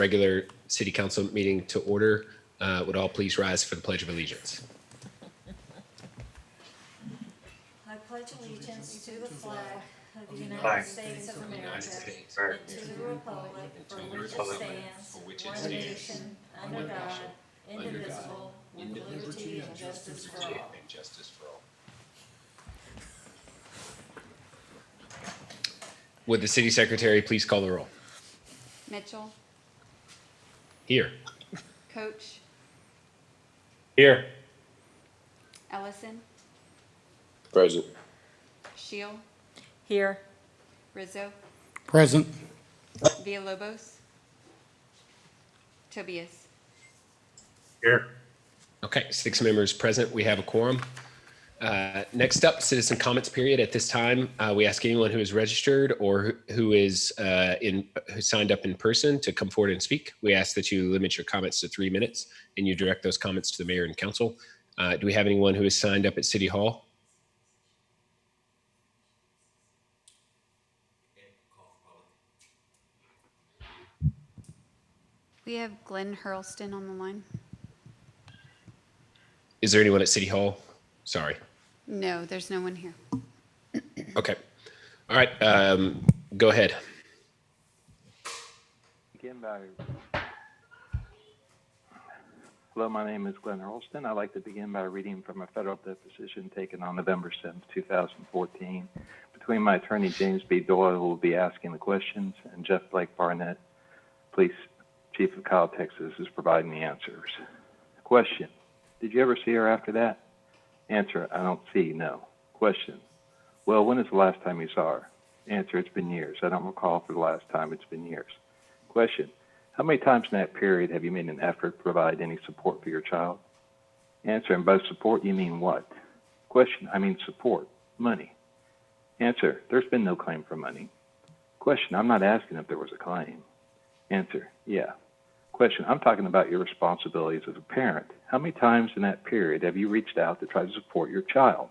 Regular City Council meeting to order. Would all please rise for the Pledge of Allegiance? I pledge allegiance to the flag of the United States of America and to the republic for which it stands, one nation, under God, indivisible, with liberty and justice for all. Would the City Secretary please call the roll? Mitchell, Here. Coach, Here. Ellison, Present. Shield, Here. Rizzo, Present. Villalobos, Tobias. Here. Okay, 6 members present. We have a quorum. Next up, citizen comments period. At this time, we ask anyone who is registered or who signed up in person to come forward and speak. We ask that you limit your comments to 3 minutes and you direct those comments to the mayor and council. Do we have anyone who is signed up at City Hall? We have Glenn Hurlston on the line. Is there anyone at City Hall? Sorry. No, there's no one here. Okay. All right. Go ahead. Hello, my name is Glenn Hurlston. I'd like to begin by reading from a federal deposition taken on November 7th, 2014. Between my attorney, James B. Doyle, who will be asking the questions, and Jeff Blake Barnett, Police Chief of Kyle, Texas, is providing the answers. Question: did you ever see her after that? Answer: I don't see, no. Question: well, when is the last time you saw her? Answer: it's been years. I don't recall for the last time. It's been years. Question: how many times in that period have you made an effort to provide any support for your child? Answer: in both support, you mean what? Question: I mean support, money. Answer: there's been no claim for money. Question: I'm not asking if there was a claim. Answer: yeah. Question: I'm talking about your responsibilities as a parent. How many times in that period have you reached out to try to support your child?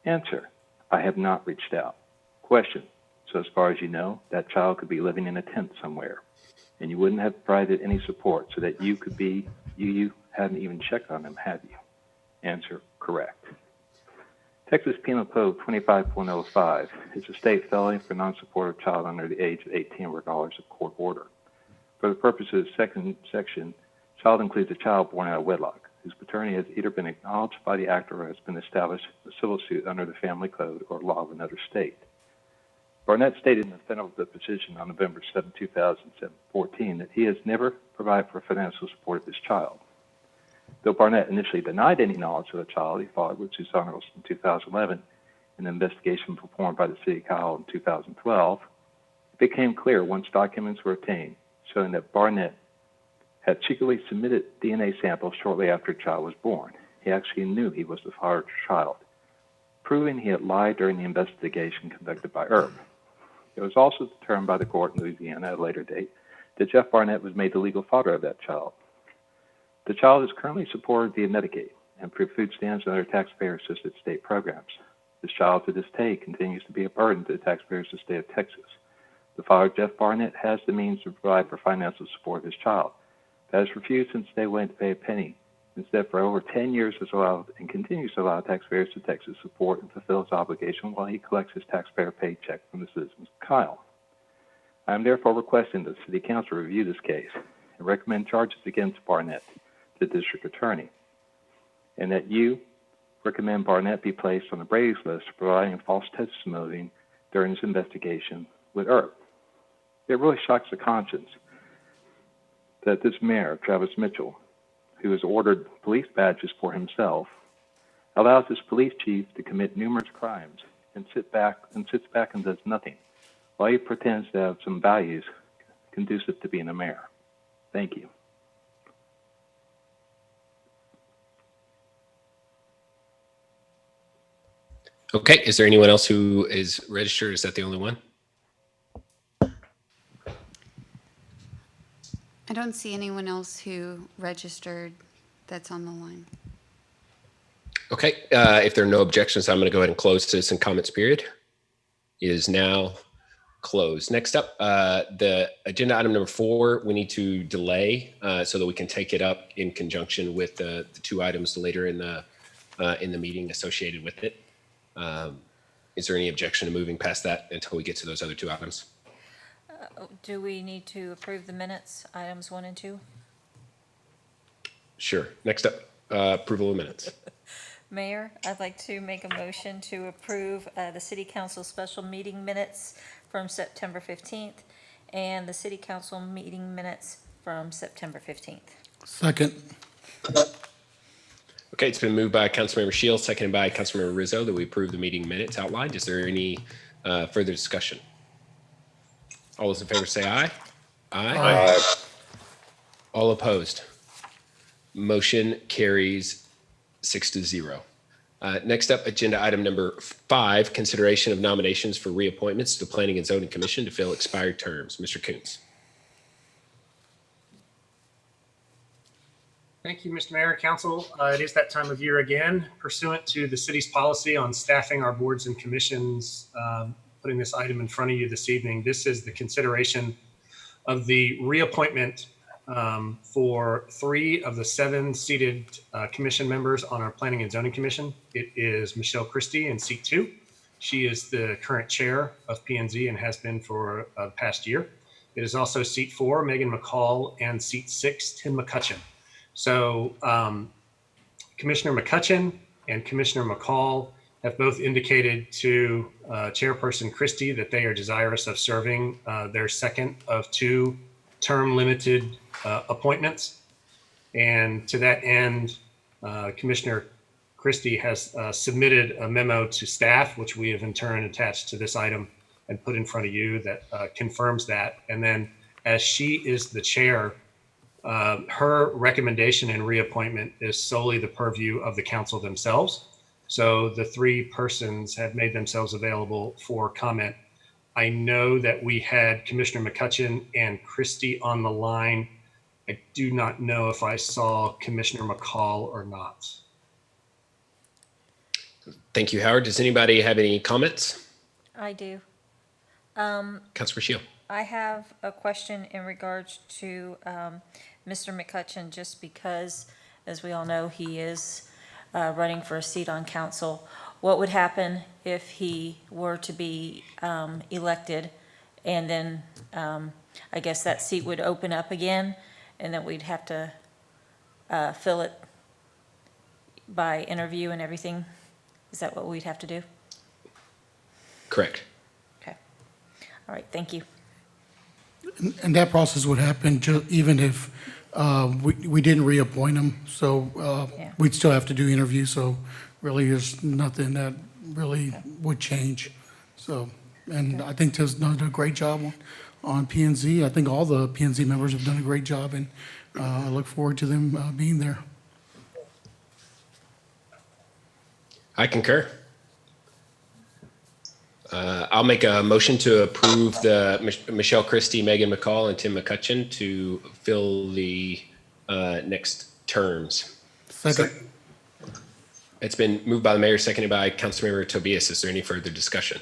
Answer: I have not reached out. Question: so as far as you know, that child could be living in a tent somewhere, and you wouldn't have provided any support so that you could be, you hadn't even checked on them, have you? Answer: correct. Texas Penal Code 25.05 is a state felony for non-support of child under the age of 18 regardless of court order. For the purposes of second section, child includes a child born out of wedlock, whose paternity has either been acknowledged by the actor or has been established in a civil suit under the family code or law of another state. Barnett stated in the federal deposition on November 7, 2014, that he has never provided for financial support of his child. Though Barnett initially denied any knowledge of the child, he filed with Susan Earls in 2011 in an investigation performed by the City of Kyle in 2012. It became clear once documents were obtained showing that Barnett had secretly submitted DNA samples shortly after the child was born. He actually knew he was the father of the child, proving he had lied during the investigation conducted by ERB. It was also determined by the court in Louisiana at a later date that Jeff Barnett was made the legal father of that child. The child is currently supported via Medicaid and through food stamps and other taxpayer-assisted state programs. This child to this day continues to be a burden to the taxpayers of the state of Texas. The father, Jeff Barnett, has the means to provide for financial support of his child, but has refused since day one to pay a penny. Instead, for over 10 years has allowed and continues to allow taxpayers to Texas support and fulfill his obligation while he collects his taxpayer-paid check from the citizens of Kyle. I am therefore requesting that the City Council review this case and recommend charges against Barnett, the District Attorney, and that you recommend Barnett be placed on the Brady's list for providing false testimony during his investigation with ERB. It really shocks the conscience that this mayor, Travis Mitchell, who has ordered police badges for himself, allows his police chief to commit numerous crimes and sits back and does nothing, while he pretends to have some values conducive to being a mayor. Thank you. Okay. Is there anyone else who is registered? Is that the only one? I don't see anyone else who registered that's on the line. Okay. If there are no objections, I'm going to go ahead and close citizen comments period. It is now closed. Next up, the agenda item number 4, we need to delay so that we can take it up in conjunction with the 2 items later in the meeting associated with it. Is there any objection to moving past that until we get to those other 2 items? Do we need to approve the minutes, items 1 and 2? Sure. Next up, approval of minutes. Mayor, I'd like to make a motion to approve the city council special meeting minutes from September 15th and the city council meeting minutes from September 15th. Second. Okay, it's been moved by Councilmember Shields, seconded by Councilmember Rizzo that we approve the meeting minutes outlined. Is there any further discussion? All those in favor say aye. Aye. All opposed. Motion carries 6-0. Next up, agenda item number 5, consideration of nominations for reappointments to the Planning and Zoning Commission to fill expired terms. Mr. Koontz. Thank you, Mr. Mayor and Council. It is that time of year again. Pursuant to the city's policy on staffing our boards and commissions, putting this item in front of you this evening, this is the consideration of the reappointment for 3 of the 7 seated commission members on our Planning and Zoning Commission. It is Michelle Christie in seat 2. She is the current chair of P&Z and has been for the past year. It is also seat 4, Megan McCall, and seat 6, Tim McCutcheon. So Commissioner McCutcheon and Commissioner McCall have both indicated to Chairperson Christie that they are desirous of serving their second of 2 term limited appointments. And to that end, Commissioner Christie has submitted a memo to staff, which we have in turn attached to this item and put in front of you that confirms that. And then as she is the chair, her recommendation and reappointment is solely the purview of the council themselves. So the 3 persons have made themselves available for comment. I know that we had Commissioner McCutcheon and Christie on the line. I do not know if I saw Commissioner McCall or not. Thank you, Howard. Does anybody have any comments? I do. Councilor Shield. I have a question in regards to Mr. McCutcheon, just because, as we all know, he is running for a seat on council. What would happen if he were to be elected, and then I guess that seat would open up again, and then we'd have to fill it by interview and everything? Is that what we'd have to do? Correct. Okay. All right, thank you. And that process would happen even if we didn't reappoint him. So Yeah. we'd still have to do interviews. So really there's nothing that really would change. So, and I think Tiff's done a great job on P&Z. I think all the P&Z members have done a great job, and I look forward to them being there. I concur. I'll make a motion to approve the Michelle Christie, Megan McCall, and Tim McCutcheon to fill the next terms. Second. It's been moved by the mayor, seconded by Councilmember Tobias. Is there any further discussion?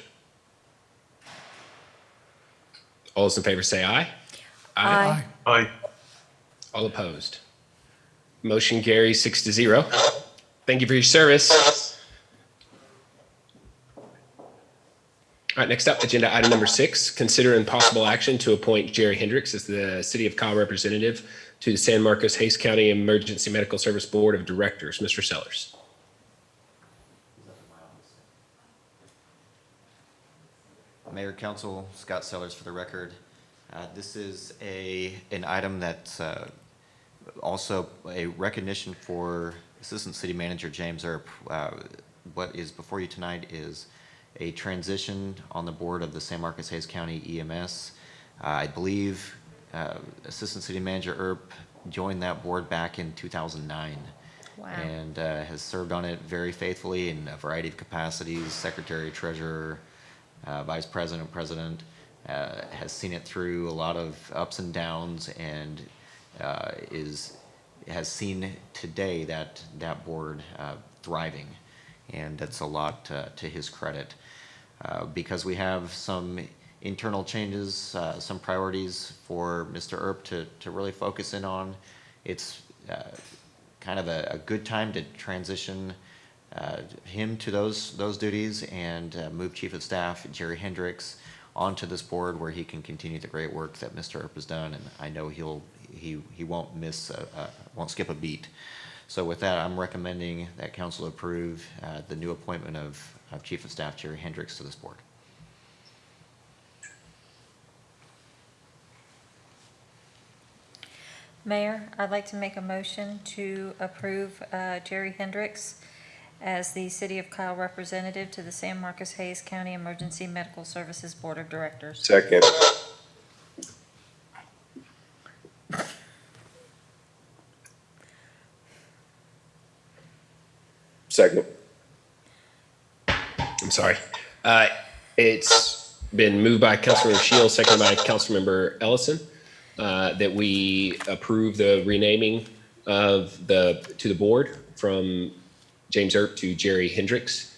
All those in favor say aye. Aye. Aye. All opposed. Motion carries 6-0. Thank you for your service. All right, next up, agenda item number 6, consider impossible action to appoint Jerry Hendricks as the City of Kyle representative to the San Marcos Hayes County Emergency Medical Service Board of Directors. Mr. Sellers. Mayor, Council, Scott Sellers for the record. This is an item that's also a recognition for Assistant City Manager James Earp. What is before you tonight is a transition on the board of the San Marcos Hayes County EMS. I believe Assistant City Manager Earp joined that board back in 2009. Wow. And has served on it very faithfully in a variety of capacities, secretary, treasurer, vice president, president, has seen it through a lot of ups and downs, and has seen today that board thriving, and that's a lot to his credit. Because we have some internal changes, some priorities for Mr. Earp to really focus in on. It's kind of a good time to transition him to those duties and move Chief of Staff Jerry Hendricks onto this board where he can continue the great work that Mr. Earp has done, and I know he won't miss won't skip a beat. So with that, I'm recommending that council approve the new appointment of Chief of Staff Jerry Hendricks to this board. Mayor, I'd like to make a motion to approve Jerry Hendricks as the City of Kyle representative to the San Marcos Hayes County Emergency Medical Services Board of Directors. Second. Second. I'm sorry. It's been moved by Councilmember Shields, seconded by Councilmember Ellison, that we approve the renaming of to the board from James Earp to Jerry Hendricks.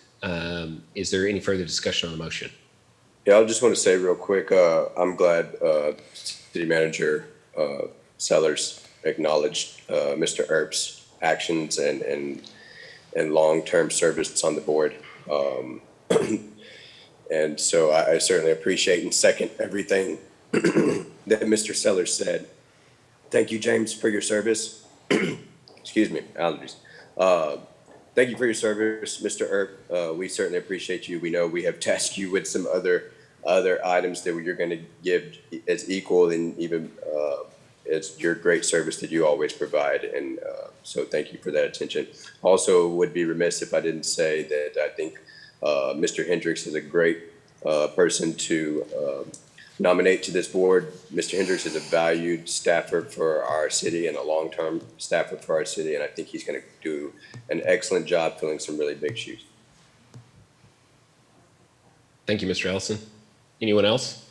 Is there any further discussion on the motion? Yeah, I just want to say real quick, I'm glad City Manager Sellers acknowledged Mr. Earp's actions and long-term service on the board. And so I certainly appreciate and second everything that Mr. Sellers said. Thank you, James, for your service. Excuse me, allergies. Thank you for your service, Mr. Earp. We certainly appreciate you. We know we have tasked you with some other items that you're going to give as equal and even as your great service that you always provide. And so thank you for that attention. Also would be remiss if I didn't say that I think Mr. Hendricks is a great person to nominate to this board. Mr. Hendricks is a valued staffer for our city and a long-term staffer for our city, and I think he's going to do an excellent job filling some really big shoes. Thank you, Mr. Ellison. Anyone else?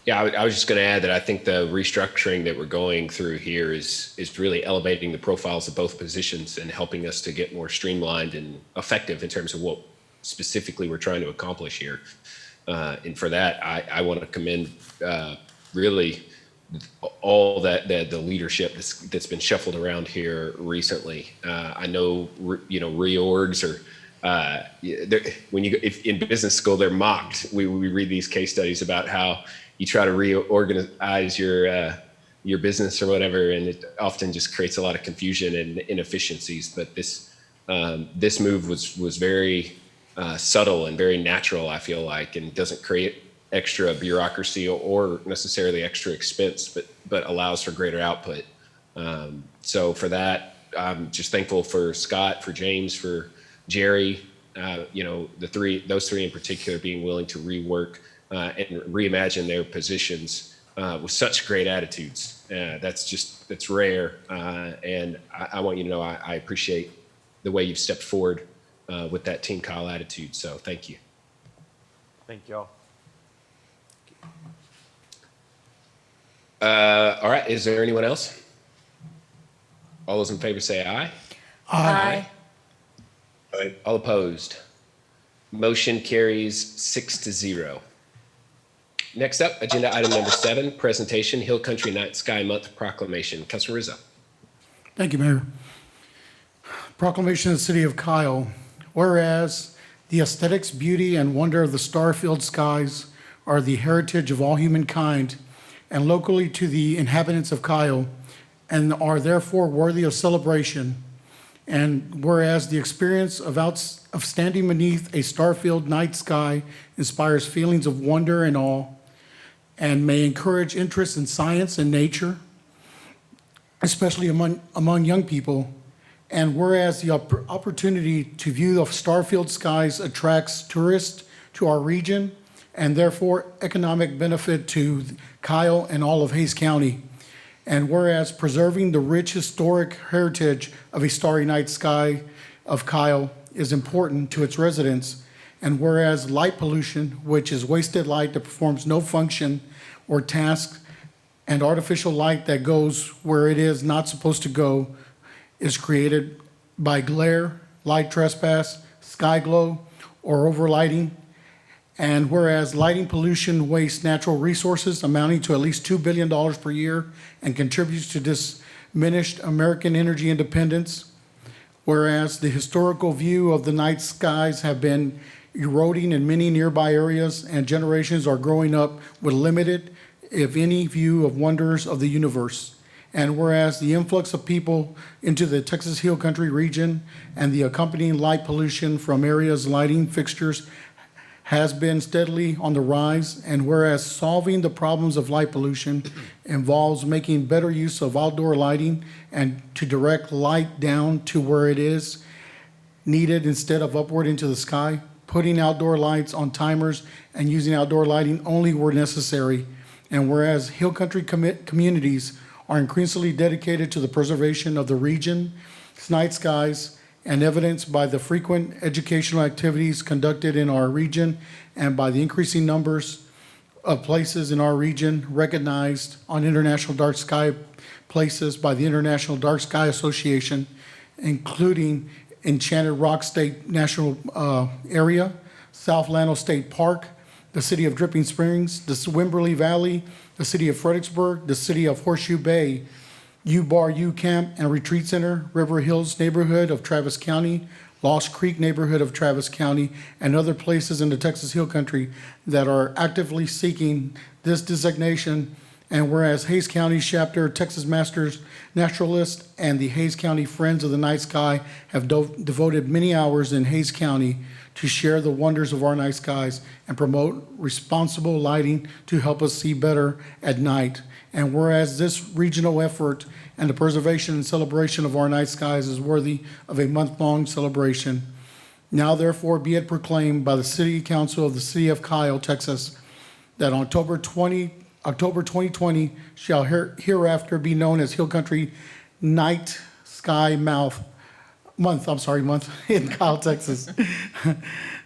Yeah, I was just going to add that I think the restructuring that we're going through here is really elevating the profiles of both positions and helping us to get more streamlined and effective in terms of what specifically we're trying to accomplish here. And for that, I want to commend really all the leadership that's been shuffled around here recently. I know, reorgs are, if in business school, they're mocked. We read these case studies about how you try to reorganize your business or whatever, and it often just creates a lot of confusion and inefficiencies. But this move was very subtle and very natural, I feel like, and doesn't create extra bureaucracy or necessarily extra expense, but allows for greater output. So for that, I'm just thankful for Scott, for James, for Jerry, those three in particular being willing to rework and reimagine their positions with such great attitudes. That's rare. And I want you to know I appreciate the way you've stepped forward with that Team Kyle attitude. So thank you. Thank you all. All right. Is there anyone else? All those in favor say aye. Aye. Aye. All opposed. Motion carries 6-0. Next up, agenda item number 7, presentation, Hill Country Night Sky Month Proclamation. Councilor Rizzo. Thank you, Mayor. Proclamation of the City of Kyle. Whereas the aesthetics, beauty, and wonder of the star-filled skies are the heritage of all humankind and locally to the inhabitants of Kyle, and are therefore worthy of celebration. And whereas the experience of standing beneath a star-filled night sky inspires feelings of wonder and awe, and may encourage interest in science and nature, especially among young people. And whereas the opportunity to view the star-filled skies attracts tourists to our region, and therefore economic benefit to Kyle and all of Hayes County. And whereas preserving the rich historic heritage of a starry night sky of Kyle is important to its residents, and whereas light pollution, which is wasted light that performs no function or task, and artificial light that goes where it is not supposed to go, is created by glare, light trespass, sky glow, or overlighting, And whereas lighting pollution wastes natural resources amounting to at least $2 billion per year and contributes to diminished American energy independence, whereas the historical view of the night skies have been eroding in many nearby areas and generations are growing up with limited, if any, view of wonders of the universe. And whereas the influx of people into the Texas Hill Country region and the accompanying light pollution from areas lighting fixtures has been steadily on the rise, and whereas solving the problems of light pollution involves making better use of outdoor lighting and to direct light down to where it is needed instead of upward into the sky, putting outdoor lights on timers and using outdoor lighting only where necessary. And whereas Hill Country communities are increasingly dedicated to the preservation of the region's night skies, and evidenced by the frequent educational activities conducted in our region and by the increasing numbers of places in our region recognized on International Dark Sky places by the International Dark Sky Association, including Enchanted Rock State National Area, South Llano State Park, the city of Dripping Springs, the Wimberley Valley, the city of Fredericksburg, the city of Horseshoe Bay, U-Bar U Camp and Retreat Center, River Hills neighborhood of Travis County, Lost Creek neighborhood of Travis County, and other places in the Texas Hill Country that are actively seeking this designation. And whereas Hays County chapter, Texas Masters Naturalist, and the Hays County Friends of the Night Sky have devoted many hours in Hays County to share the wonders of our night skies and promote responsible lighting to help us see better at night. And whereas this regional effort and the preservation and celebration of our night skies is worthy of a month-long celebration, now therefore be it proclaimed by the City Council of the City of Kyle, Texas, that on October 2020 shall hereafter be known as Hill Country Night Sky Month in Kyle, Texas.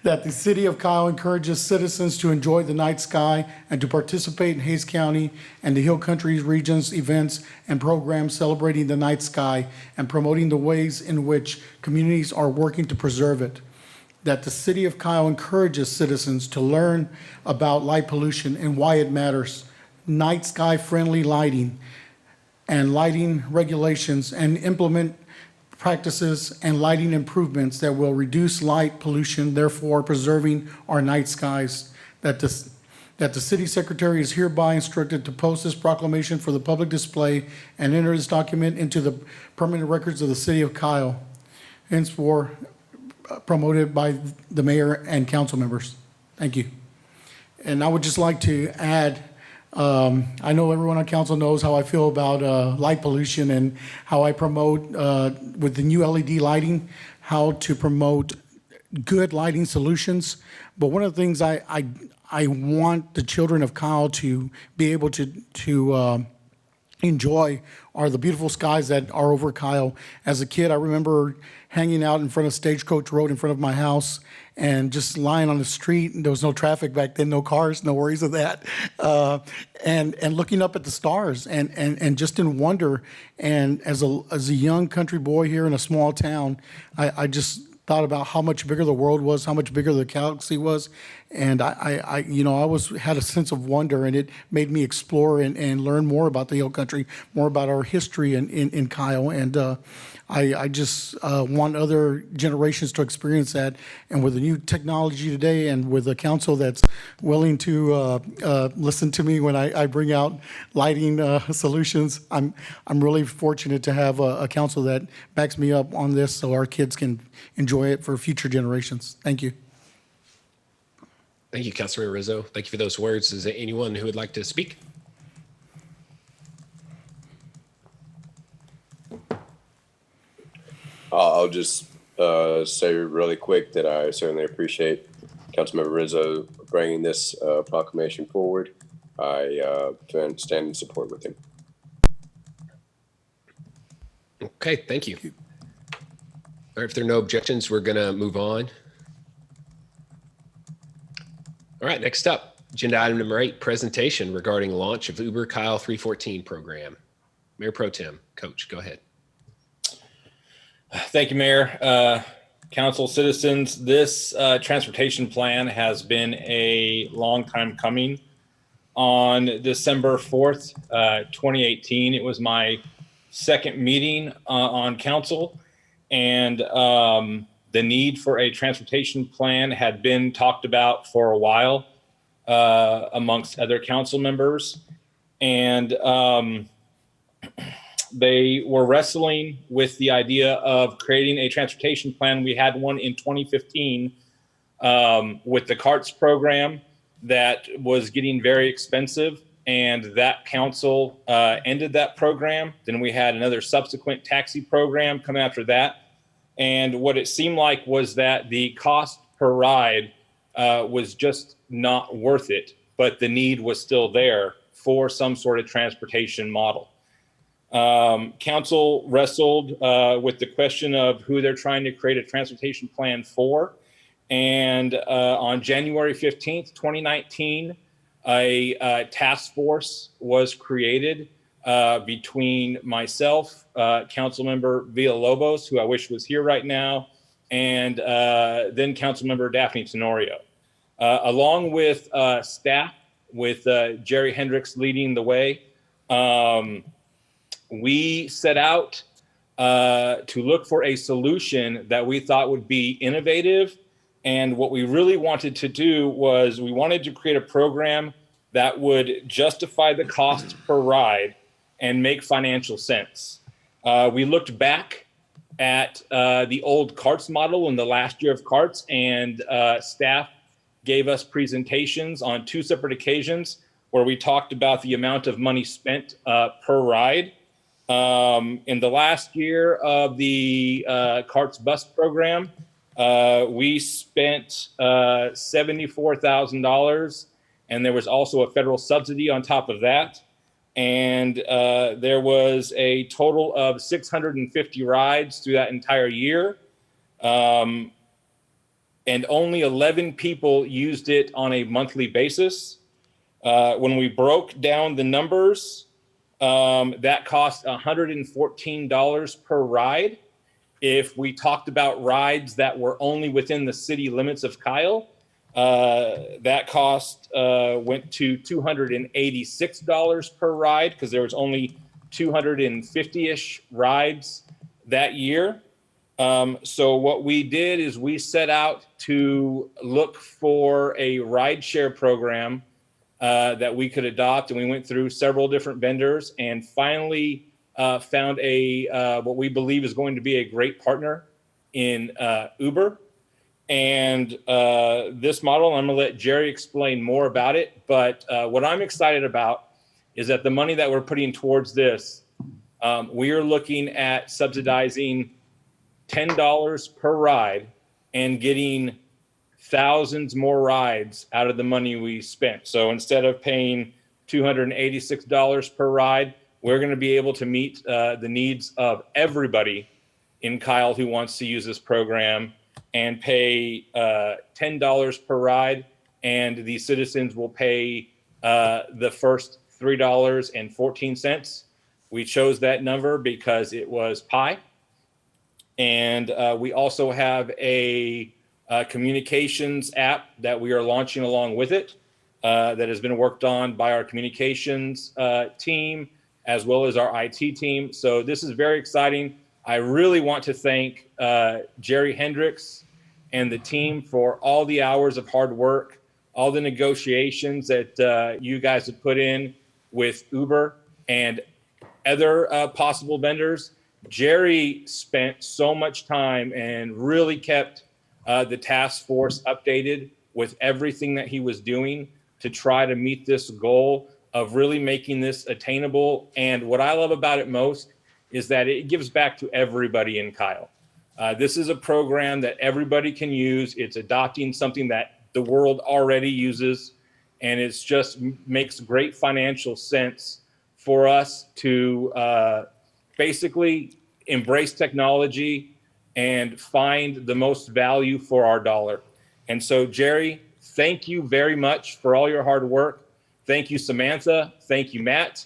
That the city of Kyle encourages citizens to enjoy the night sky and to participate in Hays County and the Hill Country region's events and programs celebrating the night sky and promoting the ways in which communities are working to preserve it. That the city of Kyle encourages citizens to learn about light pollution and why it matters, night sky friendly lighting and lighting regulations, and implement practices and lighting improvements that will reduce light pollution, therefore preserving our night skies. That the city secretary is hereby instructed to post this proclamation for the public display and enter this document into the permanent records of the city of Kyle, henceforth promoted by the mayor and council members. Thank you. And I would just like to add, I know everyone on council knows how I feel about light pollution and how I promote with the new LED lighting, how to promote good lighting solutions. But one of the things I want the children of Kyle to be able to enjoy are the beautiful skies that are over Kyle. As a kid, I remember hanging out in front of Stagecoach Road in front of my house and just lying on the street, and there was no traffic back then, no cars, no worries of that, and looking up at the stars and just in wonder. And as a young country boy here in a small town, I just thought about how much bigger the world was, how much bigger the galaxy was, and I had a sense of wonder, and it made me explore and learn more about the Hill Country, more about our history in Kyle, and I just want other generations to experience that. And with the new technology today, and with a council that's willing to listen to me when I bring out lighting solutions, I'm really fortunate to have a council that backs me up on this, so our kids can enjoy it for future generations. Thank you. Thank you, Councilor Rizzo. Thank you for those words. Is there anyone who would like to speak? I'll just say really quick that I certainly appreciate Councilmember Rizzo bringing this proclamation forward. I stand in support with him. Okay, thank you. All right, if there are no objections, we're going to move on. All right, next up, agenda item number 8, presentation regarding launch of Uber Kyle 314 program. Mayor Pro Tem, Coach, go ahead. Thank you, Mayor. council, citizens, this transportation plan has been a long time coming. On December 4th, 2018, it was my second meeting on council, and the need for a transportation plan had been talked about for a while amongst other council members. And they were wrestling with the idea of creating a transportation plan. We had one in 2015 with the CARTS program that was getting very expensive, and that council ended that program. Then we had another subsequent taxi program come after that. And what it seemed like was that the cost per ride was just not worth it, but the need was still there for some sort of transportation model. Council wrestled with the question of who they're trying to create a transportation plan for. And on January 15th, 2019, a task force was created between myself, Councilmember Villalobos, who I wish was here right now, and then Councilmember Daphne Tenorio, along with staff, with Jerry Hendricks leading the way. We set out to look for a solution that we thought would be innovative. And what we really wanted to do was we wanted to create a program that would justify the cost per ride and make financial sense. We looked back at the old CARTS model in the last year of CARTS, and staff gave us presentations on 2 separate occasions where we talked about the amount of money spent per ride. In the last year of the CARTS bus program, we spent $74,000, and there was also a federal subsidy on top of that. And there was a total of 650 rides through that entire year. And only 11 people used it on a monthly basis. When we broke down the numbers, that cost $114 per ride. If we talked about rides that were only within the city limits of Kyle, that cost went to $286 per ride, because there was only 250-ish rides that year. So what we did is we set out to look for a rideshare program that we could adopt, and we went through several different vendors and finally found what we believe is going to be a great partner in Uber. And this model, I'm going to let Jerry explain more about it, but what I'm excited about is that the money that we're putting towards this, we are looking at subsidizing $10 per ride and getting thousands more rides out of the money we spent. So instead of paying $286 per ride, we're going to be able to meet the needs of everybody in Kyle who wants to use this program, and pay $10 per ride, and the citizens will pay the first $3.14. We chose that number because it was pie. And we also have a communications app that we are launching along with it that has been worked on by our communications team as well as our IT team. So this is very exciting. I really want to thank Jerry Hendricks and the team for all the hours of hard work, all the negotiations that you guys have put in with Uber and other possible vendors. Jerry spent so much time and really kept the task force updated with everything that he was doing to try to meet this goal of really making this attainable. And what I love about it most is that it gives back to everybody in Kyle. This is a program that everybody can use. It's adopting something that the world already uses, and it's just makes great financial sense for us to basically embrace technology and find the most value for our dollar. And so, Jerry, thank you very much for all your hard work. Thank you, Samantha. Thank you, Matt.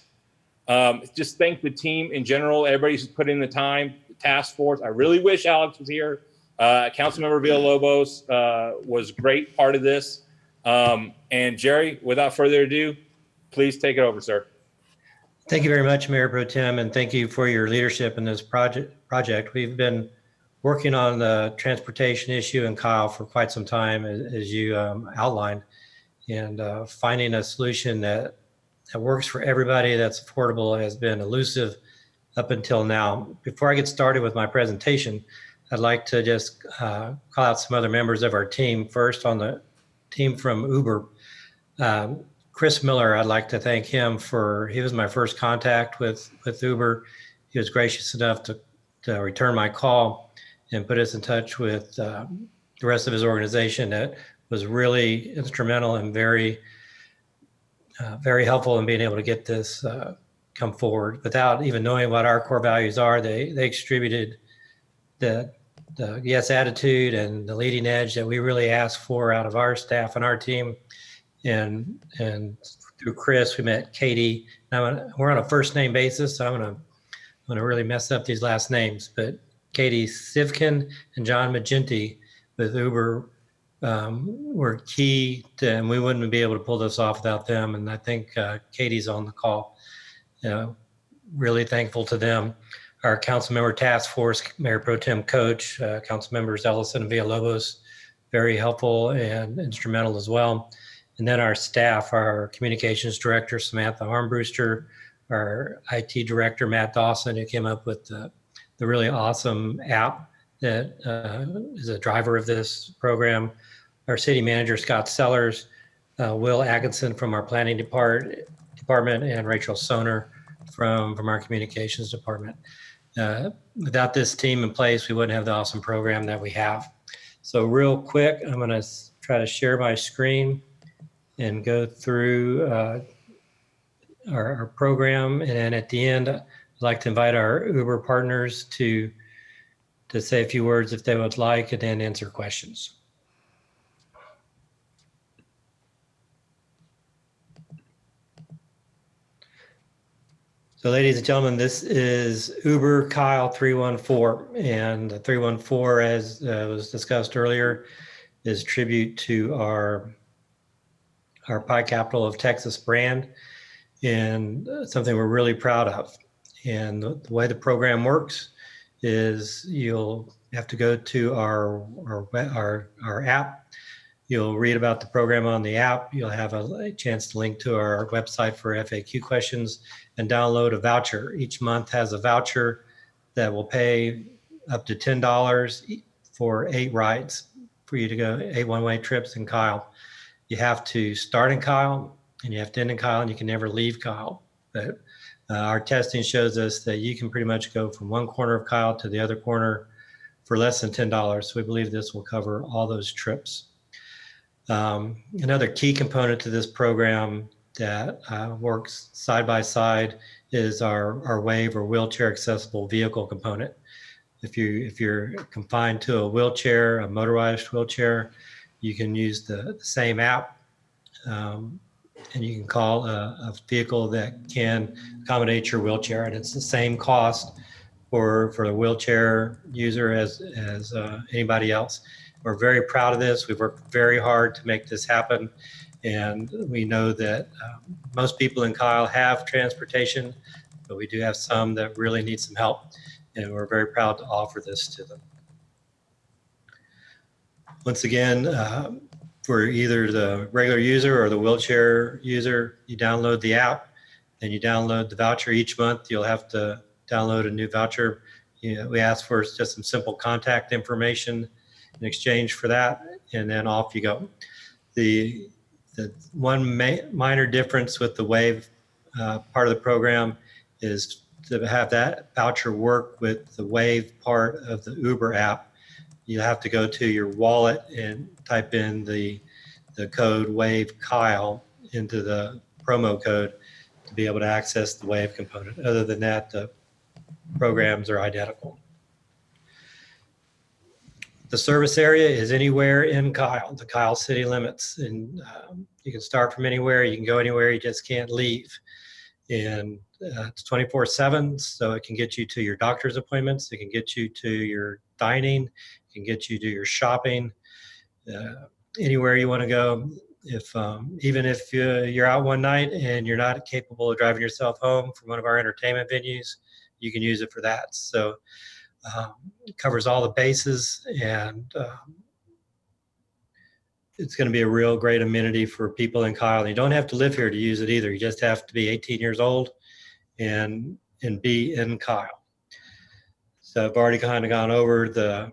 Just thank the team in general, everybody who's put in the time, the task force. I really wish Alex was here Councilmember Villalobos was great part of this. And Jerry, without further ado, please take it over, sir. Thank you very much, Mayor Pro Tem, and thank you for your leadership in this project. We've been working on the transportation issue in Kyle for quite some time, as you outlined, and finding a solution that works for everybody, that's affordable, has been elusive up until now. Before I get started with my presentation, I'd like to just call out some other members of our team. First, on the team from Uber, Chris Miller, I'd like to thank him he was my first contact with Uber. He was gracious enough to return my call and put us in touch with the rest of his organization. That was really instrumental and very helpful in being able to get this come forward. Without even knowing what our core values are, they distributed the yes attitude and the leading edge that we really ask for out of our staff and our team. And through Chris, we met Katie. Now we're on a first name basis, so I'm gonna really mess up these last names. But Katie Sivkin and John Magenti with Uber were key to, and we wouldn't be able to pull this off without them. And I think Katie's on the call. Really thankful to them. Our council member task force, Mayor Pro Tem Coach, council members Ellison and Villalobos, very helpful and instrumental as well. And then our staff, our communications director, Samantha Armbruster, our IT director, Matt Dawson, who came up with the really awesome app that is a driver of this program. Our city manager, Scott Sellers, Will Atkinson from our planning department, and Rachel Soner from our communications department. Without this team in place, we wouldn't have the awesome program that we have. So real quick, I'm gonna try to share my screen and go through our program. And then at the end, I'd like to invite our Uber partners to say a few words if they would like, and then answer questions. So ladies and gentlemen, this is Uber Kyle 314. And the 314, as was discussed earlier, is tribute to our Pie Capital of Texas brand, and something we're really proud of. And the way the program works is you'll have to go to our app. You'll read about the program on the app. You'll have a chance to link to our website for FAQ questions and download a voucher. Each month has a voucher that will pay up to $10 for 8 rides for you to go, 8 one-way trips in Kyle. You have to start in Kyle and you have to end in Kyle, and you can never leave Kyle. But our testing shows us that you can pretty much go from one corner of Kyle to the other corner for less than $10. So we believe this will cover all those trips. Another key component to this program that works side by side is our WAVE, or wheelchair accessible vehicle component. If you're confined to a wheelchair, a motorized wheelchair, you can use the same app, and you can call a vehicle that can accommodate your wheelchair, and it's the same cost for the wheelchair user as anybody else. We're very proud of this. We've worked very hard to make this happen, and we know that most people in Kyle have transportation, but we do have some that really need some help, and we're very proud to offer this to them. Once again, for either the regular user or the wheelchair user, you download the app and you download the voucher. Each month you'll have to download a new voucher. We ask for just some simple contact information in exchange for that, and then off you go. The one minor difference with the WAVE part of the program is to have that voucher work with the WAVE part of the Uber app. You have to go to your wallet and type in the code WAVE Kyle into the promo code to be able to access the WAVE component. Other than that, the programs are identical. The service area is anywhere in Kyle, the Kyle city limits. And you can start from anywhere, you can go anywhere, you just can't leave. And it's 24/7, so it can get you to your doctor's appointments, it can get you to your dining, it can get you to your shopping, anywhere you want to go. If even if you're out one night and you're not capable of driving yourself home from one of our entertainment venues, you can use it for that. So it covers all the bases, and it's going to be a real great amenity for people in Kyle. You don't have to live here to use it either. You just have to be 18 years old and be in Kyle. So I've already kind of gone over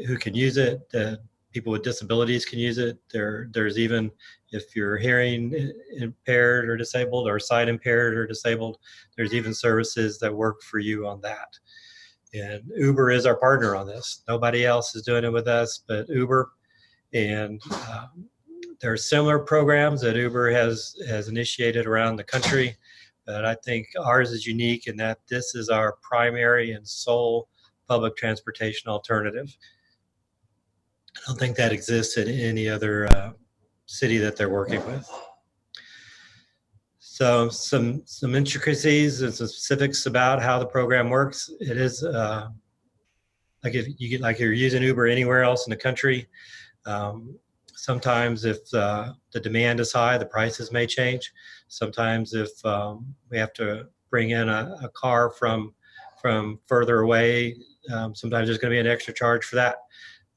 who can use it. The people with disabilities can use it. There's even, if you're hearing impaired or disabled, or sight impaired or disabled, there's even services that work for you on that. And Uber is our partner on this. Nobody else is doing it with us but Uber. And there are similar programs that Uber has initiated around the country, but I think ours is unique in that this is our primary and sole public transportation alternative. I don't think that exists in any other city that they're working with. So some intricacies and some specifics about how the program works. It is like you're using Uber anywhere else in the country. Sometimes if the demand is high, the prices may change. Sometimes if we have to bring in a car from further away, sometimes there's going to be an extra charge for that.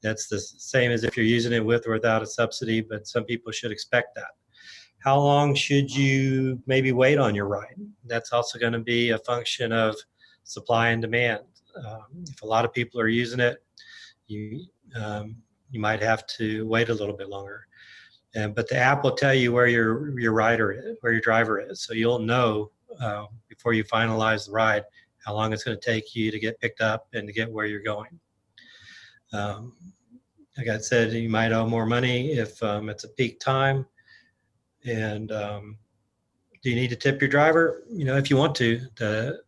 That's the same as if you're using it with or without a subsidy, but some people should expect that. How long should you maybe wait on your ride? That's also going to be a function of supply and demand. If a lot of people are using it, you might have to wait a little bit longer. But the app will tell you where your rider is, where your driver is. So you'll know before you finalize the ride how long it's going to take you to get picked up and to get where you're going. Like I said, you might owe more money if it's a peak time. And do you need to tip your driver? If you want to. The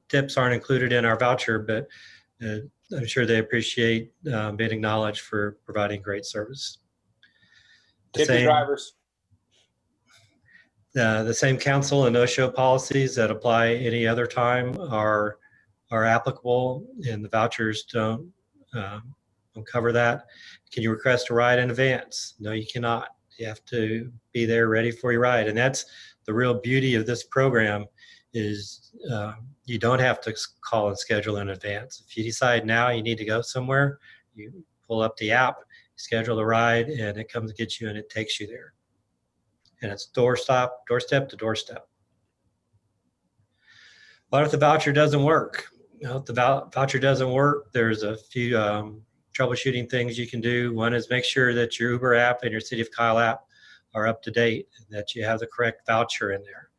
tips aren't included in our voucher, but I'm sure they appreciate being acknowledged for providing great service. Tip your drivers. The same council and no-show policies that apply any other time are applicable, and the vouchers don't cover that. Can you request a ride in advance? No, you cannot. You have to be there ready for your ride, and that's the real beauty of this program. Is you don't have to call and schedule in advance. If you decide now you need to go somewhere, you pull up the app, schedule the ride, and it comes to get you and it takes you there. And it's doorstep to doorstep. What if the voucher doesn't work? If the voucher doesn't work, there's a few troubleshooting things you can do. One is make sure that your Uber app and your City of Kyle app are up to date, and that you have the correct voucher in there.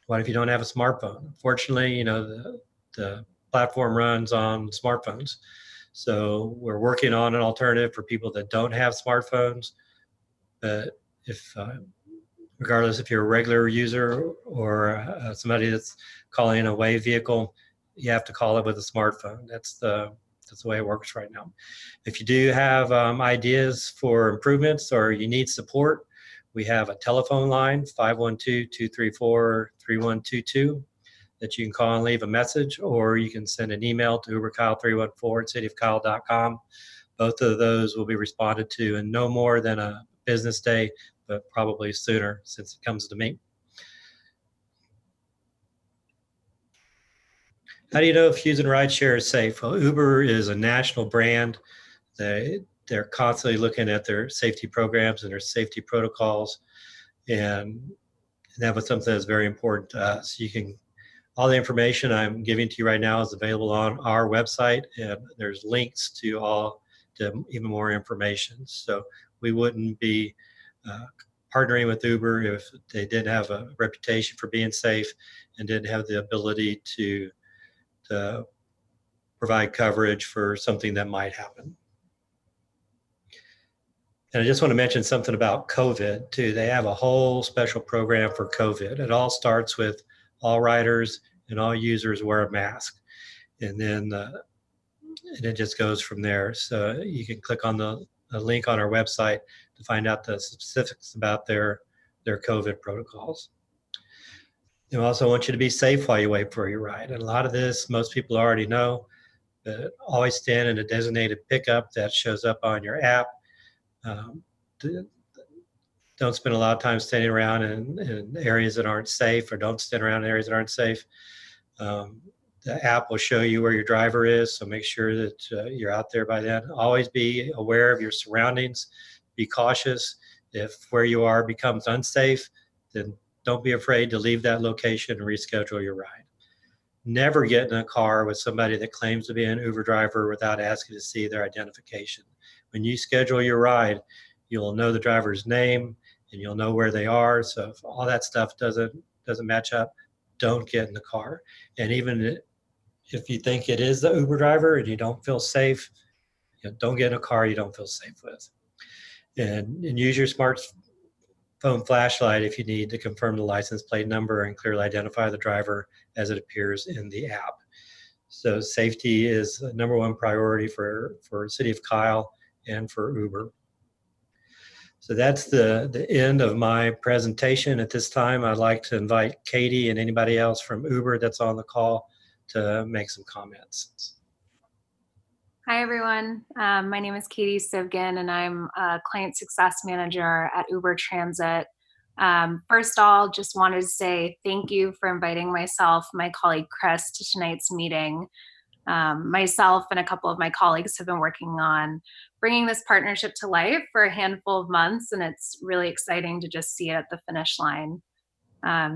What if you don't have a smartphone? Unfortunately, the platform runs on smartphones. So we're working on an alternative for people that don't have smartphones. But regardless if you're a regular user or somebody that's calling a Wave vehicle, you have to call it with a smartphone. That's the way it works right now. If you do have ideas for improvements or you need support, we have a telephone line, 512-234-3122, that you can call and leave a message, or you can send an email to uberkyle314@cityofkyle.com. Both of those will be responded to in no more than a business day, but probably sooner since it comes to me. How do you know if using rideshare is safe? Well, Uber is a national brand. They're constantly looking at their safety programs and their safety protocols, and that was something that's very important to us. All the information I'm giving to you right now is available on our website, and there's links to even more information. So we wouldn't be partnering with Uber if they didn't have a reputation for being safe and didn't have the ability to provide coverage for something that might happen. And I just want to mention something about COVID too. They have a whole special program for COVID. It all starts with all riders and all users wear a mask. And then and it just goes from there. So you can click on the link on our website to find out the specifics about their COVID protocols. They also want you to be safe while you wait for your ride. And a lot of this, most people already know. Always stand in a designated pickup that shows up on your app. D- Don't spend a lot of time standing around in areas that aren't safe, or don't stand around in areas that aren't safe. The app will show you where your driver is, so make sure that you're out there by then. Always be aware of your surroundings. Be cautious. If where you are becomes unsafe, then don't be afraid to leave that location and reschedule your ride. Never get in a car with somebody that claims to be an Uber driver without asking to see their identification. When you schedule your ride, you'll know the driver's name and you'll know where they are. So if all that stuff doesn't match up, don't get in the car. And even if you think it is the Uber driver and you don't feel safe, don't get in a car you don't feel safe with. And use your smartphone flashlight if you need to confirm the license plate number and clearly identify the driver as it appears in the app. So safety is the number one priority for the city of Kyle and for Uber. So that's the end of my presentation. At this time, I'd like to invite Katie and anybody else from Uber that's on the call to make some comments. Hi, everyone. My name is Katie Sivgan, and I'm a Client Success Manager at Uber Transit. First of all, just wanted to say thank you for inviting myself, my colleague Chris, to tonight's meeting. Myself and a couple of my colleagues have been working on bringing this partnership to life for a handful of months, and it's really exciting to just see it at the finish line.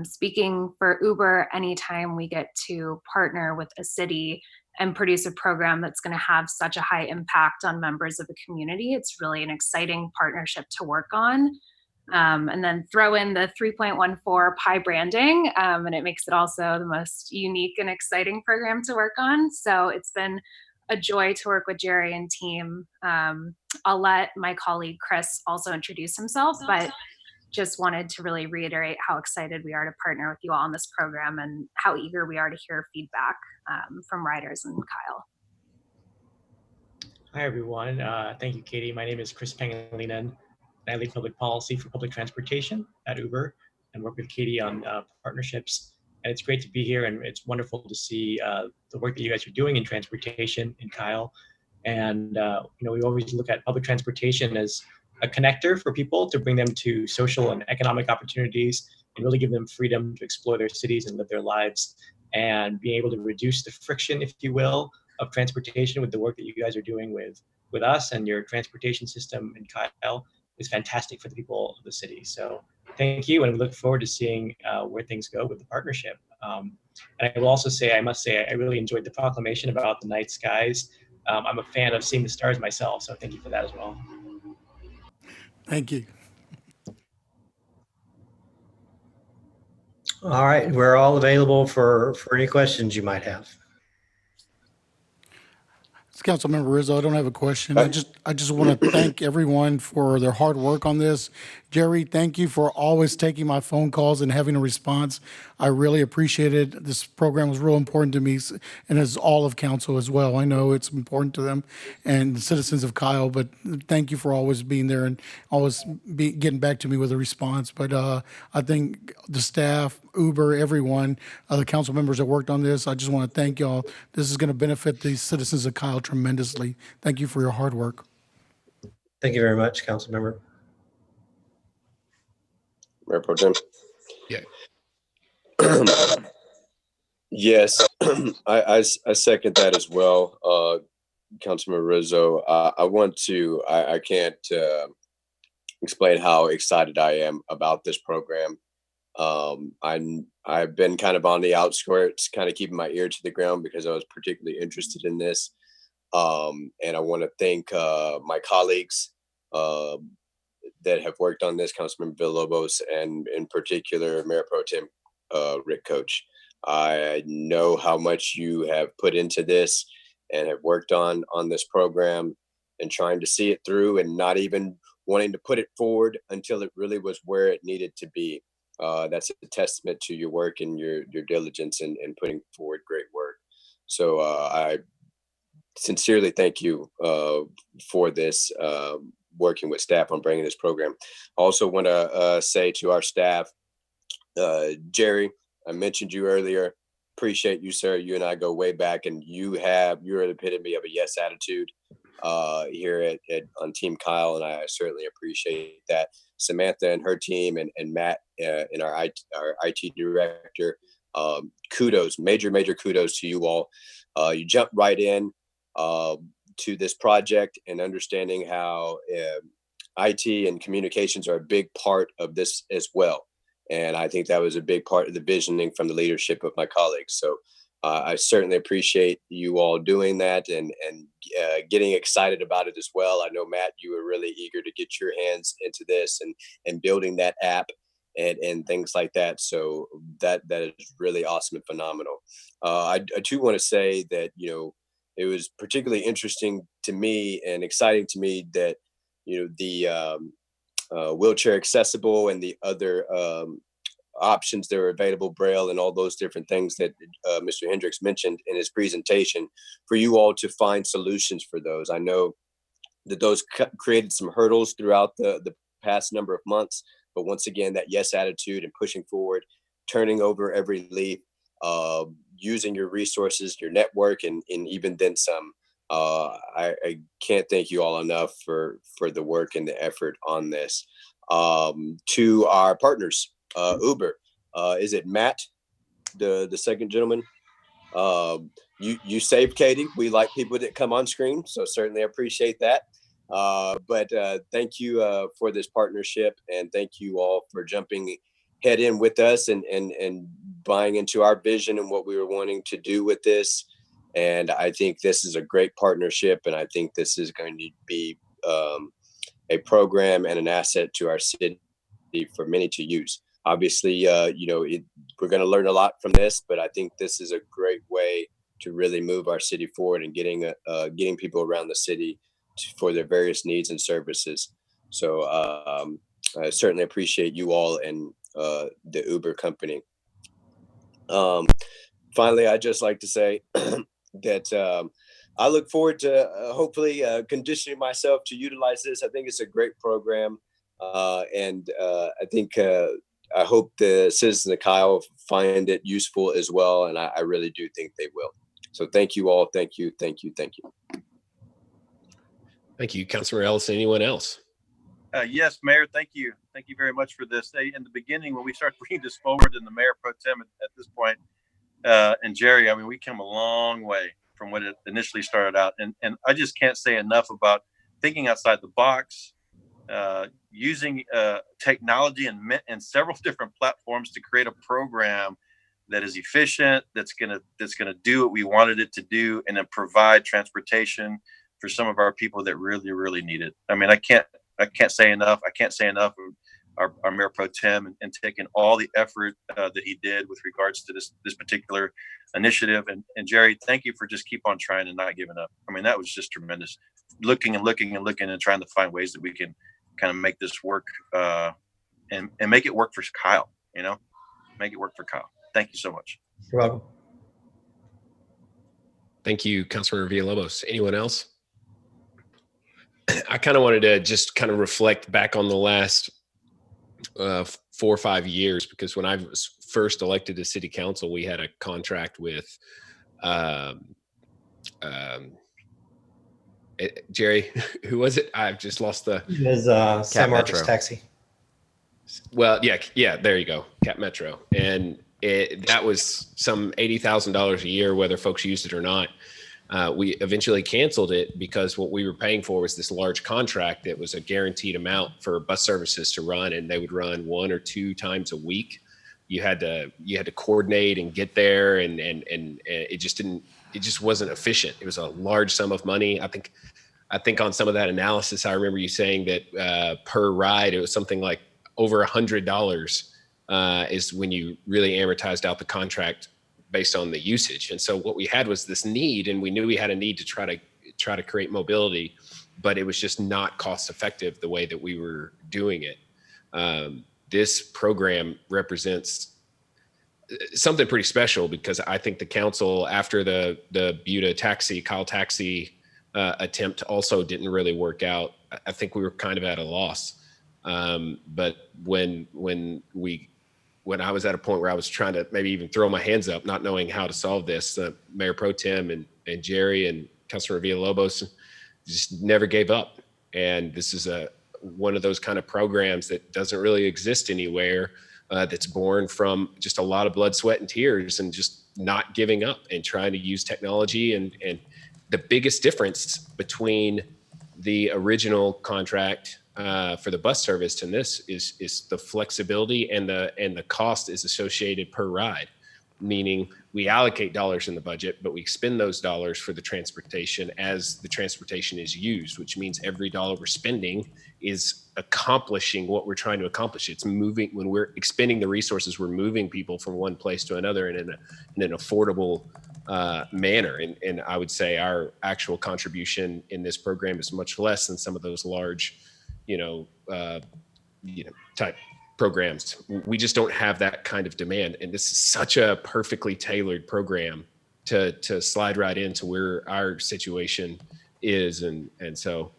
Speaking for Uber, anytime we get to partner with a city and produce a program that's going to have such a high impact on members of the community, it's really an exciting partnership to work on. And then throw in the 3.14 pie branding, and it makes it also the most unique and exciting program to work on. So it's been a joy to work with Jerry and team. I'll let my colleague Chris also introduce himself, but just wanted to really reiterate how excited we are to partner with you all on this program and how eager we are to hear feedback from riders and Kyle. Hi, everyone. Thank you, Katie. My name is Chris Pangilinan. I lead public policy for public transportation at Uber and work with Katie on partnerships. And it's great to be here, and it's wonderful to see the work that you guys are doing in transportation in Kyle. And we always look at public transportation as a connector for people to bring them to social and economic opportunities and really give them freedom to explore their cities and live their lives, and being able to reduce the friction, if you will, of transportation with the work that you guys are doing with us and your transportation system in Kyle is fantastic for the people of the city. So thank you, and we look forward to seeing where things go with the partnership. And I will also say, I must say, I really enjoyed the proclamation about the night skies. I'm a fan of seeing the stars myself, so thank you for that as well. Thank you. All right, we're all available for any questions you might have. Councilmember Rizzo, I don't have a question. I just want to thank everyone for their hard work on this. Jerry, thank you for always taking my phone calls and having a response. I really appreciate it. This program was real important to me, and as all of council as well. I know it's important to them and the citizens of Kyle, but thank you for always being there and always getting back to me with a response. But I think the staff, Uber, everyone, the council members that worked on this, I just want to thank y'all. This is going to benefit the citizens of Kyle tremendously. Thank you for your hard work. Thank you very much, council member. Mayor Pro Tem. Yeah. Yes, I second that as well. Councilman Rizzo, I can't explain how excited I am about this program. I've been kind of on the outskirts, kind of keeping my ear to the ground because I was particularly interested in this. And I want to thank my colleagues that have worked on this, Councilman Villalobos, and in particular, Mayor Pro Tem Rick Coach. I know how much you have put into this and have worked on this program and trying to see it through and not even wanting to put it forward until it really was where it needed to be. That's a testament to your work and your diligence in putting forward great work. So I sincerely thank you for this, working with staff on bringing this program. I also want to say to our staff, Jerry, I mentioned you earlier. appreciate you, sir. You and I go way back, and you're the epitome of a yes attitude here on Team Kyle, and I certainly appreciate that. Samantha and her team, and Matt and our IT director, kudos, major kudos to you all. You jumped right in to this project and understanding how IT and communications are a big part of this as well. And I think that was a big part of the visioning from the leadership of my colleagues. So I certainly appreciate you all doing that and getting excited about it as well. I know, Matt, you were really eager to get your hands into this and building that app and things like that. So that is really awesome and phenomenal. I too want to say that, it was particularly interesting to me and exciting to me that, the wheelchair accessible and the other options that are available, Braille and all those different things that Mr. Hendricks mentioned in his presentation, for you all to find solutions for those. I know that those created some hurdles throughout the past number of months, but once again, that yes attitude and pushing forward, turning over every leaf, using your resources, your network, and even then some. I can't thank you all enough for the work and the effort on this. To our partners, Uber, is it Matt, the second gentleman? You saved Katie. We like people that come on screen, so certainly appreciate that. But thank you for this partnership, and thank you all for jumping head in with us and buying into our vision and what we were wanting to do with this. And I think this is a great partnership, and I think this is going to be a program and an asset to our city for many to use. Obviously, we're going to learn a lot from this, but I think this is a great way to really move our city forward and getting people around the city for their various needs and services. So I certainly appreciate you all and the Uber company. Finally, I'd just like to say that I look forward to hopefully conditioning myself to utilize this. I think it's a great program. And I think I hope the citizens of Kyle find it useful as well. And I really do think they will. So thank you all. Thank you. Thank you. Thank you. Thank you, Councilor Ellis. Anyone else? Yes, Mayor, thank you. Thank you very much for this. In the beginning, when we started bringing this forward, and the Mayor Pro Tem at this point, and Jerry, I mean, we came a long way from what it initially started out. And I just can't say enough about thinking outside the box, using technology and several different platforms to create a program that is efficient, that's gonna do what we wanted it to do, and then provide transportation for some of our people that really, really need it. I mean, I can't say enough. I can't say enough of our Mayor Pro Tem and taking all the effort that he did with regards to this particular initiative. And Jerry, thank you for just keep on trying and not giving up. I mean, that was just tremendous. Looking and trying to find ways that we can kind of make this work and make it work for Kyle, make it work for Kyle. Thank you so much. You're welcome. Thank you, Councilor Villalobos. Anyone else? I kind of wanted to just kind of reflect back on the last 4 or 5 years, because when I was first elected to city council, we had a contract with Jerry, who was it? I've just lost the. It was San Marcos Taxi. Well, yeah, there you go, Cap Metro, and that was some $80,000 a year, whether folks used it or not. We eventually canceled it because what we were paying for was this large contract that was a guaranteed amount for bus services to run, and they would run 1 or 2 times a week. You had to coordinate and get there, and it just wasn't efficient. It was a large sum of money. I think on some of that analysis, I remember you saying that per ride, it was something like over $100 is when you really amortized out the contract based on the usage. And so what we had was this need, and we knew we had a need to try to create mobility, but it was just not cost effective the way that we were doing it. This program represents something pretty special, because I think the council, after the Buda Kyle taxi attempt also didn't really work out. I think we were kind of at a loss. But when we when I was at a point where I was trying to maybe even throw my hands up, not knowing how to solve this, Mayor Pro Tem and Jerry and Councilor Villalobos just never gave up. And this is one of those kind of programs that doesn't really exist anywhere, that's born from just a lot of blood, sweat, and tears, and just not giving up and trying to use technology. And the biggest difference between the original contract for the bus service and this is the flexibility, and the cost is associated per ride, meaning we allocate dollars in the budget, but we expend those dollars for the transportation as the transportation is used, which means every dollar we're spending is accomplishing what we're trying to accomplish. It's moving, when we're expending the resources, we're moving people from one place to another in an affordable manner. And I would say our actual contribution in this program is much less than some of those large, type programs. We just don't have that kind of demand. And this is such a perfectly tailored program to slide right into where our situation is. And so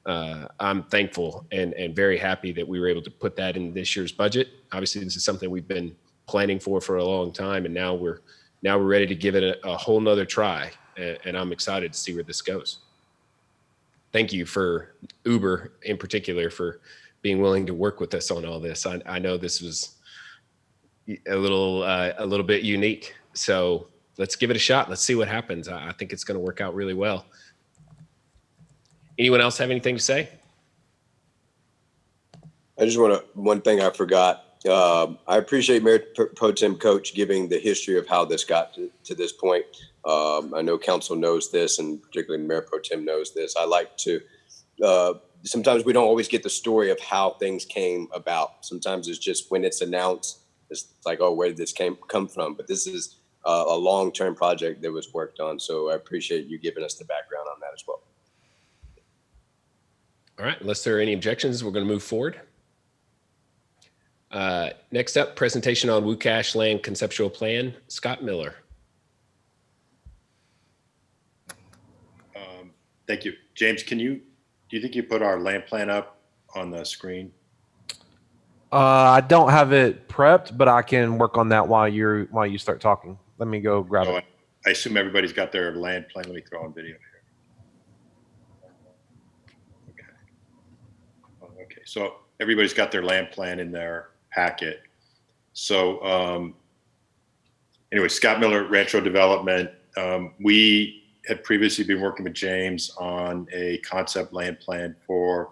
I'm thankful and very happy that we were able to put that in this year's budget. Obviously, this is something we've been planning for a long time, and now we're ready to give it a whole nother try. And I'm excited to see where this goes. Thank you for Uber in particular for being willing to work with us on all this. I know this was a little bit unique, so let's give it a shot. Let's see what happens. I think it's going to work out really well. Anyone else have anything to say? I just one thing I forgot. I appreciate Mayor Pro Tem Coach giving the history of how this got to this point. I know council knows this, and particularly Mayor Pro Tem knows this. I like to, sometimes we don't always get the story of how things came about. Sometimes it's just when it's announced, it's like, oh, where did this come from? But this is a long-term project that was worked on. So I appreciate you giving us the background on that as well. All right, unless there are any objections, we're going to move forward. Next up, presentation on Woocash Land Conceptual Plan, Scott Miller. Thank you. James, do you think you put our land plan up on the screen? I don't have it prepped, but I can work on that while you start talking. Let me go grab it. I assume everybody's got their land plan. Let me throw on video here. Okay, so everybody's got their land plan in their packet. So anyway, Scott Miller, Rancho Development. We had previously been working with James on a concept land plan for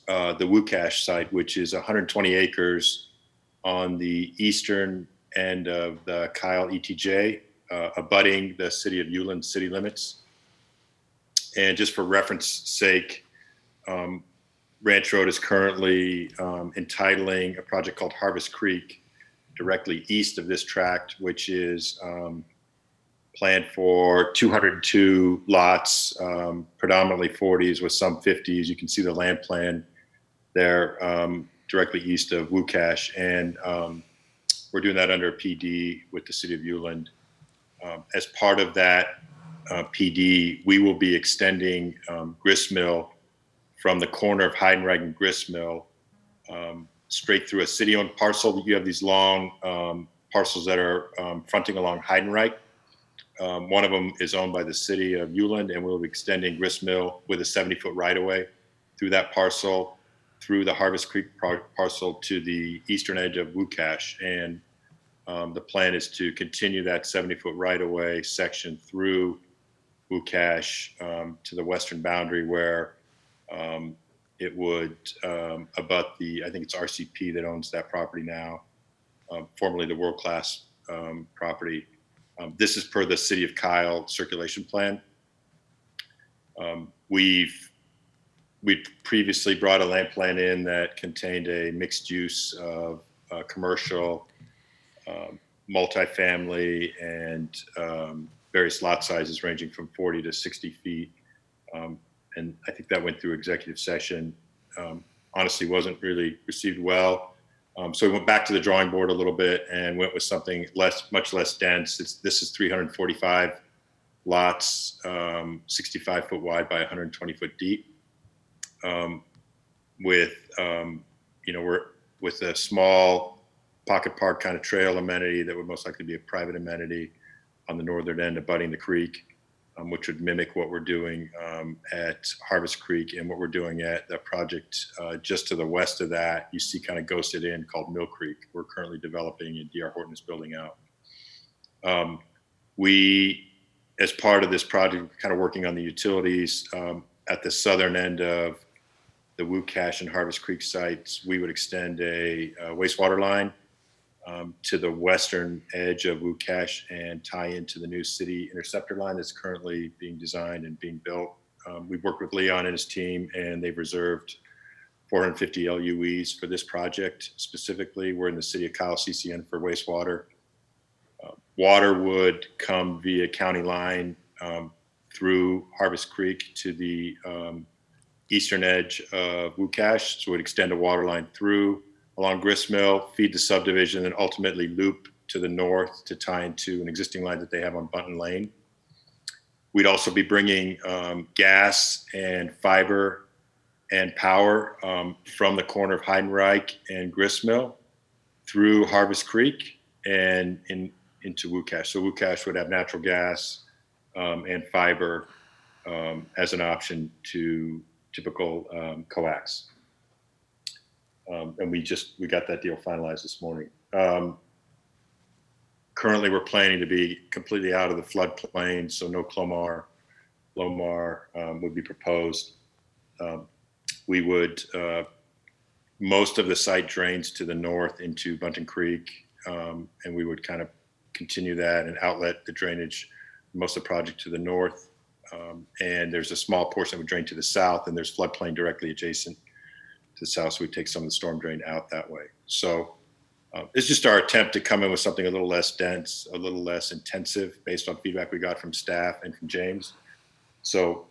the Woocash site, which is 120 acres on the eastern end of the Kyle ETJ, abutting the city of Uland city limits. And just for reference sake, Ranch Road is currently entitling a project called Harvest Creek directly east of this tract, which is planned for 202 lots, predominantly 40s with some 50s. You can see the land plan there directly east of Woocash. And we're doing that under a PD with the city of Uland. As part of that PD, we will be extending gristmill from the corner of Heidenreich and Gristmill straight through a city-owned parcel. You have these long parcels that are fronting along Heidenreich. One of them is owned by the city of Uland, and we'll be extending Gristmill with a 70-foot right-of-way through that parcel, through the Harvest Creek parcel to the eastern edge of Woocash. And the plan is to continue that 70-foot right-of-way section through Woocash to the western boundary where it would abut I think it's RCP that owns that property now, formerly the World Class property. This is per the City of Kyle circulation plan. We've previously brought a land plan in that contained a mixed use of commercial, multifamily, and various lot sizes ranging from 40 to 60 feet. And I think that went through executive session. Honestly, wasn't really received well. So we went back to the drawing board a little bit and went with something much less dense. This is 345 lots, 65 foot wide by 120 foot deep. With with a small pocket park kind of trail amenity that would most likely be a private amenity on the northern end abutting the creek, which would mimic what we're doing at Harvest Creek and what we're doing at the project just to the west of that. You see kind of ghosted in called Mill Creek. We're currently developing and D.R. Horton is building out. We, as part of this project, kind of working on the utilities at the southern end of the Woo-Cache and Harvest Creek sites. We would extend a wastewater line to the western edge of Woo-Cache and tie into the new city interceptor line that's currently being designed and being built. We've worked with Leon and his team, and they've reserved 450 LUEs for this project specifically. We're in the city of Kyle CCN for wastewater. Water would come via county line through Harvest Creek to the eastern edge of Woo-Cache. So it would extend a water line through along Gristmill, feed the subdivision, and ultimately loop to the north to tie into an existing line that they have on Bunton Lane. We'd also be bringing gas and fiber and power from the corner of Heidenreich and Gristmill through Harvest Creek and into Woo-Cache. So Woo-Cache would have natural gas and fiber as an option to typical coax. And we got that deal finalized this morning. Currently, we're planning to be completely out of the floodplain, so no Clomar would be proposed. We would, most of the site drains to the north into Bunton Creek, and we would kind of continue that and outlet the drainage, most of the project to the north. And there's a small portion that would drain to the south, and there's floodplain directly adjacent to the south, so we take some of the storm drain out that way. So it's just our attempt to come in with something a little less dense, a little less intensive based on feedback we got from staff and from James. So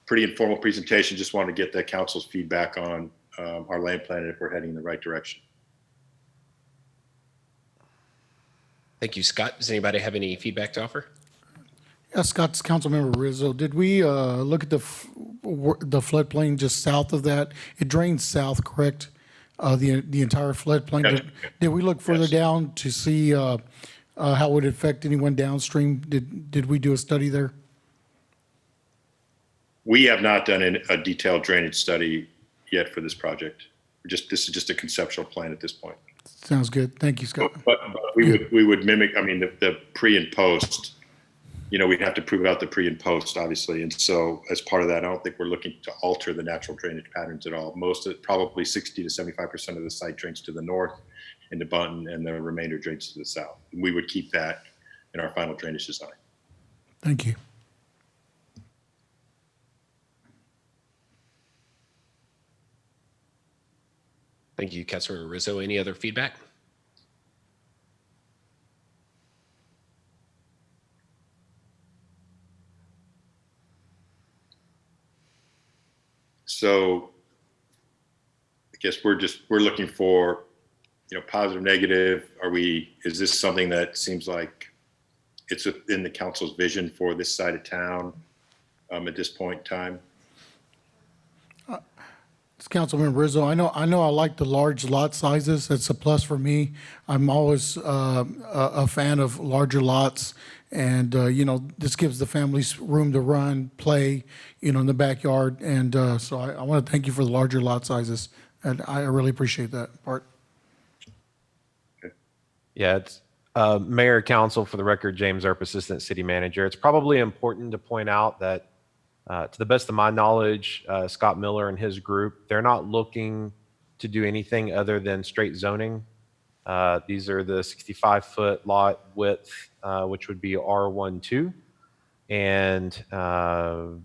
pretty informal presentation, just wanted to get the council's feedback on our land plan and if we're heading in the right direction. Thank you, Scott. Does anybody have any feedback to offer? Yeah, Scott's Councilmember Rizzo. Did we look at the floodplain just south of that? It drains south, correct? The entire floodplain. Yes. Did we look further down to see how it would affect anyone downstream? Did we do a study there? We have not done a detailed drainage study yet for this project. This is just a conceptual plan at this point. Sounds good. Thank you, Scott. But we would mimic. I mean, the pre and post. We'd have to prove out the pre and post, obviously. And so as part of that, I don't think we're looking to alter the natural drainage patterns at all. Probably 60 to 75% of the site drains to the north into Bunton, and the remainder drains to the south. And we would keep that in our final drainage design. Thank you. Thank you, Councilmember Rizzo. Any other feedback? So I guess we're looking for, positive, negative. Is this something that seems like it's within the council's vision for this side of town at this point in time? It's Councilmember Rizzo. I know. I like the large lot sizes. That's a plus for me. I'm always a fan of larger lots, and this gives the families room to run, play, in the backyard. And so I want to thank you for the larger lot sizes, and I really appreciate that part. Yeah, it's Mayor, Council, for the record, James Earp, Assistant City Manager. It's probably important to point out that to the best of my knowledge, Scott Miller and his group, they're not looking to do anything other than straight zoning. These are the 65-foot lot width, which would be R12. And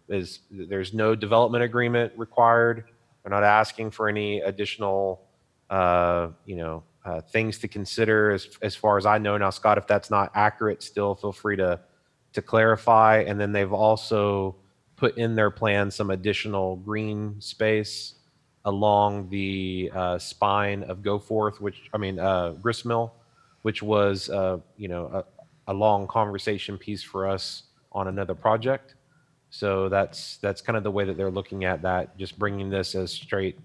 there's no development agreement required. We're not asking for any additional, things to consider as far as I know. Now, Scott, if that's not accurate, still feel free to clarify. And then they've also put in their plan some additional green space along the spine of Gristmill, which was a long conversation piece for us on another project. So that's kind of the way that they're looking at that, just bringing this as straight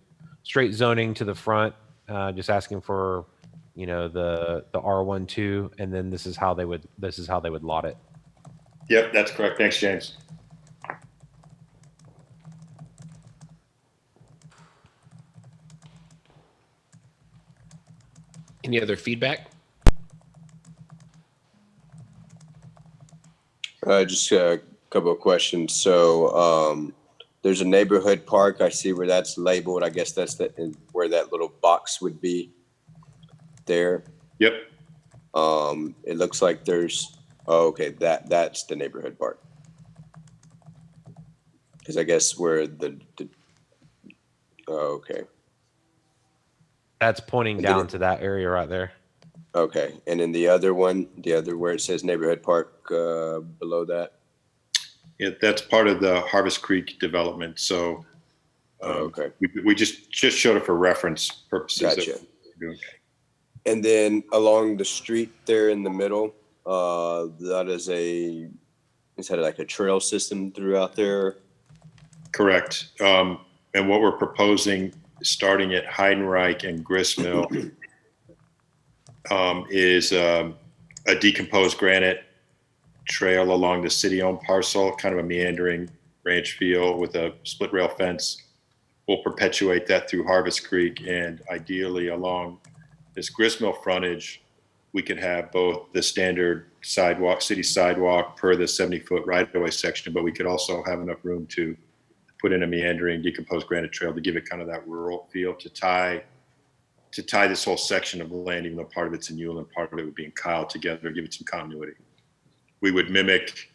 zoning to the front, just asking for you know, the R12, and then this is how they would lot it. Yep, that's correct. Thanks, James. Any other feedback? Just a couple of questions. So, there's a neighborhood park. I see where that's labeled. I guess that's where that little box would be there. Yep. It looks like there's, oh, okay, that's the neighborhood park. Because I guess where oh, okay. That's pointing down to that area right there. Okay, and then the other one, where it says neighborhood park, below that? Yeah, that's part of the Harvest Creek development. So okay, we just showed it for reference purposes. Gotcha. And then along the street there in the middle, that is like a trail system throughout there? Correct. And what we're proposing, starting at Heidenreich and Gristmill, is a decomposed granite trail along the city-owned parcel, kind of a meandering ranch feel with a split rail fence. We'll perpetuate that through Harvest Creek, and ideally along this Gristmill frontage, we could have both the standard sidewalk, city sidewalk per the 70-foot right-of-way section, but we could also have enough room to put in a meandering decomposed granite trail to give it kind of that rural feel, to tie this whole section of land, even though part of it's in Ewell and part of it would be in Kyle, together, give it some continuity. We would mimic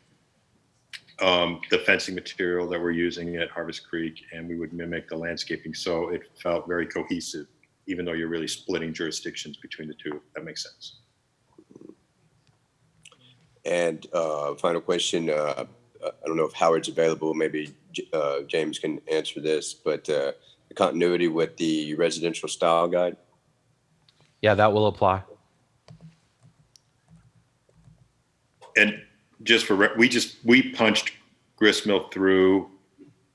the fencing material that we're using at Harvest Creek, and we would mimic the landscaping, so it felt very cohesive, even though you're really splitting jurisdictions between the two. If that makes sense. And final question, I don't know if Howard's available, maybe James can answer this, but the continuity with the residential style guide? Yeah, that will apply. And just for, we punched Gristmill through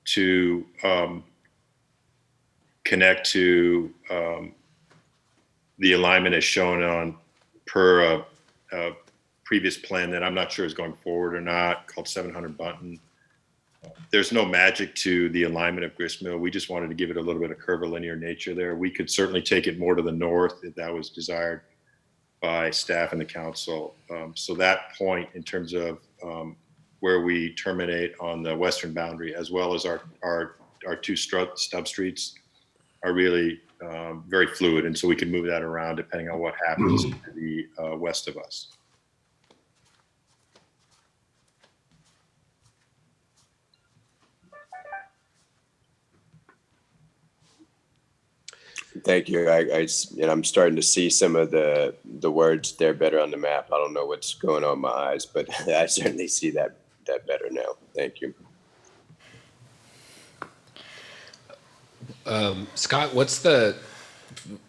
to connect to the alignment as shown on per a previous plan that I'm not sure is going forward or not, called 700 Bunton. There's no magic to the alignment of Gristmill. We just wanted to give it a little bit of curvilinear nature there. We could certainly take it more to the north if that was desired by staff and the council. So that point in terms of where we terminate on the western boundary, as well as our two stub streets, are really very fluid. And so we can move that around depending on what happens to the west of us. Thank you. And I'm starting to see some of the words there better on the map. I don't know what's going on in my eyes, but I certainly see that better now. Thank you. Scott, what's the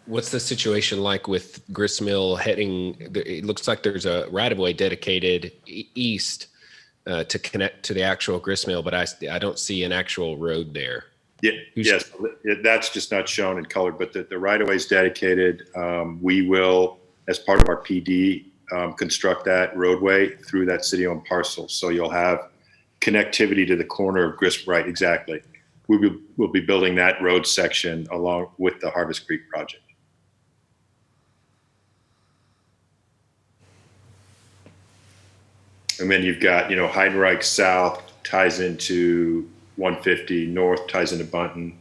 situation like with Gristmill heading? It looks like there's a right-of-way dedicated east to connect to the actual Gristmill, but I don't see an actual road there. Yeah, yes, that's just not shown in color, but the right-of-way is dedicated. We will, as part of our PD, construct that roadway through that city-owned parcel. So you'll have connectivity to the corner of Gristmill, right, exactly. We'll be building that road section along with the Harvest Creek project. And then you've got, Heidenreich South ties into 150, north ties into Bunton,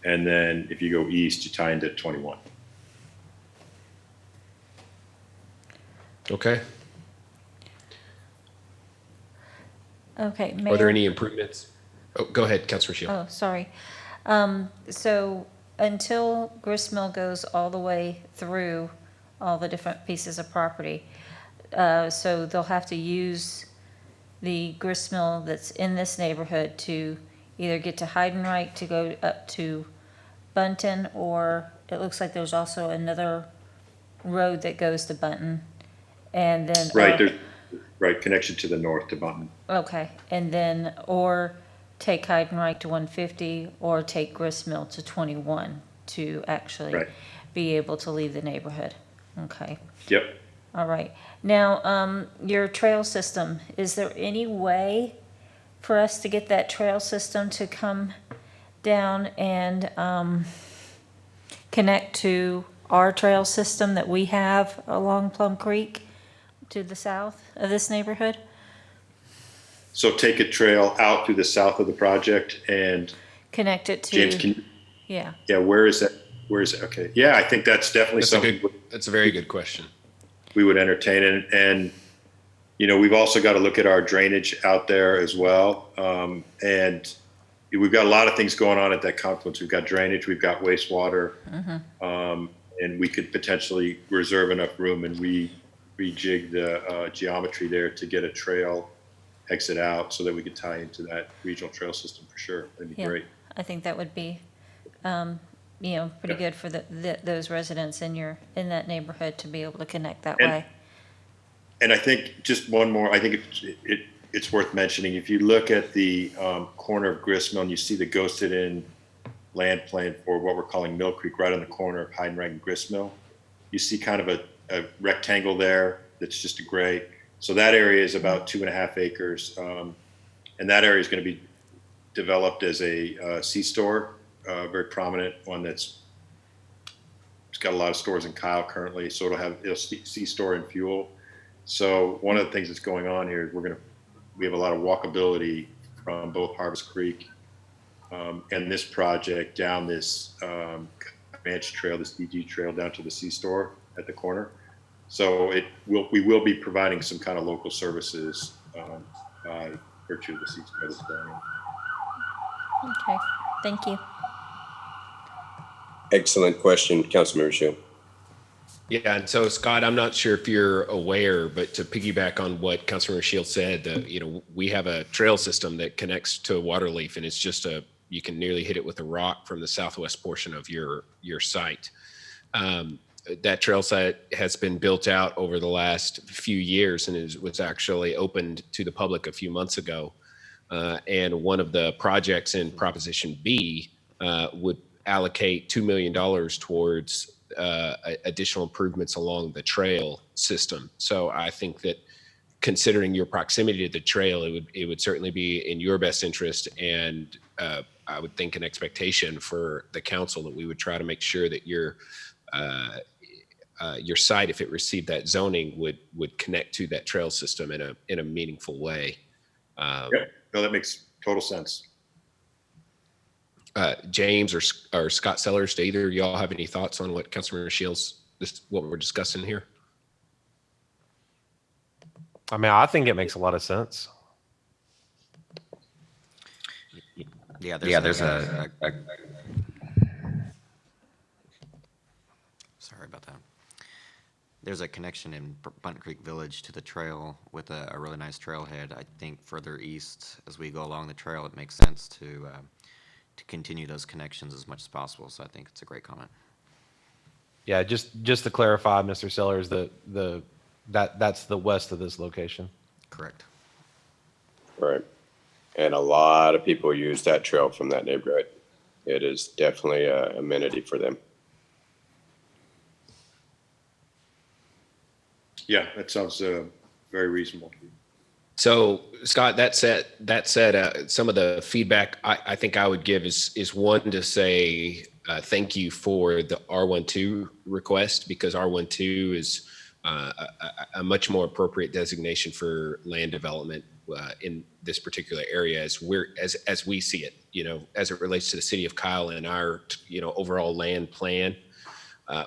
and then if you go east, you tie into 21. Okay. Okay, Are there Mayor. any improvements? Oh, go ahead, Councilor Shield. Oh, sorry. So until Gristmill goes all the way through all the different pieces of property, so they'll have to use the Gristmill that's in this neighborhood to either get to Heidenreich to go up to Bunton, or it looks like there's also another road that goes to Bunton. And then Right, there's connection to the north to Bunton. okay, and then or take Heidenreich to 150 or take Gristmill to 21 to actually be able to leave the neighborhood. Okay, Yep. all right. Now, your trail system, is there any way for us to get that trail system to come down and connect to our trail system that we have along Plum Creek to the south of this neighborhood? So take a trail out through the south of the project and Connect it to, James, yeah. yeah, where is that? Where is it? Okay. Yeah, I think that's definitely something That's a very good question. we would entertain. And, you know, we've also got to look at our drainage out there as well. And we've got a lot of things going on at that confluence. We've got drainage, we've got wastewater, and we could potentially reserve enough room and rejig the geometry there to get a trail exit out so that we could tie into that regional trail system for sure. That'd be Yeah, great. I think that would be, pretty good for those residents in that neighborhood to be able to connect that way. And I think just one more, I think it's worth mentioning. If you look at the corner of Gristmill and you see the ghosted in land plan for what we're calling Mill Creek right on the corner of Heidenreich and Gristmill, you see kind of a rectangle there that's just a gray. So that area is about 2.5 acres. And that area is going to be developed as a C-store, very prominent one it's got a lot of stores in Kyle currently. So it'll C-store and fuel. So one of the things that's going on here is we have a lot of walkability from both Harvest Creek and this project down this Comanche Trail, this DG Trail down to the C-store at the corner. So we will be providing some kind of local services by virtue of the C-store that's going on. Okay, thank you. Excellent question, Councilmember Shield. Yeah, and so Scott, I'm not sure if you're aware, but to piggyback on what Councilmember Shields said, we have a trail system that connects to Waterleaf, and it's just you can nearly hit it with a rock from the southwest portion of your site. That trail site has been built out over the last few years and was actually opened to the public a few months ago. And one of the projects in Proposition B would allocate $2 million towards additional improvements along the trail system. So I think that considering your proximity to the trail, it would certainly be in your best interest, and I would think an expectation for the council that we would try to make sure that your site, if it received that zoning, would connect to that trail system in a meaningful way. Yeah, no, that makes total sense. James or Scott Sellers, do either of y'all have any thoughts on what Councilmember Shields, what we're discussing here? I mean, I think it makes a lot of sense. Yeah, there's a sorry about that. There's a connection in Bunton Creek Village to the trail with a really nice trailhead. I think further east as we go along the trail, it makes sense to continue those connections as much as possible. So I think it's a great comment. Yeah, just to clarify, Mr. Sellers, that's the west of this location. Correct. Right. And a lot of people use that trail from that neighborhood. It is definitely an amenity for them. Yeah, that sounds very reasonable. So Scott, that said, some of the feedback I think I would give is one to say thank you for the R12 request, because R12 is a much more appropriate designation for land development in this particular area as we see it, as it relates to the city of Kyle and our, overall land plan.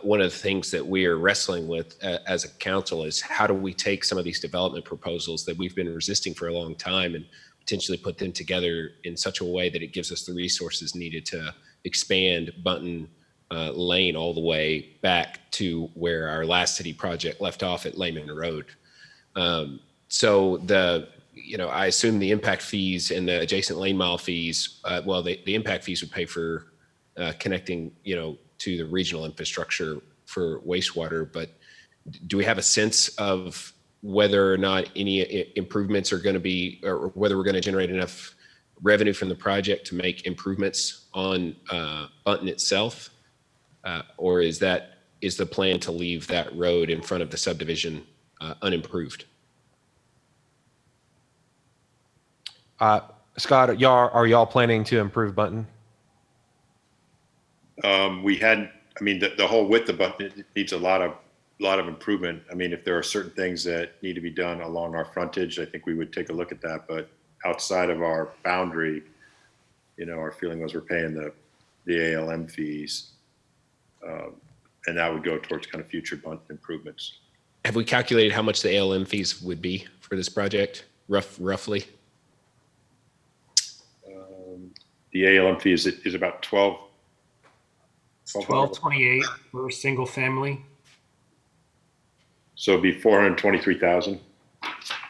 One of the things that we are wrestling with as a council is how do we take some of these development proposals that we've been resisting for a long time and potentially put them together in such a way that it gives us the resources needed to expand Bunton Lane all the way back to where our last city project left off at Layman Road. So I assume the impact fees and the adjacent lane mile fees, the impact fees would pay for connecting, to the regional infrastructure for wastewater, but do we have a sense of whether or not any improvements are going to be, or whether we're going to generate enough revenue from the project to make improvements on Bunton itself? Or is that is the plan to leave that road in front of the subdivision unimproved? Scott, are y'all planning to improve Bunton? We hadn't, I mean, the whole width of Bunton, it needs a lot of improvement. I mean, if there are certain things that need to be done along our frontage, I think we would take a look at that. But outside of our boundary, you know, our feeling was we're paying the ALM fees. And that would go towards kind of future Bunton improvements. Have we calculated how much the ALM fees would be for this project, roughly? The ALM fee is about 1228 for a single family. So it'd be 423,000.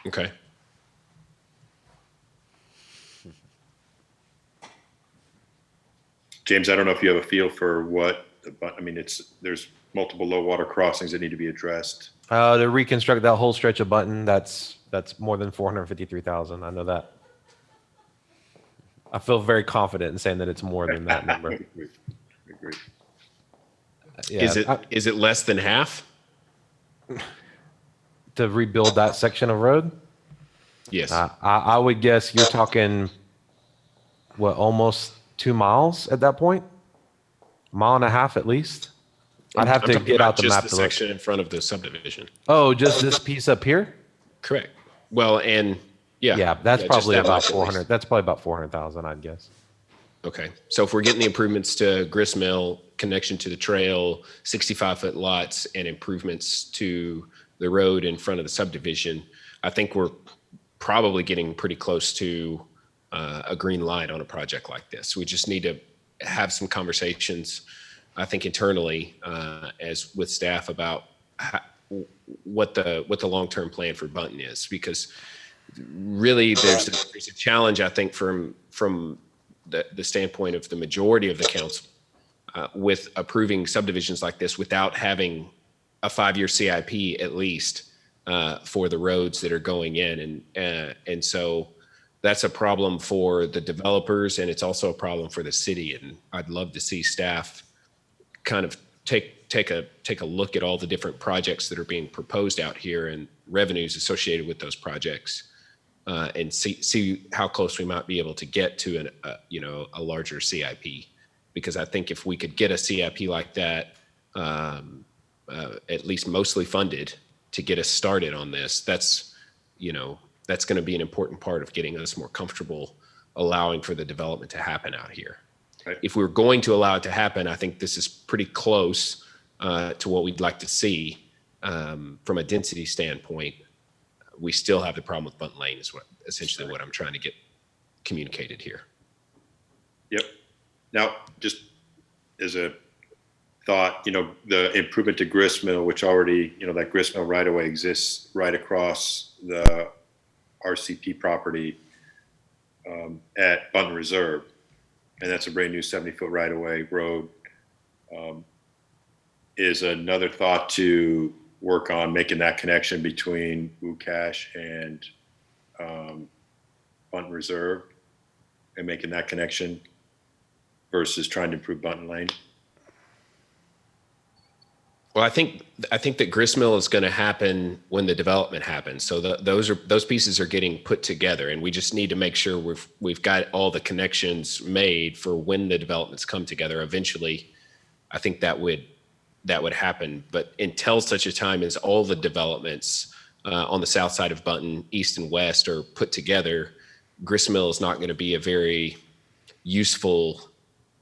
Okay. James, I don't know if you have a feel for what, I mean, there's multiple low water crossings that need to be addressed. To reconstruct that whole stretch of Bunton, that's more than 453,000. I know that. I feel very confident in saying that it's more than that number. Agreed. Yeah, is it less than half? To rebuild that section of road? Yes. I would guess you're talking, what, almost 2 miles at that point? A mile and a half at least? I'd have to get out the map to just the look. section in front of the subdivision. Oh, just this piece up here? Correct. Well, and yeah. Yeah, that's just probably that about much at 400. least. That's probably about 400,000, I'd guess. Okay. So if we're getting the improvements to grist mill, connection to the trail, 65-foot lots, and improvements to the road in front of the subdivision, I think we're probably getting pretty close to a green light on a project like this. We just need to have some conversations, I think, internally as with staff about what the long-term plan for Bunton is, because really there's a challenge, I think, from the standpoint of the majority of the council with approving subdivisions like this without having a 5-year CIP at least for the roads that are going in. And so that's a problem for the developers, and it's also a problem for the city. And I'd love to see staff kind of take a look at all the different projects that are being proposed out here and revenues associated with those projects. And see how close we might be able to get to a larger CIP, because I think if we could get a CIP like that, at least mostly funded to get us started on this, that's going to be an important part of getting us more comfortable allowing for the development to happen out here. Right. If we're going to allow it to happen, I think this is pretty close to what we'd like to see from a density standpoint. We still have the problem with Bunton Lane is essentially what I'm trying to get communicated here. Yep. Now, just as a thought, the improvement to grist mill, which already, that grist mill right away exists right across the RCP property at Bunton Reserve. And that's a brand new 70-foot right away road. Is another thought to work on making that connection between Ucash and Bunton Reserve and making that connection versus trying to improve Bunton Lane? Well, I think that gristmill is going to happen when the development happens. So those pieces are getting put together, and we just need to make sure we've got all the connections made for when the developments come together. Eventually, I think that would happen. But until such a time as all the developments on the south side of Bunton, east and west, are put together, gristmill is not going to be a very useful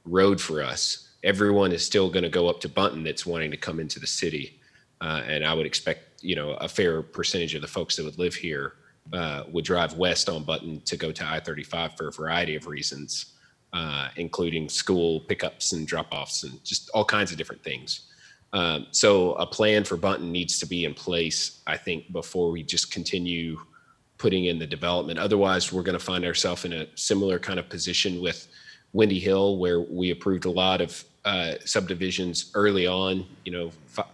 road for us. Everyone is still going to go up to Bunton that's wanting to come into the city. And I would expect, a fair percentage of the folks that would live here would drive west on Bunton to go to I-35 for a variety of reasons, including school pickups and drop-offs and just all kinds of different things. So a plan for Bunton needs to be in place, I think, before we just continue putting in the development. Otherwise, we're going to find ourselves in a similar kind of position with Wendy Hill, where we approved a lot of subdivisions early on,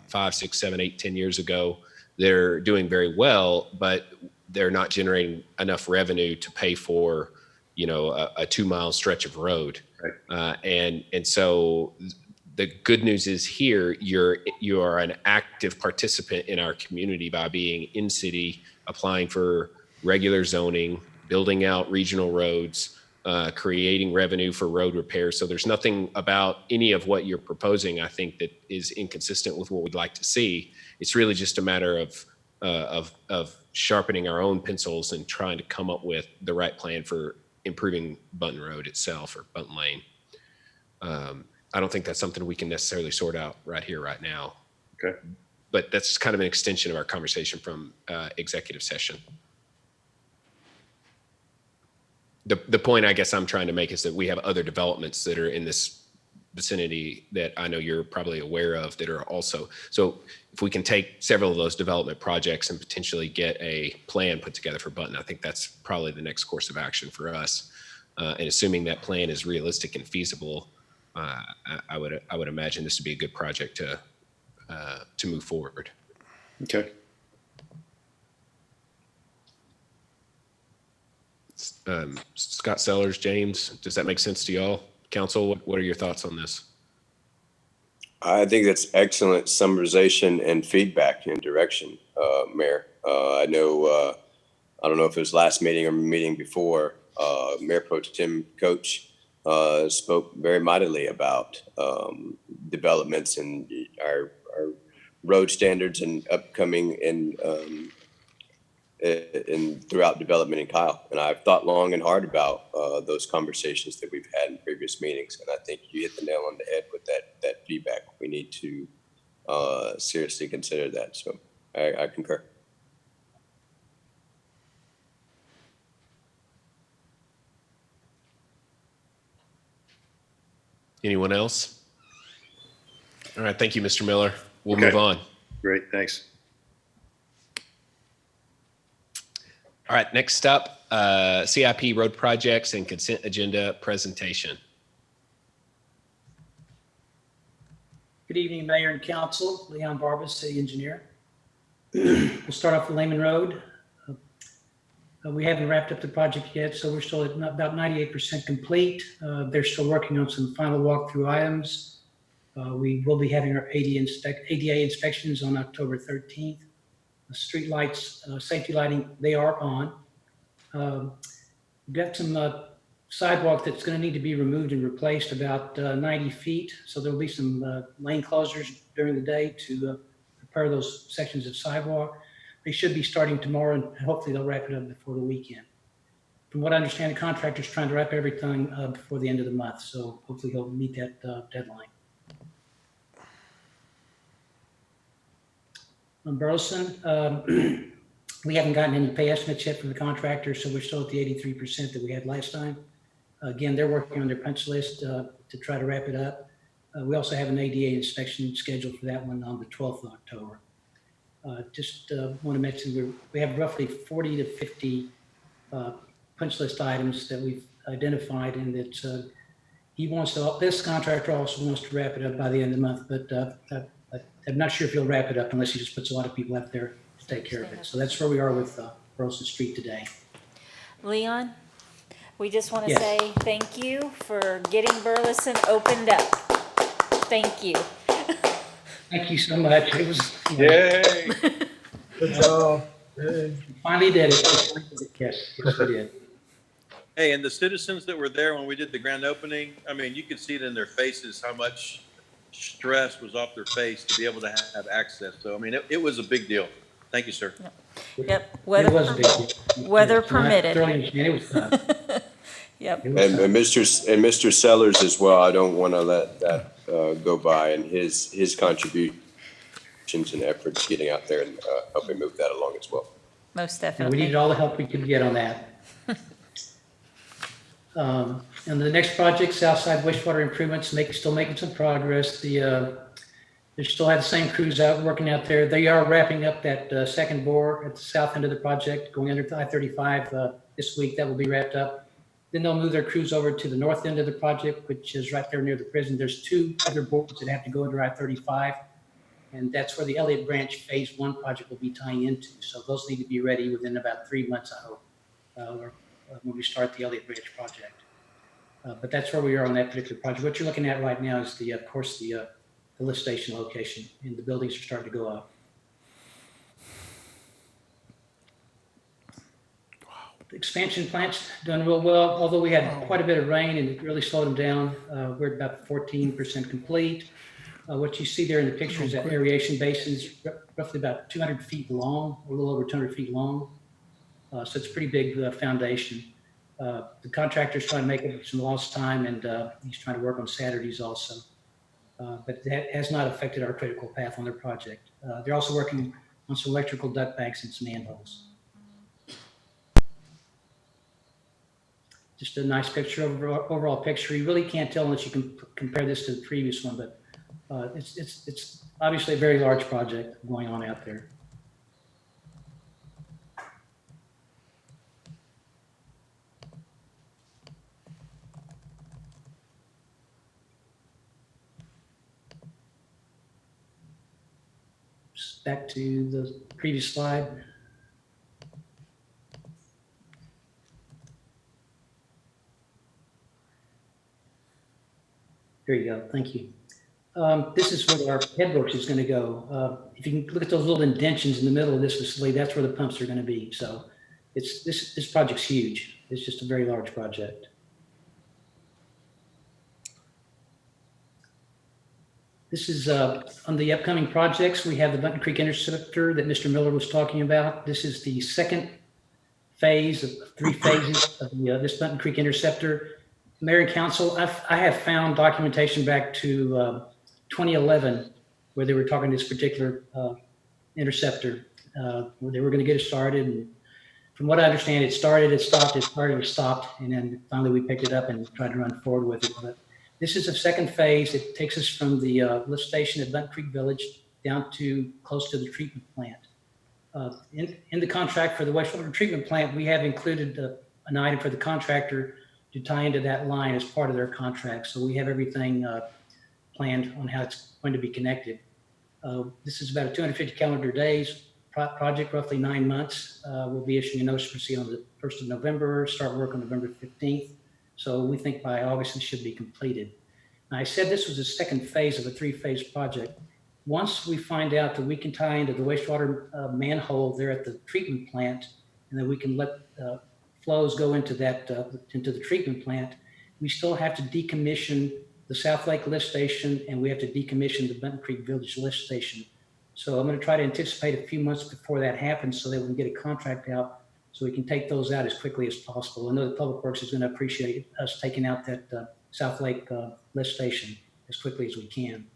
5, 6, 7, 8, 10 years ago. They're doing very well, but they're not generating enough revenue to pay for, a 2-mile stretch of road. Right. And so The good news is here, you are an active participant in our community by being in city, applying for regular zoning, building out regional roads, creating revenue for road repairs. So there's nothing about any of what you're proposing, I think, that is inconsistent with what we'd like to see. It's really just a matter of sharpening our own pencils and trying to come up with the right plan for improving Bunton Road itself, or Bunton Lane. I don't think that's something we can necessarily sort out right here, right now. Okay. But that's kind of an extension of our conversation from executive session. The point I guess I'm trying to make is that we have other developments that are in this vicinity that I know you're probably aware of that are also, so if we can take several of those development projects and potentially get a plan put together for Bunton, I think that's probably the next course of action for us. And assuming that plan is realistic and feasible, I would imagine this would be a good project to move forward. Okay. Scott Sellers, James, does that make sense to y'all? Council, what are your thoughts on this? I think that's excellent summarization and feedback and direction, Mayor. I know, I don't know if it was last meeting or meeting before, Mayor Pro Tem Coach spoke very mightily about developments in our road standards and upcoming and throughout development in Kyle. And I've thought long and hard about those conversations that we've had in previous meetings. And I think you hit the nail on the head with that feedback. We need to seriously consider that. So I concur. Anyone else? All right, thank you, Mr. Miller. We'll Okay. move on. Great, thanks. All right, next up, CIP road projects and consent agenda presentation. Good evening, Mayor and Council. Leon Barba, City Engineer. We'll start off with Layman Road. We haven't wrapped up the project yet, so we're still at about 98% complete. They're still working on some final walkthrough items. We will be having our ADA inspections on October 13th. The street lights, safety lighting, they are on. We've got some sidewalk that's going to need to be removed and replaced about 90 feet. So there'll be some lane closures during the day to repair those sections of sidewalk. They should be starting tomorrow, and hopefully they'll wrap it up before the weekend. From what I understand, the contractor's trying to wrap everything before the end of the month, so hopefully he'll meet that deadline. On Burleson, we haven't gotten any pay estimates yet from the contractor, so we're still at the 83% that we had last time. Again, they're working on their punch list to try to wrap it up. We also have an ADA inspection scheduled for that one on the 12th of October. Just want to mention we have roughly 40 to 50 punch list items that we've identified, and that this contractor also wants to wrap it up by the end of the month, but I'm not sure if he'll wrap it up unless he just puts a lot of people out there to take care of it. So that's where we are with Burleson Street today. Leon, we just want to Yes. say thank you for getting Burleson opened up. Thank you. Thank you so much. It was, Yay! Good job. Finally did it. Yes, we did. Hey, and the citizens that were there when we did the grand opening, I mean, you could see it in their faces how much stress was off their face to be able to have access. So, I mean, it was a big deal. Thank you, sir. Yep. It was a big deal. Weather Yes, and I permitted. thoroughly understand. It was fun. Yep. It was And fun. Mr. Sellers as well, I don't want to let that go by, and his contributions and efforts getting out there and helping move that along as well. Most And we definitely. needed all the help we could get on that. And the next project, Southside Wastewater Improvements, still making some progress. They still have the same crews out working out there. They are wrapping up that second bore at the south end of the project, going under I-35 this week. That will be wrapped up. Then they'll move their crews over to the north end of the project, which is right there near the prison. There's two other bores that have to go under I-35. And that's where the Elliott Branch Phase 1 project will be tying into. So those need to be ready within about 3 months, I hope, when we start the Elliott Branch project. But that's where we are on that particular project. What you're looking at right now is of course, the lift station location, and the buildings are starting to go up. The expansion plant's done real well, although we had quite a bit of rain and it really slowed them down. We're at about 14% complete. What you see there in the picture is that aeration basin is roughly about 200 feet long, a little over 200 feet long. So it's a pretty big foundation. The contractor's trying to make up some lost time, and he's trying to work on Saturdays also. But that has not affected our critical path on their project. They're also working on some electrical duct banks and some manholes. Just a nice picture, overall picture. You really can't tell unless you can compare this to the previous one, but it's obviously a very large project going on out there. Just back to the previous slide. There you go. Thank you. This is where our headworks is going to go. If you can look at those little indentions in the middle of this facility, that's where the pumps are going to be. So this project's huge. It's just a very large project. This is on the upcoming projects. We have the Button Creek Interceptor that Mr. Miller was talking about. This is the second phase of 3 phases of this Button Creek Interceptor. Mayor and Council, I have found documentation back to 2011 where they were talking this particular interceptor, where they were going to get it started. And from what I understand, it started, it stopped, it started, it stopped, and then finally we picked it up and tried to run forward with it. But this is the second phase. It takes us from the lift station at Button Creek Village down to close to the treatment plant. In the contract for the wastewater treatment plant, we have included an item for the contractor to tie into that line as part of their contract. So we have everything planned on how it's going to be connected. This is about a 250 calendar days project, roughly 9 months. We'll be issuing a notice to proceed on the 1st of November, start work on November 15th. So we think by August it should be completed. Now, I said this was the second phase of a 3-phase project. Once we find out that we can tie into the wastewater manhole there at the treatment plant, and then we can let flows go into that into the treatment plant, we still have to decommission the South Lake lift station, and we have to decommission the Button Creek Village lift station. So I'm going to try to anticipate a few months before that happens so that we can get a contract out so we can take those out as quickly as possible. I know the Public Works is going to appreciate us taking out that South Lake lift station as quickly as we can.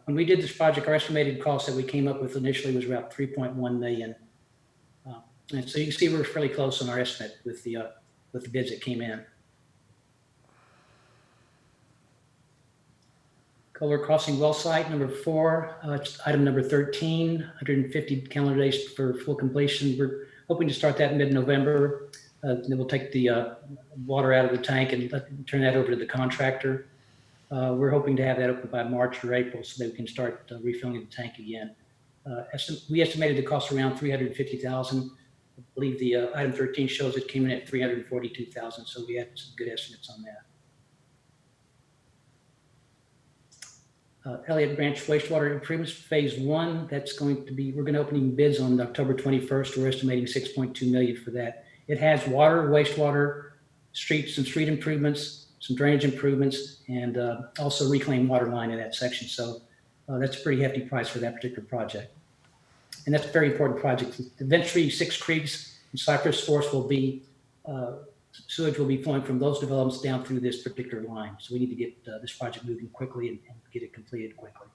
When we did this project, our estimated cost that we came up with initially was about $3.1 million. And so you can see we're fairly close on our estimate with the bids that came in. Culver Crossing well site number 4, item number 13, 150 calendar days for full completion. We're hoping to start that in mid-November. Then we'll take the water out of the tank and turn that over to the contractor. We're hoping to have that open by March or April so that we can start refilling the tank again. We estimated the cost around $350,000. I believe the item 13 shows it came in at $342,000, so we had some good estimates on that. Elliott Branch Wastewater Improvements Phase 1, that's going to be, we're going to open bids on October 21st. We're estimating $6.2 million for that. It has water, wastewater, some street improvements, some drainage improvements, and also reclaimed water line in that section. So that's a pretty hefty price for that particular project. And that's a very important project. Eventually, 6 creeks and Cypress Forest will be, sewage will be flowing from those developments down through this particular line. So we need to get this project moving quickly and get it completed quickly.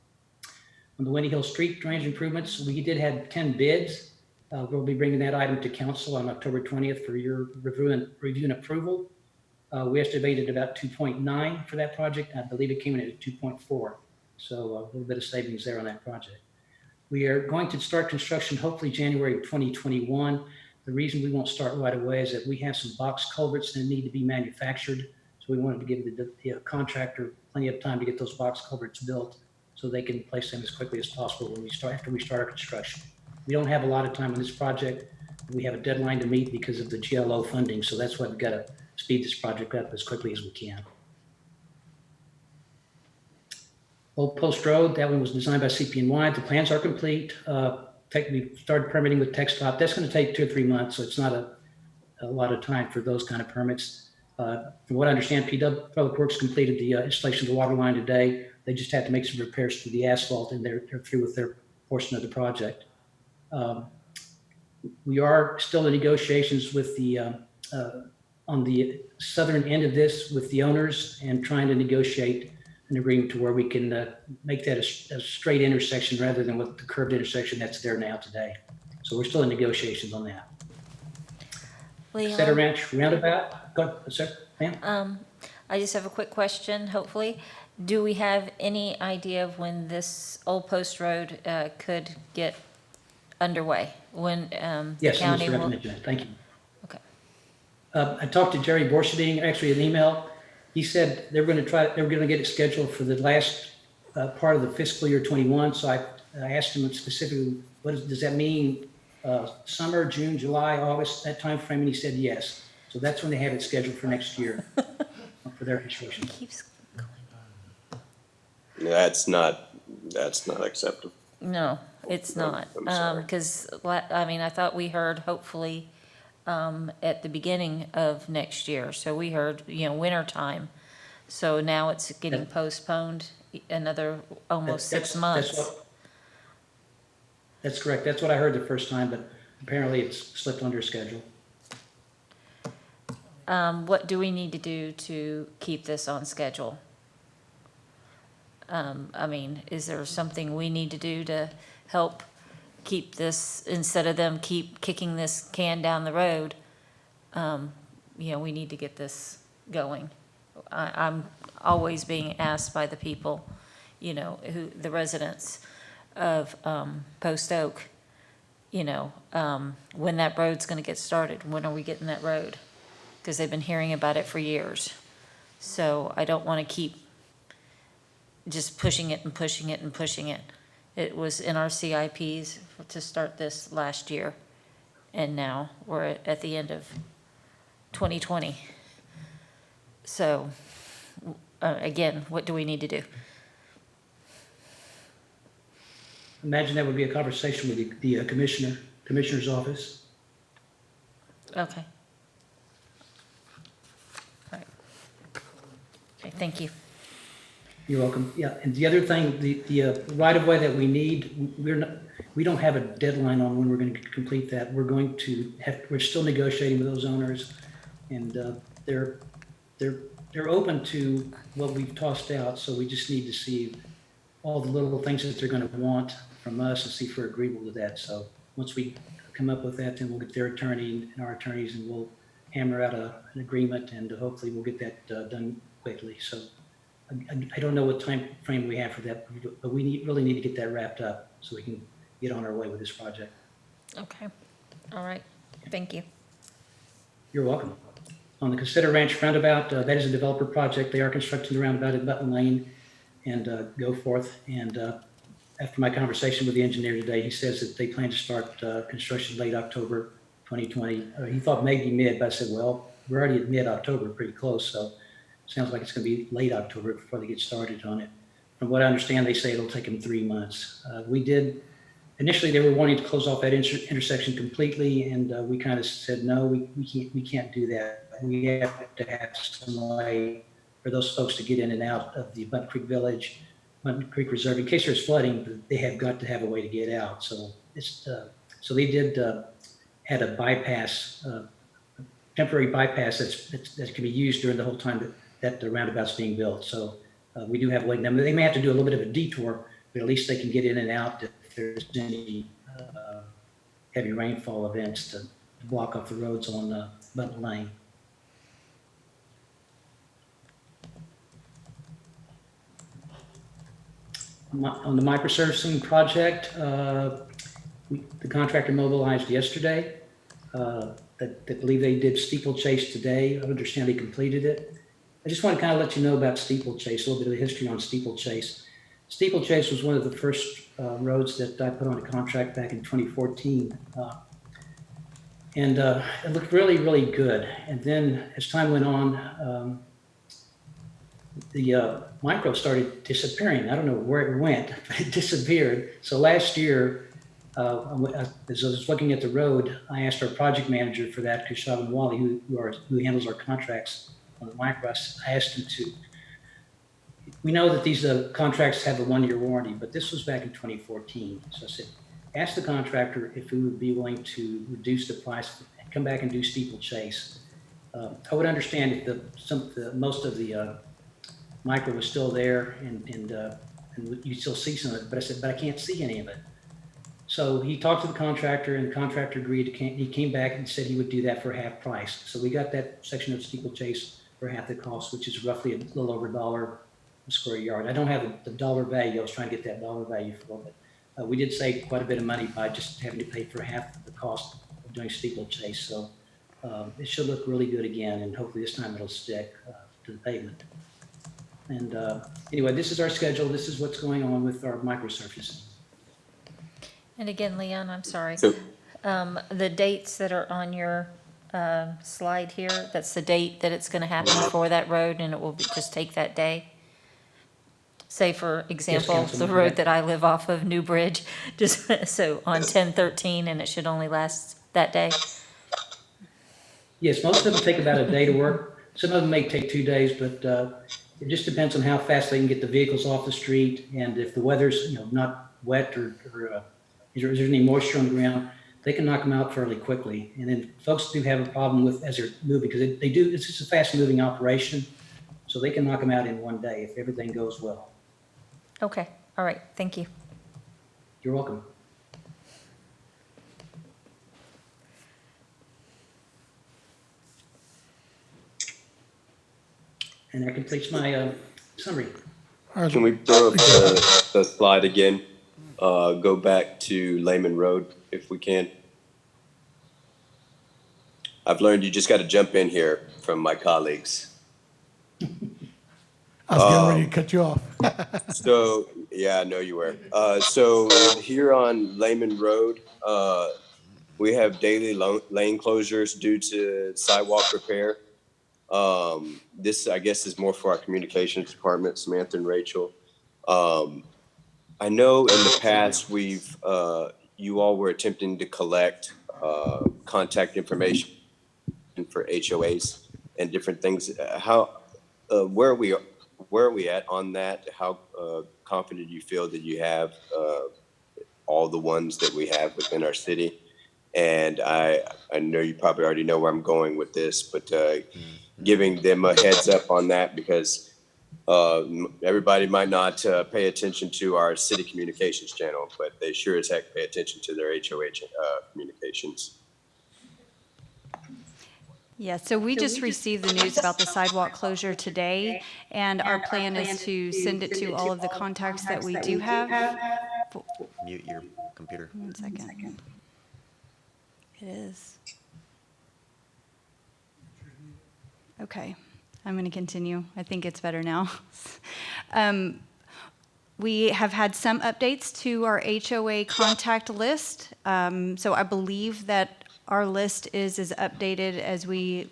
On the Wendy Hill Street drainage improvements, we did have 10 bids. We'll be bringing that item to council on October 20th for your review and approval. We estimated about 2.9 for that project. I believe it came in at 2.4. So a little bit of savings there on that project. We are going to start construction hopefully January of 2021. The reason we won't start right away is that we have some box culverts that need to be manufactured. So we wanted to give the contractor plenty of time to get those box culverts built so they can place them as quickly as possible when we start, after we start our construction. We don't have a lot of time on this project. We have a deadline to meet because of the GLO funding. So that's why we've got to speed this project up as quickly as we can. Old Post Road, that one was designed by CP&Y. The plans are complete. We started permitting with TxDOT. That's going to take 2 or 3 months, so it's not a lot of time for those kind of permits. From what I understand, Public Works completed the installation of the water line today. They just had to make some repairs to the asphalt, and they're through with their portion of the project. We are still in negotiations with the on the southern end of this with the owners and trying to negotiate an agreement to where we can make that a straight intersection rather than with the curved intersection that's there now today. So we're still in negotiations on that. Cedar Ranch Roundabout. Go ahead, sir, ma'am. I just have a quick question, hopefully. Do we have any idea of when this Old Post Road could get underway? When the Yes, county Mr. will? Representative, thank you. Okay. I talked to Jerry Borcherding, actually an email. He said they were going to get it scheduled for the last part of the fiscal year 21. So I asked him specifically, does that mean summer, June, July, August, that time frame? And he said yes. So that's when they have it scheduled for next year for their construction. That's not acceptable. No, it's not. Because, I mean, I thought we heard hopefully at the beginning of next year. So we heard, winter time. So now it's getting postponed another almost 6 months. That's correct. That's what I heard the first time, but apparently it's slipped under schedule. What do we need to do to keep this on schedule? I mean, is there something we need to do to help keep this, instead of them keep kicking this can down the road? We need to get this going. I'm always being asked by the people, the residents of Post Oak, when that road's going to get started. When are we getting that road? Because they've been hearing about it for years. So I don't want to keep just pushing it and pushing it and pushing it. It was in our CIPs to start this last year, and now we're at the end of 2020. So again, what do we need to do? Imagine that would be a conversation with the commissioner's office. Okay. All right. Okay, thank you. You're welcome. Yeah, and the other thing, the right of way that we need, we don't have a deadline on when we're going to complete that. We're still negotiating with those owners, and they're open to what we've tossed out. So we just need to see all the little things that they're going to want from us and see if we're agreeable to that. So once we come up with that, then we'll get their attorney and our attorneys, and we'll hammer out an agreement, and hopefully we'll get that done quickly. So I don't know what time frame we have for that, but we really need to get that wrapped up so we can get on our way with this project. Okay. All right. Thank you. You're welcome. On the Consider Ranch Roundabout, that is a developer project. They are constructing the roundabout at Button Lane and Go Forth. And after my conversation with the engineer today, he says that they plan to start construction late October 2020. He thought maybe mid, but I said, well, we're already at mid-October, pretty close. So sounds like it's going to be late October before they get started on it. From what I understand, they say it'll take them 3 months. Initially they were wanting to close off that intersection completely, and we kind of said, no, we can't do that. We have to have some way for those folks to get in and out of the Bunt Creek Village, Bunt Creek Reserve. In case there's flooding, they have got to have a way to get out. So so they did had a bypass, temporary bypass that can be used during the whole time that the roundabout's being built. So we do have a way. Now, they may have to do a little bit of a detour, but at least they can get in and out if there's any heavy rainfall events to block off the roads on Button Lane. On the microservicing project, the contractor mobilized yesterday. They believe they did Steeplechase today. I understand they completed it. I just want to kind of let you know about Steeplechase, a little bit of the history on Steeplechase. Steeplechase was one of the first roads that I put on a contract back in 2014. And it looked really, really good. And then as time went on, the micro started disappearing. I don't know where it went, but it disappeared. So last year, as I was looking at the road, I asked our project manager for that, Kushab and Wally, who handles our contracts on the micro. I asked him to. We know that these contracts have a 1-year warranty, but this was back in 2014. So I said, ask the contractor if he would be willing to reduce the price and come back and do Steeplechase. I would understand if most of the micro was still there and you still see some of it, but I said, but I can't see any of it. So he talked to the contractor and the contractor agreed. He came back and said he would do that for half price. So we got that section of Steeplechase for half the cost, which is roughly a little over $1 a square yard. I don't have the dollar value. I was trying to get that dollar value for it. We did save quite a bit of money by just having to pay for half the cost of doing Steeplechase. So it should look really good again, and hopefully this time it'll stick to the pavement. And anyway, this is our schedule. This is what's going on with our microsurface. And again, Leon, I'm sorry. So- The dates that are on your slide here, that's the date that it's going to happen for that road, and it will just take that day? Say, for example, Councilman, the road that I live off of, New Bridge, just so on 10/13, and it should only last that day? Yes, most of them take about a day to work. Some of them may take 2 days, but it just depends on how fast they can get the vehicles off the street, and if the weather's not wet or is there any moisture on the ground, they can knock them out fairly quickly. And then folks do have a problem with as they're moving, because it's just a fast moving operation, so they can knock them out in 1 day if everything goes well. Okay, all right, thank you. You're welcome. And that completes my summary. Can we throw up the slide again? Go back to Layman Road if we can. I've learned you just got to jump in here from my colleagues. I was getting ready to cut you off. So, yeah, I know you were. So here on Layman Road, we have daily lane closures due to sidewalk repair. This, I guess, is more for our communications department, Samantha and Rachel. I know in the past you all were attempting to collect contact information for HOAs and different things. Where are we at on that? How confident do you feel that you have all the ones that we have within our city? And I know you probably already know where I'm going with this, but giving them a heads up on that, because everybody might not pay attention to our city communications channel, but they sure as heck pay attention to their HOA communications. Yeah, so we just received the news about the sidewalk closure today, and our plan is to send it to all of the contacts that we do have. Mute your computer. 1 second. It is. Okay, I'm going to continue. I think it's better now. We have had some updates to our HOA contact list. So I believe that our list is as updated as we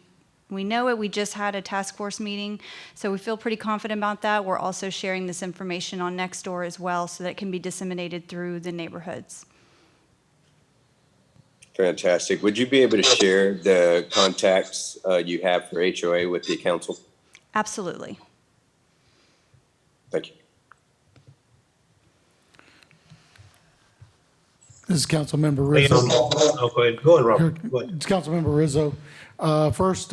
know it. We just had a task force meeting, so we feel pretty confident about that. We're also sharing this information on Nextdoor as well, so that it can be disseminated through the neighborhoods. Fantastic. Would you be able to share the contacts you have for HOA with the council? Absolutely. Thank you. This is Councilmember Rizzo. Oh, go ahead. Go ahead, Robert. Go ahead. It's Councilmember Rizzo. First,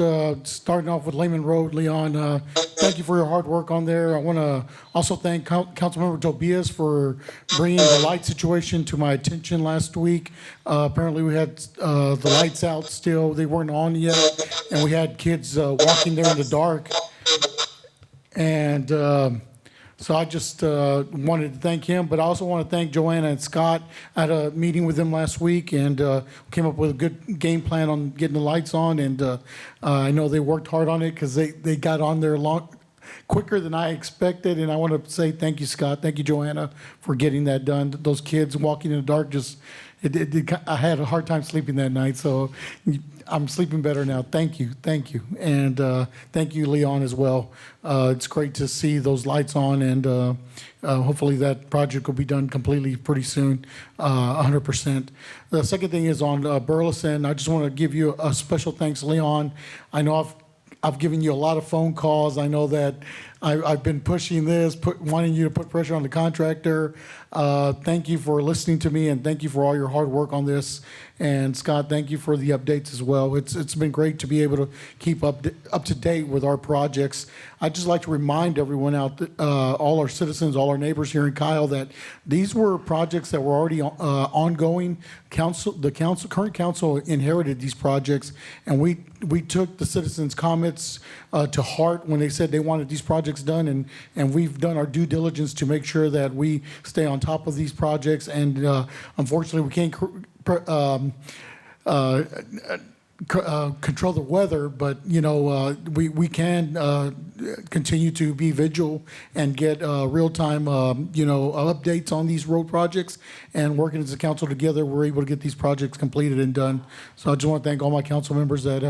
starting off with Layman Road, Leon, thank you for your hard work on there. I want to also thank Councilmember Tobias for bringing the light situation to my attention last week. Apparently, we had the lights out still. They weren't on yet, and we had kids walking there in the dark. And so I just wanted to thank him, but I also want to thank Joanna and Scott. I had a meeting with them last week and came up with a good game plan on getting the lights on. And I know they worked hard on it because they got on there quicker than I expected. And I want to say thank you, Scott. Thank you, Joanna, for getting that done. Those kids walking in the dark just I had a hard time sleeping that night, so I'm sleeping better now. Thank you, and thank you, Leon, as well. It's great to see those lights on, and hopefully that project will be done completely pretty soon, 100%. The second thing is on Burleson. I just want to give you a special thanks, Leon. I know I've given you a lot of phone calls. I know that I've been pushing this, wanting you to put pressure on the contractor. Thank you for listening to me, and thank you for all your hard work on this. And Scott, thank you for the updates as well. It's been great to be able to keep up to date with our projects. I'd just like to remind everyone all our citizens, all our neighbors here in Kyle, that these were projects that were already ongoing. The current council inherited these projects, and we took the citizens' comments to heart when they said they wanted these projects done, and we've done our due diligence to make sure that we stay on top of these projects. And unfortunately, we can't control the weather, but we can continue to be vigilant and get real-time updates on these road projects. And working as a council together, we're able to get these projects completed and done. So I just want to thank all my council members that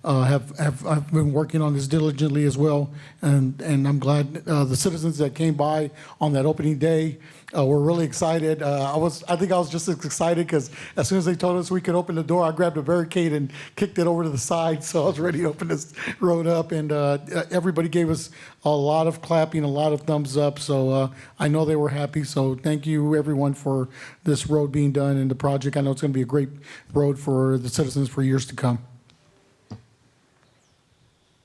have been working on this diligently as well. And I'm glad the citizens that came by on that opening day were really excited. I think I was just as excited because as soon as they told us we could open the door, I grabbed a barricade and kicked it over to the side. So I was ready to open this road up, and everybody gave us a lot of clapping, a lot of thumbs up. So I know they were happy. So thank you, everyone, for this road being done and the project. I know it's going to be a great road for the citizens for years to come.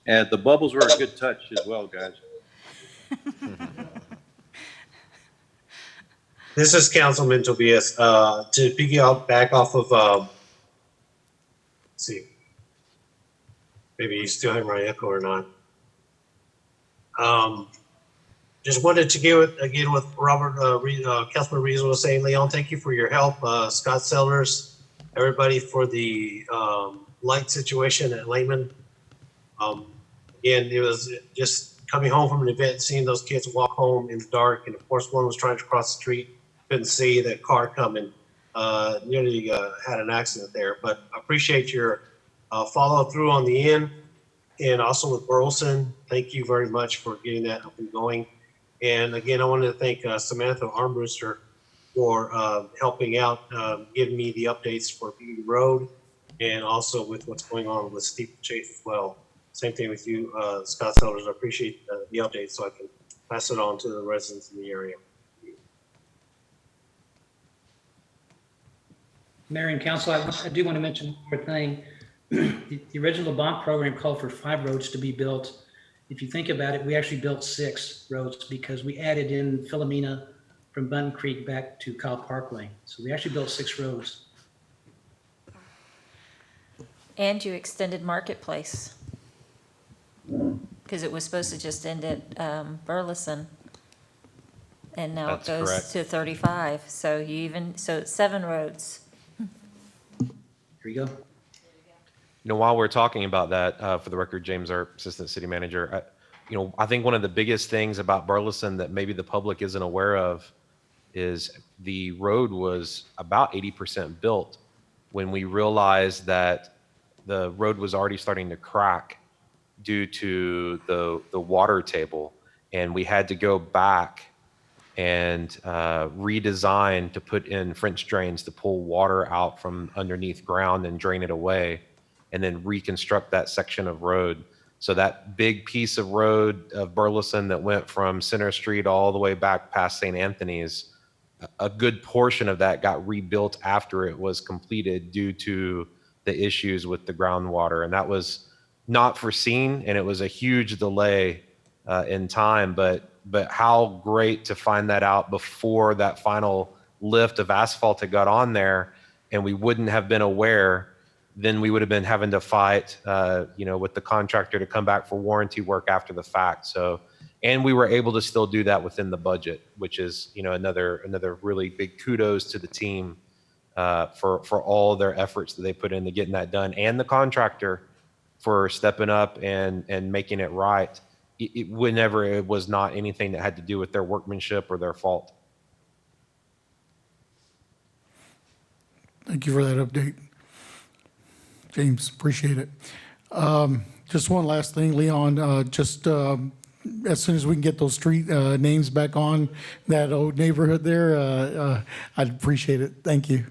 And the bubbles were a good touch as well, guys. This is Councilman Tobias. To piggyback off of, let's see, maybe you still have my echo or not. Just wanted to give it again with Robert, Councilman Reeves was saying, Leon, thank you for your help. Scott Sellers, everybody for the light situation at Layman. Again, it was just coming home from an event, seeing those kids walk home in the dark, and of course one was trying to cross the street, couldn't see that car coming, nearly had an accident there. But I appreciate your follow through on the end, and also with Burleson, thank you very much for getting that up and going. And again, I wanted to thank Samantha Armbruster for helping out, giving me the updates for Layman Road, and also with what's going on with Steeplechase as well. Same thing with you, Scott Sellers. I appreciate the updates so I can pass it on to the residents in the area. Mayor and Council, I do want to mention one more thing. The original bond program called for 5 roads to be built. If you think about it, we actually built 6 roads because we added in Philomena from Bunton Creek back to Kyle Parkway. So we actually built 6 roads. And you extended Marketplace because it was supposed to just end at Burleson. And now That's it goes correct. to 35. So it's 7 roads. Here you go. While we're talking about that, for the record, James, our assistant city manager, I think one of the biggest things about Burleson that maybe the public isn't aware of is the road was about 80% built when we realized that the road was already starting to crack due to the water table, and we had to go back and redesign to put in French drains to pull water out from underneath ground and drain it away, and then reconstruct that section of road. So that big piece of road of Burleson that went from Center Street all the way back past St. Anthony's, a good portion of that got rebuilt after it was completed due to the issues with the groundwater. And that was not foreseen, and it was a huge delay in time, but how great to find that out before that final lift of asphalt had got on there, and we wouldn't have been aware. Then we would have been having to fight, with the contractor to come back for warranty work after the fact. So, and we were able to still do that within the budget, which is, another really big kudos to the team for all their efforts that they put into getting that done, and the contractor for stepping up and making it right. It was not anything that had to do with their workmanship or their fault. Thank you for that update. James, appreciate it. Just one last thing, Leon, as soon as we can get those street names back on that old neighborhood there, I'd appreciate it. Thank you.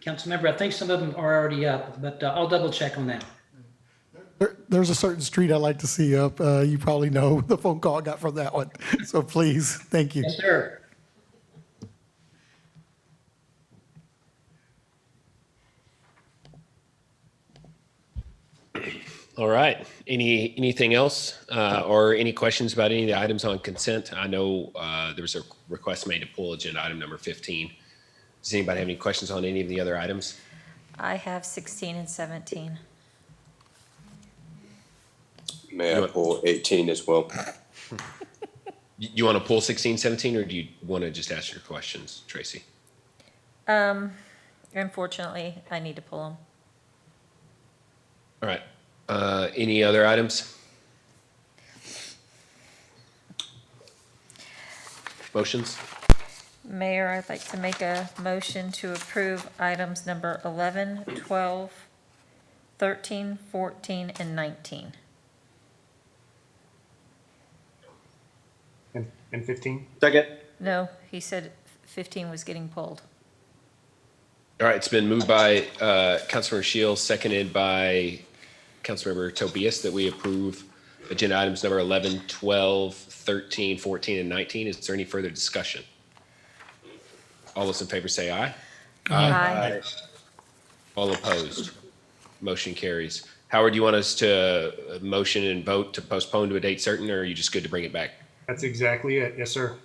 Councilmember, I think some of them are already up, but I'll double check on that. There's a certain street I like to see up. You probably know the phone call I got from that one. So please, thank you. Yes, sir. All right. Anything else or any questions about any of the items on consent? I know there was a request made to pull agenda item number 15. Does anybody have any questions on any of the other items? I have 16 and 17. May I pull 18 as well? You want to pull 16, 17, or do you want to just ask your questions, Tracy? Unfortunately, I need to pull them. All right. Any other items? Motions? Mayor, I'd like to make a motion to approve items number 11, 12, 13, 14, and 19. And 15? Second. No, he said 15 was getting pulled. All right. It's been moved by Councilmember Shields, seconded by Councilmember Tobias that we approve agenda items number 11, 12, 13, 14, and 19. Is there any further discussion? All those in favor say aye. Aye. All opposed? Motion carries. Howard, do you want us to motion and vote to postpone to a date certain, or are you just good to bring it back? That's exactly it. Yes, sir.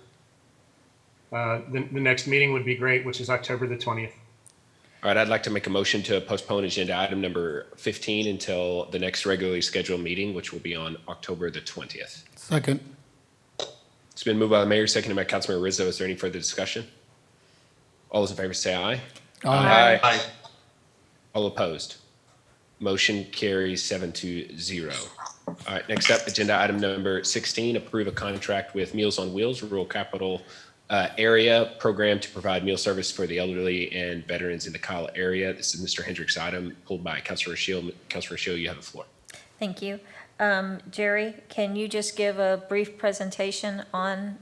The next meeting would be great, which is October the 20th. All right, I'd like to make a motion to postpone agenda item number 15 until the next regularly scheduled meeting, which will be on October the 20th. Second. It's been moved by the mayor, seconded by Councilmember Rizzo. Is there any further discussion? All those in favor say aye. Aye. All opposed? Motion carries 7-0. All right, next up, agenda item number 16, approve a contract with Meals on Wheels, Rural Capital Area Program to provide meal service for the elderly and veterans in the Kyle area. This is Mr. Hendricks' item pulled by Councilor Shield. Councilor Shield, you have the floor. Thank you. Jerry, can you just give a brief presentation on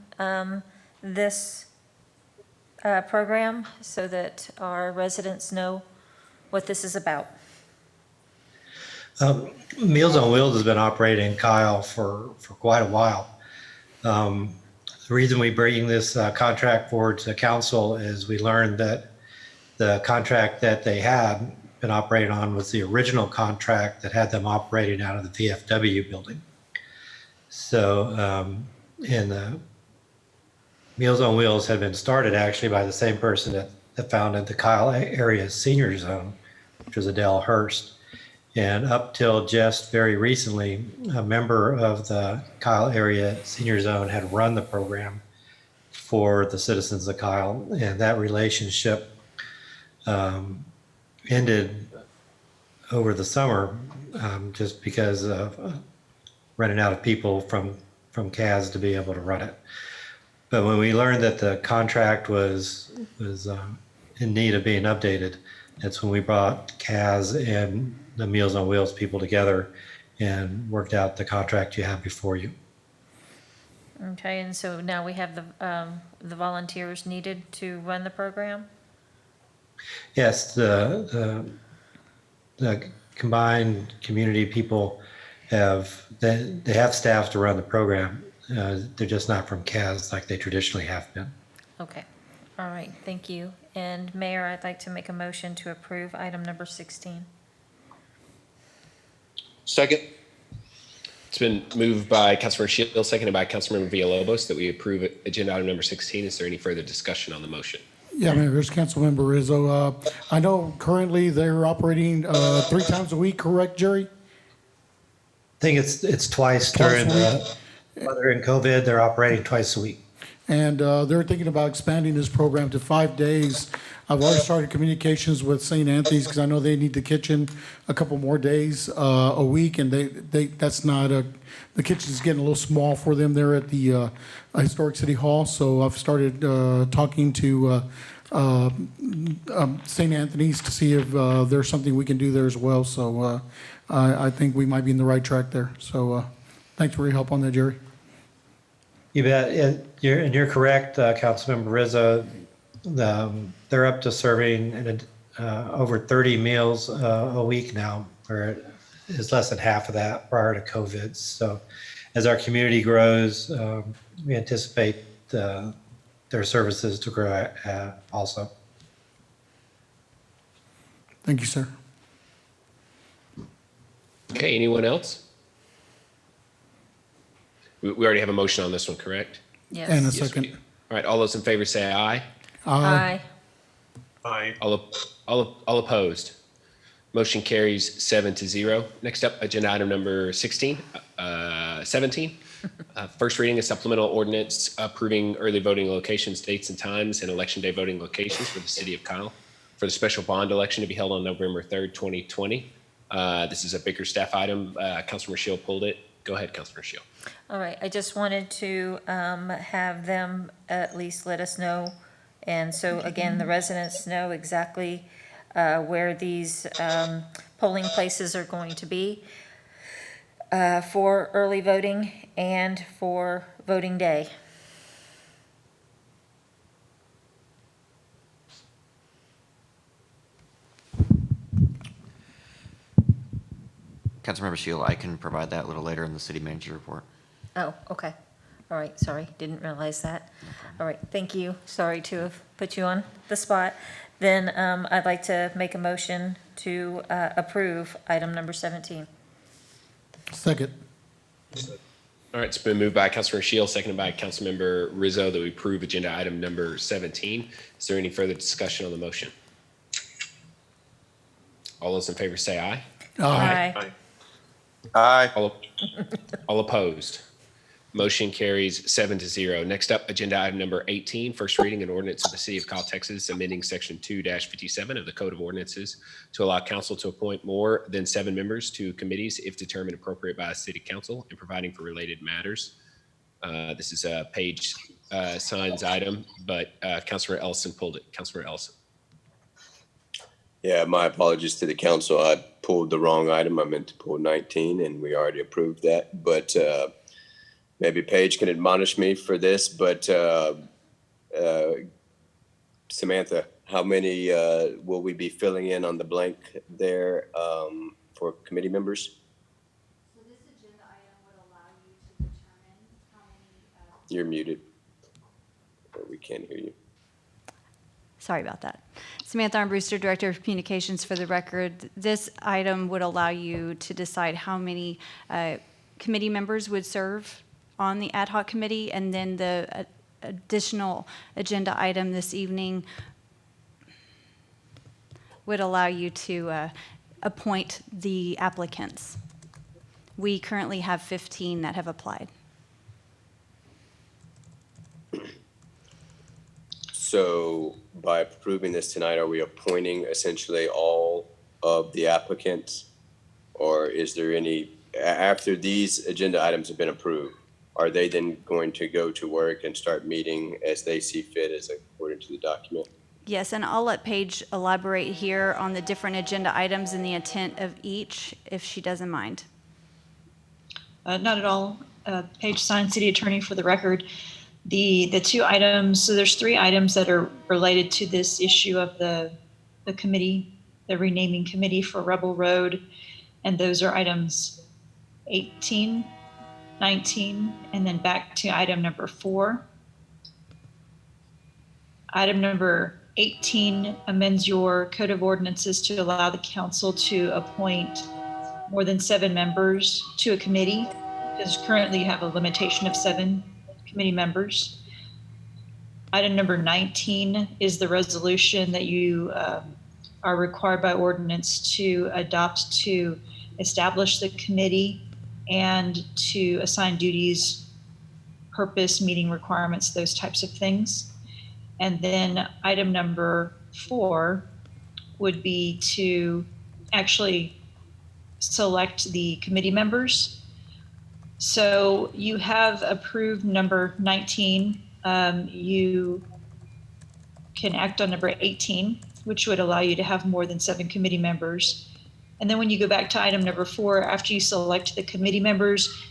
this program so that our residents know what this is about? Meals on Wheels has been operating in Kyle for quite a while. The reason we bring this contract forward to council is we learned that the contract that they had been operating on was the original contract that had them operating out of the VFW building. So, and the Meals on Wheels had been started actually by the same person that founded the Kyle area senior zone, which was Adele Hurst. And up till just very recently, a member of the Kyle area senior zone had run the program for the citizens of Kyle. And that relationship ended over the summer just because of running out of people from CAS to be able to run it. But when we learned that the contract was in need of being updated, that's when we brought CAS and the Meals on Wheels people together and worked out the contract you have before you. Okay, and so now we have the volunteers needed to run the program? Yes, the combined community people they have staff to run the program. They're just not from CAS like they traditionally have been. Okay, all right, thank you. And Mayor, I'd like to make a motion to approve item number 16. Second. It's been moved by Councilmember Shields, seconded by Councilmember Villalobos that we approve agenda item number 16. Is there any further discussion on the motion? Yeah, Mayor, here's Councilmember Rizzo. I know currently they're operating 3 times a week, correct, Jerry? I think it's twice during whether in COVID, they're operating twice a week. And they're thinking about expanding this program to 5 days. I've already started communications with St. Anthony's because I know they need the kitchen a couple more days a week, and that's not the kitchen's getting a little small for them there at the Historic City Hall. So I've started talking to St. Anthony's to see if there's something we can do there as well. So I think we might be in the right track there. So thanks for your help on that, Jerry. You bet. You're correct, Councilmember Rizzo. They're up to serving over 30 meals a week now, where it's less than half of that prior to COVID. So as our community grows, we anticipate their services to grow also. Thank you, sir. Okay, anyone else? We already have a motion on this one, correct? Yes. And a Yes, we second. do. All right, all those in favor say aye. Aye. Aye. All opposed. Motion carries 7-0. Next up, agenda item number 17. First reading a supplemental ordinance approving early voting locations, dates and times, and election day voting locations for the city of Kyle for the special bond election to be held on November 3rd, 2020. This is a bigger staff item. Councilmember Shield pulled it. Go ahead, Councilmember Shield. All right, I just wanted to have them at least let us know. And so again, the residents know exactly where these polling places are going to be for early voting and for voting day. Councilmember Shield, I can provide that a little later in the city manager report. Oh, okay. All right, sorry, didn't realize that. All right, thank you. Sorry to have put you on the spot. Then I'd like to make a motion to approve item number 17. Second. All right, it's been moved by Councilmember Shield, seconded by Councilmember Rizzo that we approve agenda item number 17. Is there any further discussion on the motion? All those in favor say aye. Aye. Aye. All opposed. Motion carries 7-0. Next up, agenda item number 18, first reading an ordinance of the City of Kyle, Texas, amending section 2-57 of the Code of Ordinances to allow council to appoint more than 7 members to committees if determined appropriate by a city council and providing for related matters. This is a page signs item, but Councilor Ellison pulled it. Councilor Ellison. Yeah, my apologies to the council. I pulled the wrong item. I meant to pull 19 and we already approved that. But maybe Paige can admonish me for this. But Samantha, how many will we be filling in on the blank there for committee members? So this agenda item would allow you to determine how many. You're muted. Or we can't hear you. Sorry about that. Samantha Armbruster, Director of Communications for the record. This item would allow you to decide how many committee members would serve on the ad hoc committee, and then the additional agenda item this evening would allow you to appoint the applicants. We currently have 15 that have applied. So by approving this tonight, are we appointing essentially all of the applicants? Or is there any, after these agenda items have been approved, are they then going to go to work and start meeting as they see fit as according to the document? Yes, and I'll let Paige elaborate here on the different agenda items and the intent of each, if she doesn't mind. Not at all. Paige Sign, City Attorney for the record. The 2 items, so there's 3 items that are related to this issue of the committee, the renaming committee for Rebel Road. And those are items 18, 19, and then back to item number 4. Item number 18 amends your Code of Ordinances to allow the council to appoint more than 7 members to a committee, because currently you have a limitation of 7 committee members. Item number 19 is the resolution that you are required by ordinance to adopt to establish the committee and to assign duties, purpose, meeting requirements, those types of things. And then item number 4 would be to actually select the committee members. So you have approved number 19. You can act on number 18, which would allow you to have more than 7 committee members. And then when you go back to item number 4, after you select the committee members,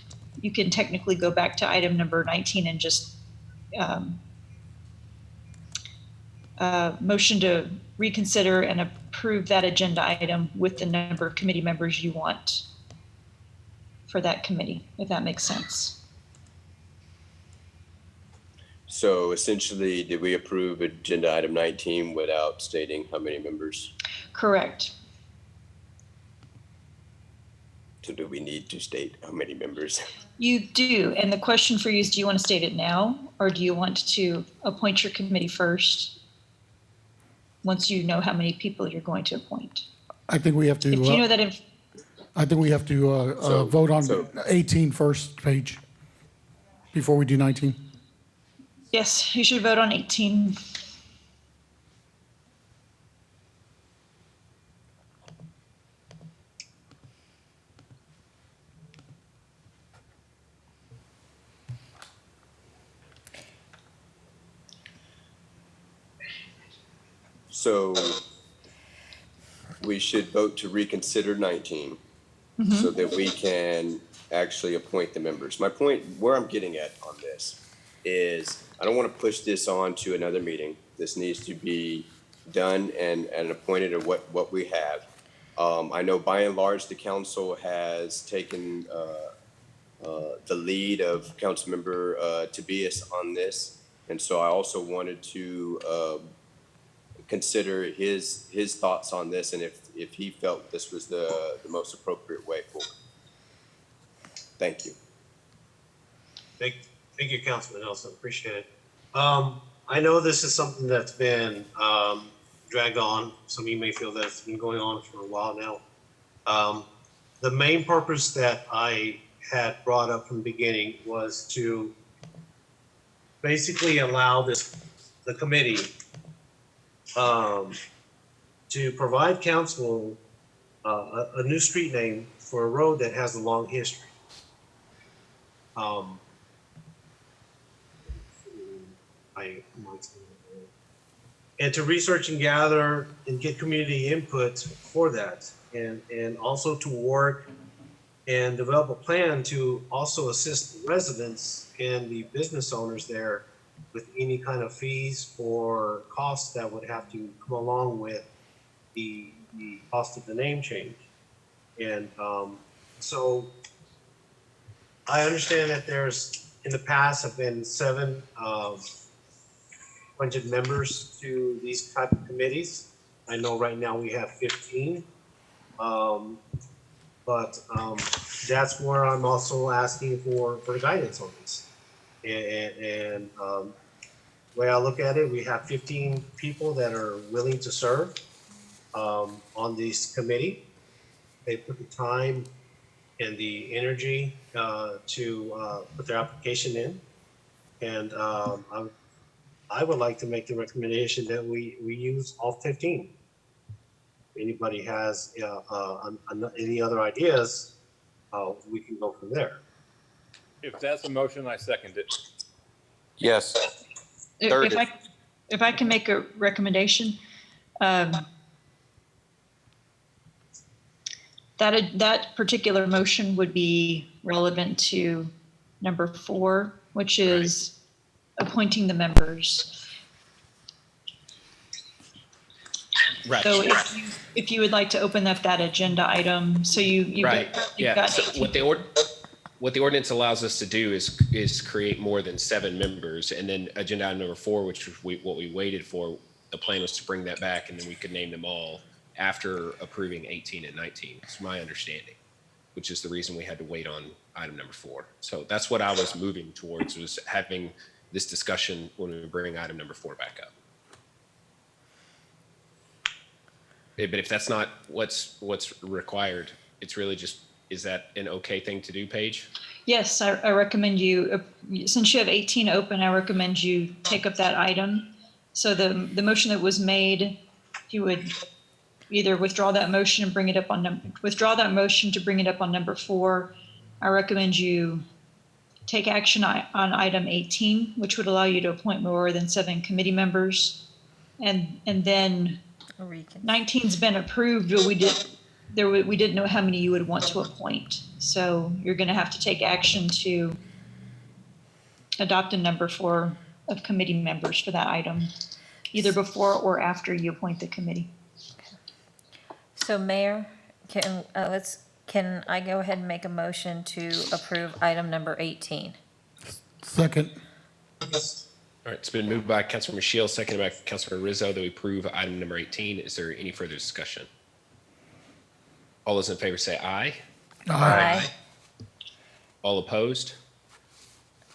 you can technically go back to item number 19 and just motion to reconsider and approve that agenda item with the number of committee members you want for that committee, if that makes sense. So essentially, did we approve agenda item 19 without stating how many members? Correct. So do we need to state how many members? You do. And the question for you is, do you want to state it now, or do you want to appoint your committee first once you know how many people you're going to appoint? I think we have to. If you know that I think we have to vote on 18 first, Paige, before we do 19. Yes, you should vote on 18. So we should vote to reconsider 19 so that we can actually appoint the members. My point, where I'm getting at on this is I don't want to push this on to another meeting. This needs to be done and appointed at what we have. I know by and large, the council has taken the lead of Councilmember Tobias on this. And so I also wanted to consider his thoughts on this and if he felt this was the most appropriate way forward. Thank you. Thank you, Councilman Nelson. Appreciate it. I know this is something that's been dragged on. Some of you may feel that it's been going on for a while now. The main purpose that I had brought up from the beginning was to basically allow the committee to provide council a new street name for a road that has a long history. And to research and gather and get community input for that, and also to work and develop a plan to also assist the residents and the business owners there with any kind of fees or costs that would have to come along with the cost of the name change. And so I understand that there's, in the past, have been 7 appointed members to these type of committees. I know right now we have 15. But that's where I'm also asking for guidance on this. And the way I look at it, we have 15 people that are willing to serve on this committee. They put the time and the energy to put their application in. And I would like to make the recommendation that we use all 15. If anybody has any other ideas, we can go from there. If that's a motion, I second it. Yes. If I can make a recommendation, that particular motion would be relevant to number 4, which is appointing the members. Right. So if you would like to open up that agenda item, so you've Right. got So what the ordinance allows us to do is create more than 7 members, and then agenda item number 4, which was what we waited for. The plan was to bring that back, and then we could name them all after approving 18 and 19. It's my understanding, which is the reason we had to wait on item number 4. So that's what I was moving towards, was having this discussion when we bring item number 4 back up. But if that's not what's required, it's really just, is that an okay thing to do, Paige? Yes, I recommend you, since you have 18 open, I recommend you take up that item. So the motion that was made, you would either withdraw that motion and bring it up on number 4. I recommend you take action on item 18, which would allow you to appoint more than 7 committee members. And then Recon. 19's been approved, but we didn't know how many you would want to appoint. So you're going to have to take action to adopt a number of committee members for that item, either before or after you appoint the committee. So Mayor, can I go ahead and make a motion to approve item number 18? Second. All right, it's been moved by Councilmember Shields, seconded by Councilmember Rizzo that we approve item number 18. Is there any further discussion? All those in favor say aye. Aye. All opposed?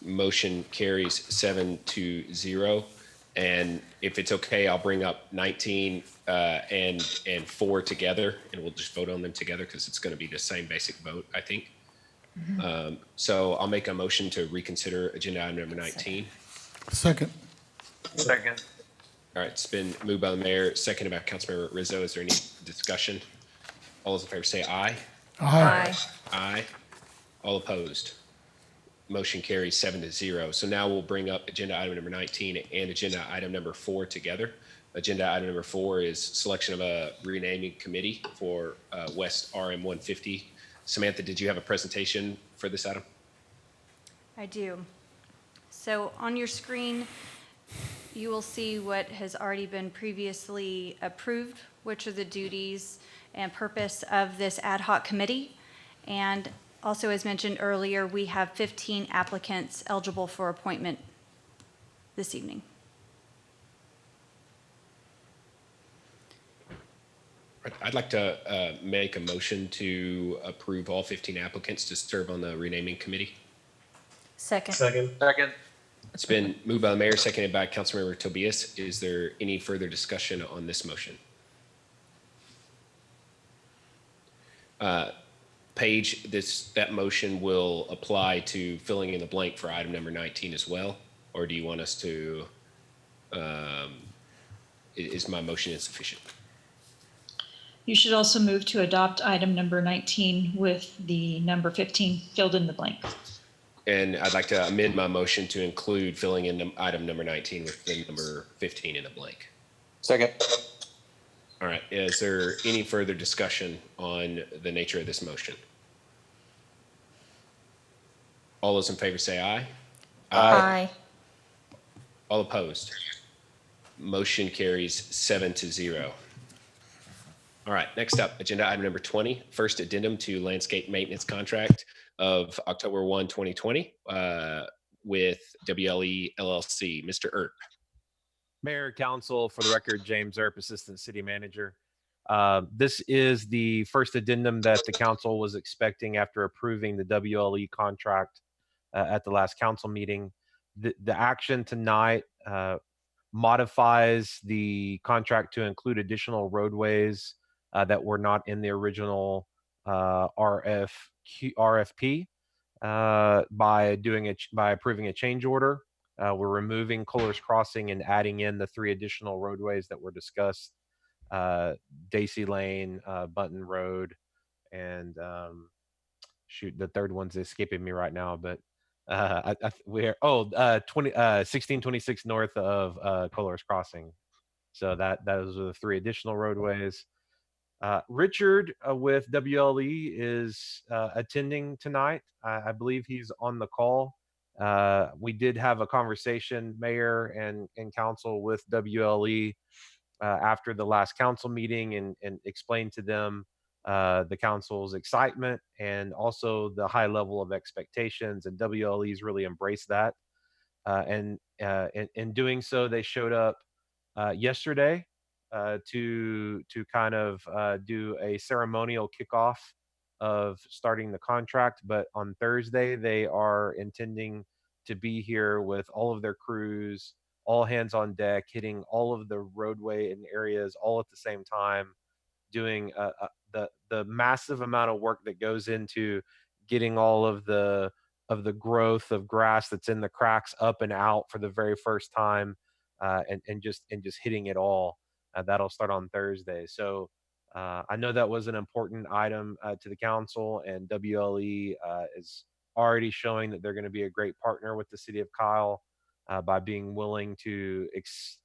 Motion carries 7-0. And if it's okay, I'll bring up 19 and 4 together, and we'll just vote on them together because it's going to be the same basic vote, I think. So I'll make a motion to reconsider agenda item number 19. Second. Second. All right, it's been moved by the mayor, seconded by Councilmember Rizzo. Is there any discussion? All those in favor say aye. Aye. Aye. All opposed? Motion carries 7-0. So now we'll bring up agenda item number 19 and agenda item number 4 together. Agenda item number 4 is selection of a renaming committee for West RM 150. Samantha, did you have a presentation for this item? I do. So on your screen, you will see what has already been previously approved, which are the duties and purpose of this ad hoc committee. And also, as mentioned earlier, we have 15 applicants eligible for appointment this evening. I'd like to make a motion to approve all 15 applicants to serve on the renaming committee. Second. Second. It's been moved by the mayor, seconded by Councilmember Tobias. Is there any further discussion on this motion? Paige, that motion will apply to filling in the blank for item number 19 as well? Or do you want us to, is my motion insufficient? You should also move to adopt item number 19 with the number 15 filled in the blank. And I'd like to amend my motion to include filling in item number 19 with the number 15 in the blank. Second. All right, is there any further discussion on the nature of this motion? All those in favor say aye. Aye. All opposed? Motion carries 7-0. All right, next up, agenda item number 20, first addendum to landscape maintenance contract of October 1, 2020 with WLE LLC. Mr. Earp. Mayor, Council, for the record, James Earp, Assistant City Manager. This is the first addendum that the council was expecting after approving the WLE contract at the last council meeting. The action tonight modifies the contract to include additional roadways that were not in the original RFP by approving a change order. We're removing Kohler's Crossing and adding in the 3 additional roadways that were discussed: Daisy Lane, Button Road, and shoot, the third one's escaping me right now, but we're 1626 north of Kohler's Crossing. So those are the 3 additional roadways. Richard with WLE is attending tonight. I believe he's on the call. We did have a conversation, Mayor and Council, with WLE after the last council meeting and explained to them the council's excitement and also the high level of expectations, and WLE's really embraced that. And in doing so, they showed up yesterday to kind of do a ceremonial kickoff of starting the contract. But on Thursday, they are intending to be here with all of their crews, all hands on deck, hitting all of the roadway and areas all at the same time, doing the massive amount of work that goes into getting all of the growth of grass that's in the cracks up and out for the very first time, and just hitting it all. That'll start on Thursday. So I know that was an important item to the council, and WLE is already showing that they're going to be a great partner with the city of Kyle. by being willing to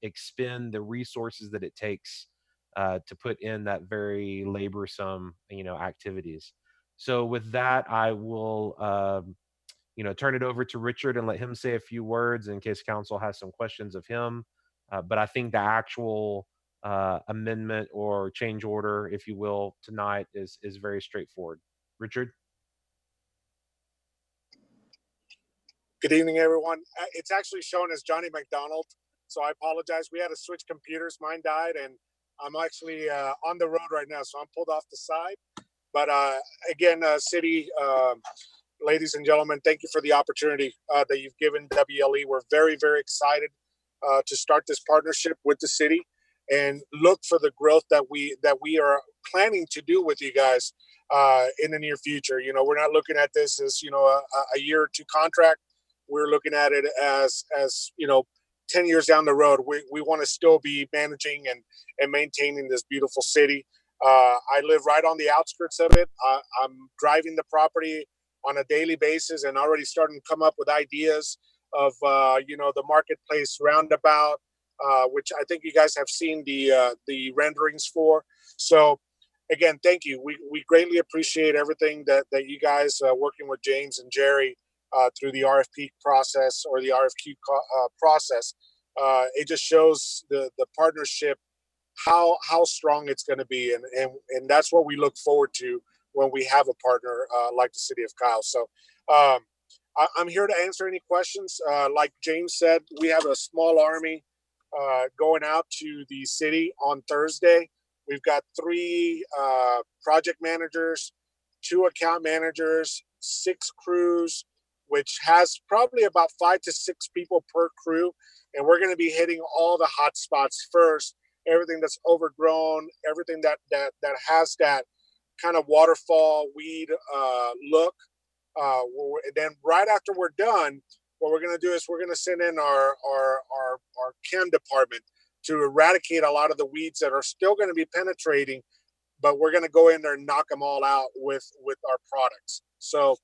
expend the resources that it takes to put in that very laborsome, activities. So with that, I will, turn it over to Richard and let him say a few words in case council has some questions of him. But I think the actual amendment or change order, if you will, tonight is very straightforward. Richard? Good evening, everyone. It's actually shown as Johnny McDonald, so I apologize. We had to switch computers. Mine died, and I'm actually on the road right now, so I'm pulled off the side. But again, city, ladies and gentlemen, thank you for the opportunity that you've given WLE. We're very, very excited to start this partnership with the city and look for the growth that we are planning to do with you guys in the near future. We're not looking at this as a year or two contract. We're looking at it as 10 years down the road. We want to still be managing and maintaining this beautiful city. I live right on the outskirts of it. I'm driving the property on a daily basis and already starting to come up with ideas of the marketplace roundabout, which I think you guys have seen the renderings for. So again, thank you. We greatly appreciate everything that you guys working with James and Jerry through the RFP process or the RFQ process. It just shows the partnership, how strong it's going to be. And that's what we look forward to when we have a partner like the city of Kyle. So I'm here to answer any questions. Like James said, we have a small army going out to the city on Thursday. We've got 3 project managers, 2 account managers, 6 crews, which has probably about 5 to 6 people per crew. And we're going to be hitting all the hot spots first, everything that's overgrown, everything that has that kind of waterfall weed look. Then right after we're done, what we're going to do is we're going to send in our chem department to eradicate a lot of the weeds that are still going to be penetrating, but we're going to go in there and knock them all out with our products. So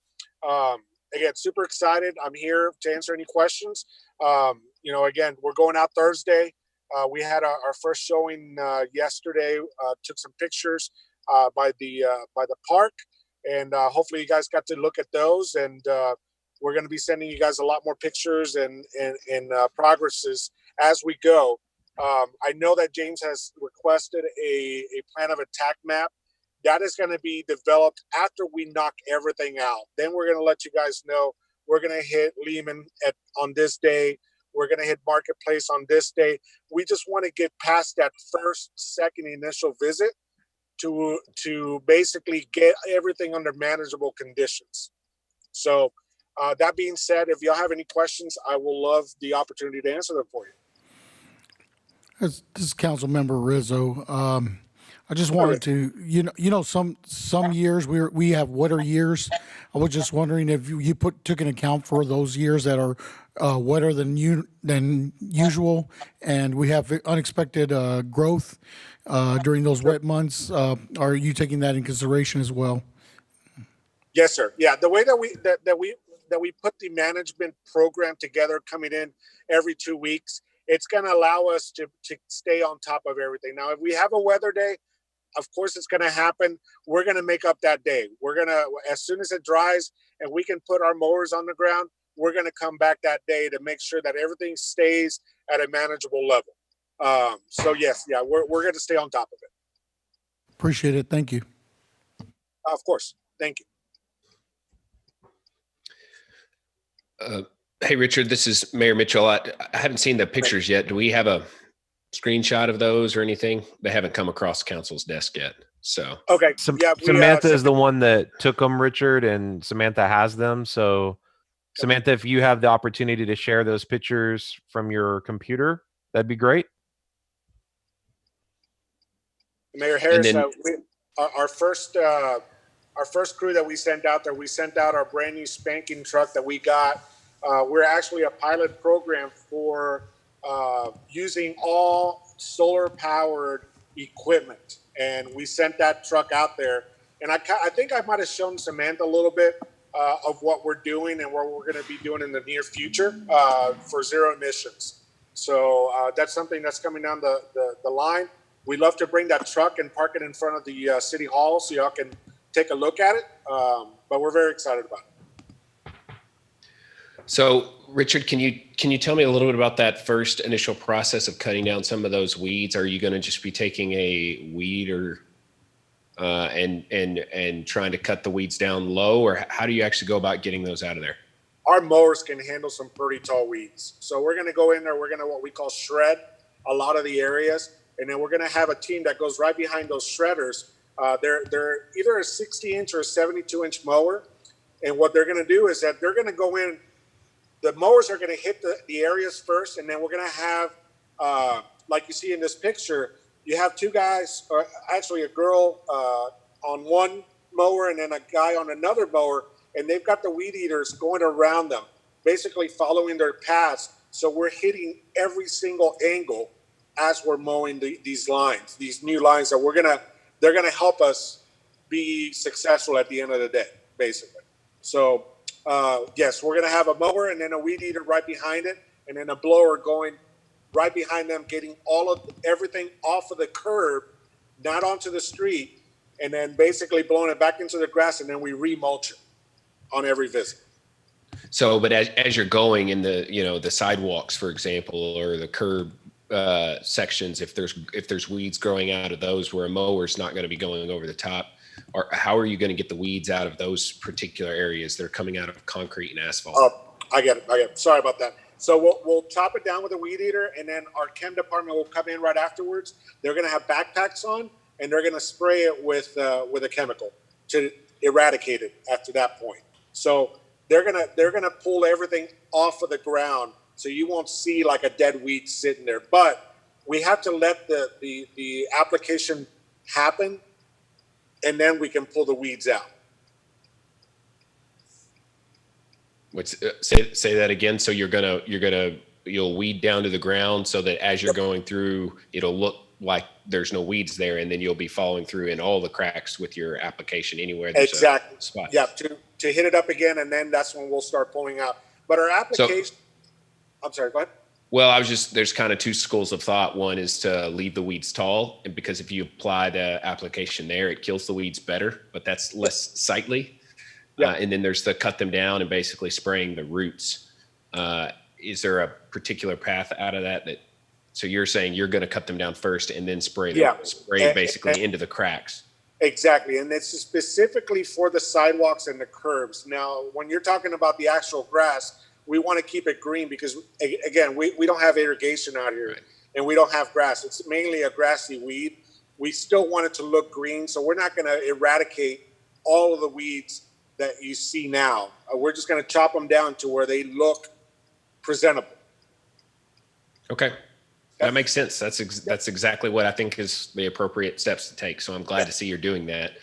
again, super excited. I'm here to answer any questions. Again, we're going out Thursday. We had our first showing yesterday. Took some pictures by the park, and hopefully you guys got to look at those. And we're going to be sending you guys a lot more pictures and progresses as we go. I know that James has requested a plan of attack map. That is going to be developed after we knock everything out. Then we're going to let you guys know we're going to hit Layman on this day. We're going to hit Marketplace on this day. We just want to get past that second initial visit to basically get everything under manageable conditions. So that being said, if y'all have any questions, I will love the opportunity to answer them for you. This is Council Member Rizzo. I just wanted to, some years we have wetter years. I was just wondering if you took an account for those years that are wetter than usual, and we have unexpected growth during those wet months. Are you taking that in consideration as well? Yes, sir. Yeah, the way that we put the management program together, coming in every 2 weeks, it's going to allow us to stay on top of everything. Now, if we have a weather day, of course it's going to happen. We're going to make up that day. We're going to, as soon as it dries and we can put our mowers on the ground, we're going to come back that day to make sure that everything stays at a manageable level. So yes, yeah, we're going to stay on top of it. Appreciate it. Thank you. Of course. Thank you. Hey, Richard, this is Mayor Mitchell. I haven't seen the pictures yet. Do we have a screenshot of those or anything? They haven't come across council's desk yet. So okay, Samantha is the one that took them, Richard, and Samantha has them. So Samantha, if you have the opportunity to share those pictures from your computer, that'd be great. Mayor Harris, our first crew that we sent out there, we sent out our brand new spanking truck that we got. We're actually a pilot program for using all solar powered equipment. And we sent that truck out there. And I think I might've shown Samantha a little bit. of what we're doing and what we're going to be doing in the near future for zero emissions. So that's something that's coming down the line. We'd love to bring that truck and park it in front of the city hall so y'all can take a look at it. But we're very excited about it. So, Richard, can you tell me a little bit about that first initial process of cutting down some of those weeds? Are you going to just be taking a weeder and trying to cut the weeds down low, or how do you actually go about getting those out of there? Our mowers can handle some pretty tall weeds. So we're going to go in there. We're going to what we call shred a lot of the areas. And then we're going to have a team that goes right behind those shredders. They're either a 60-inch or a 72-inch mower. And what they're going to do is that they're going to go in. The mowers are going to hit the areas first. And then we're going to have, like you see in this picture, you have two guys, or actually a girl on one mower and then a guy on another mower. And they've got the weed eaters going around them, basically following their paths. So we're hitting every single angle as we're mowing these lines, these new lines that they're gonna help us be successful at the end of the day, basically. So yes, we're gonna have a mower and then a weed eater right behind it, and then a blower going right behind them, getting everything off of the curb, not onto the street, and then basically blowing it back into the grass, and then we remulch it on every visit. So, but as you're going in the sidewalks, for example, or the curb sections, if there's weeds growing out of those where a mower's not going to be going over the top, or how are you going to get the weeds out of those particular areas that are coming out of concrete and asphalt? Oh, I get it. Sorry about that. So we'll chop it down with a weed eater, and then our chem department will come in right afterwards. They're going to have backpacks on, and they're going to spray it with a chemical to eradicate it after that point. So they're gonna pull everything off of the ground, so you won't see like a dead weed sitting there. But we have to let the application happen, and then we can pull the weeds out. Say that again. So you'll weed down to the ground so that as you're going through, it'll look like there's no weeds there, and then you'll be following through in all the cracks with your application anywhere there's exactly a spot. Yeah, to hit it up again, and then that's when we'll start pulling out. But our application, I'm sorry, go ahead. Well, there's kind of two schools of thought. One is to leave the weeds tall, and because if you apply the application there, it kills the weeds better, but that's less sightly. And then there's the cut them down and basically spraying the roots. Is there a particular path out of that? So you're saying you're going to cut them down first and then spray basically into the cracks? Exactly. And it's specifically for the sidewalks and the curbs. Now, when you're talking about the actual grass, we want to keep it green because, again, we don't have irrigation out here, and we don't have grass. It's mainly a grassy weed. We still want it to look green, so we're not going to eradicate all of the weeds that you see now. We're just going to chop them down to where they look presentable. Okay. That makes sense. That's exactly what I think is the appropriate steps to take. So I'm glad to see you're doing that.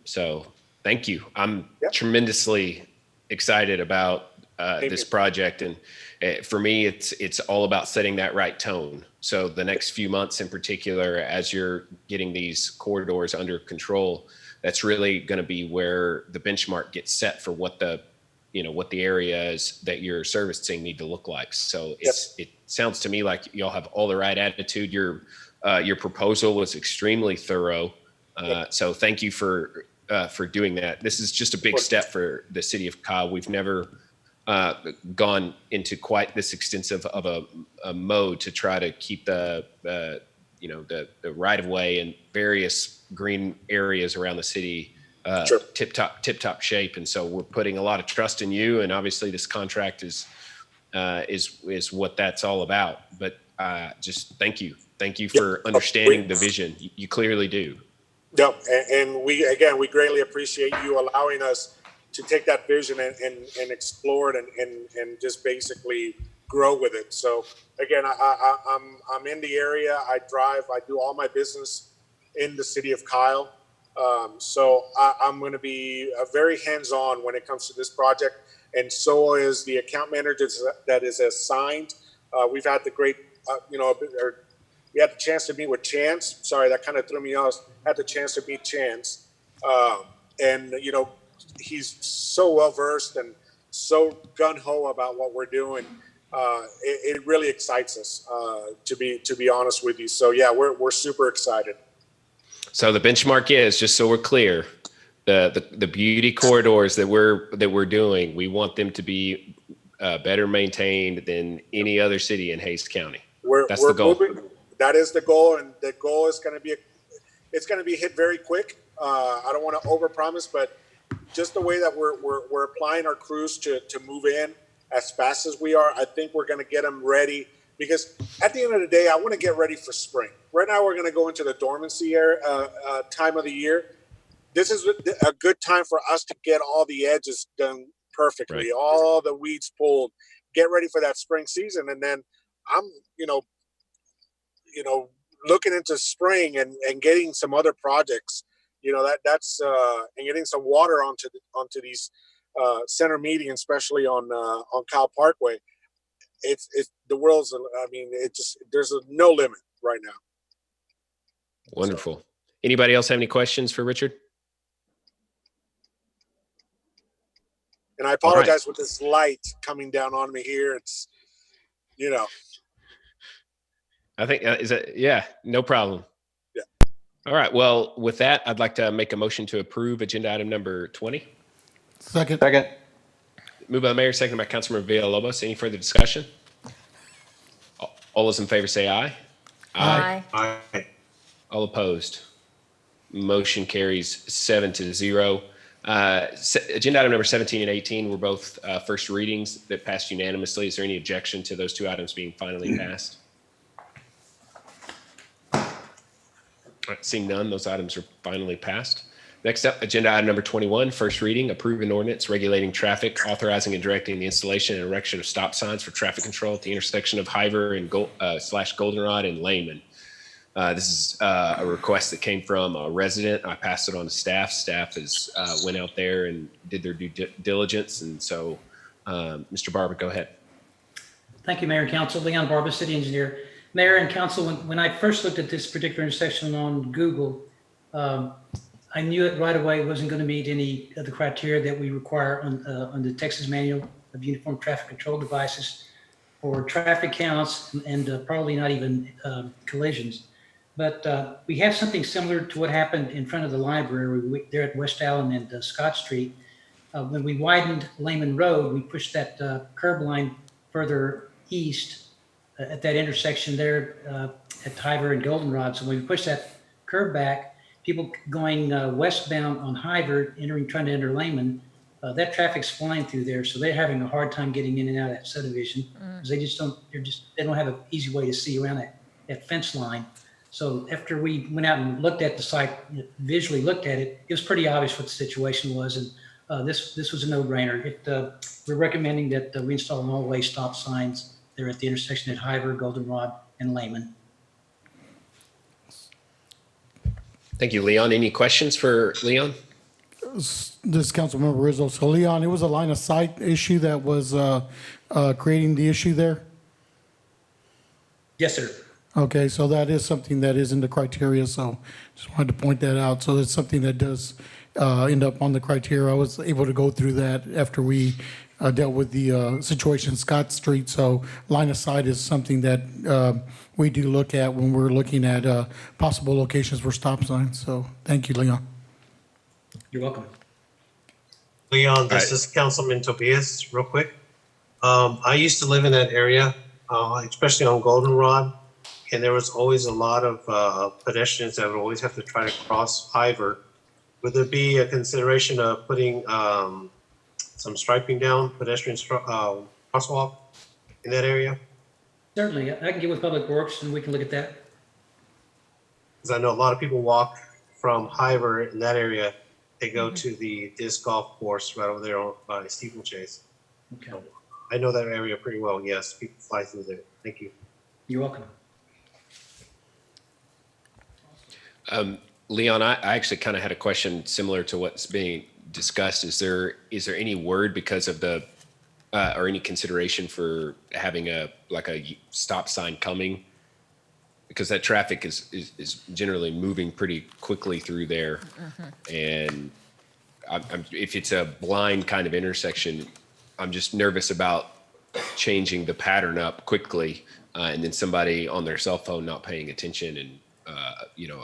So thank you. I'm tremendously excited about this project. And for me, it's all about setting that right tone. So the next few months in particular, as you're getting these corridors under control, that's really going to be where the benchmark gets set for what the areas that you're servicing need to look like. So it sounds to me like y'all have all the right attitude. Your proposal was extremely thorough. So thank you for doing that. This is just a big step for the city of Kyle. We've never gone into quite this extensive of a mode to try to keep the right of way and various green areas around the city tip top shape. And so we're putting a lot of trust in you, and obviously this contract is what that's all about. But just thank you for understanding the vision. You clearly do. Yep. And we greatly appreciate you allowing us to take that vision and explore it and just basically grow with it. So again, I'm in the area. I drive. I do all my business in the city of Kyle. So I'm going to be very hands-on when it comes to this project, and so is the account manager that is assigned. We've had the great, we had the chance to meet with Chance. Sorry, that kind of threw me off. Had the chance to meet Chance, and he's so well versed and so gun ho about what we're doing. It really excites us, to be honest with you. So yeah, we're super excited. So the benchmark is, just so we're clear, the beauty corridors that we're doing, we want them to be better maintained than any other city in Hays County. That's the goal. Moving. That is the goal, and the goal is going to be hit very quick. I don't want to overpromise, but just the way that we're applying our crews to move in as fast as we are, I think we're going to get them ready, because at the end of the day, I want to get ready for spring. Right now, we're going to go into the dormancy time of the year. This is a good time for us to get all the edges done perfectly, right. All the weeds pulled, get ready for that spring season. And then I'm, looking into spring and getting some other projects, that's and getting some water onto these center medians, especially on Kyle Parkway. It's the world's, there's no limit right now. Wonderful. So. Anybody else have any questions for Richard? And I apologize with this light coming down on me here. It's, I think, no problem. Yeah. All right. Well, with that, I'd like to make a motion to approve agenda item number 20. Second. Moved by the mayor, seconded by Councilmember Villalobos. Any further discussion? All those in favor say aye. Aye. Aye. All opposed. Motion carries 7-0. Agenda item number 17 and 18 were both first readings that passed unanimously. Is there any objection to those two items being finally passed? All right, seeing none, those items are finally passed. Next up, agenda item number 21, first reading, approve an ordinance regulating traffic, authorizing and directing the installation and erection of stop signs for traffic control at the intersection of Hiver and Goldenrod and Layman. This is a request that came from a resident. I passed it on to staff. Staff has went out there and did their due diligence. And so, Mr. Barber, go ahead. Thank you, Mayor and Council. Leon Barber, City Engineer. Mayor and Council, when I first looked at this particular intersection on Google, I knew it right away wasn't going to meet any of the criteria that we require on the Texas Manual of Uniform Traffic Control Devices for traffic counts and probably not even collisions. But we have something similar to what happened in front of the library there at West Allen and Scott Street. When we widened Layman Road, we pushed that curb line further east at that intersection there at Hiver and Goldenrod. So when we pushed that curb back, people going westbound on Hiver, trying to enter Layman, that traffic's flying through there. So they're having a hard time getting in and out of that subdivision because they don't have an easy way to see around that fence line. So after we went out and looked at the site, visually looked at it, it was pretty obvious what the situation was. And this was a no-brainer. We're recommending that we install an all-way stop signs there at the intersection at Hiver, Goldenrod, and Layman. Thank you, Leon. Any questions for Leon? This is Councilmember Rizzo. So Leon, it was a line of sight issue that was creating the issue there? Yes, sir. Okay, so that is something that is in the criteria, so just wanted to point that out. So it's something that does end up on the criteria. I was able to go through that after we dealt with the situation in Scott Street. So line of sight is something that we do look at when we're looking at possible locations for stop signs. So thank you, Leon. You're welcome. Leon, this is Councilman Tobias, real quick. I used to live in that area, especially on Goldenrod, and there was always a lot of pedestrians that would always have to try to cross Hiver. Would there be a consideration of putting some striping down, pedestrian crosswalk in that area? Certainly. I can get with Public Works and we can look at that. Because I know a lot of people walk from Hiver in that area. They go to the disc golf course right over there by Steeplechase. Okay. So I know that area pretty well. Yes, people fly through there. Thank you. You're welcome. Leon, I actually kind of had a question similar to what's being discussed. Is there any word because of the or any consideration for having a stop sign coming? Because that traffic is generally moving pretty quickly through there. And if it's a blind kind of intersection, I'm just nervous about changing the pattern up quickly, and then somebody on their cell phone not paying attention and,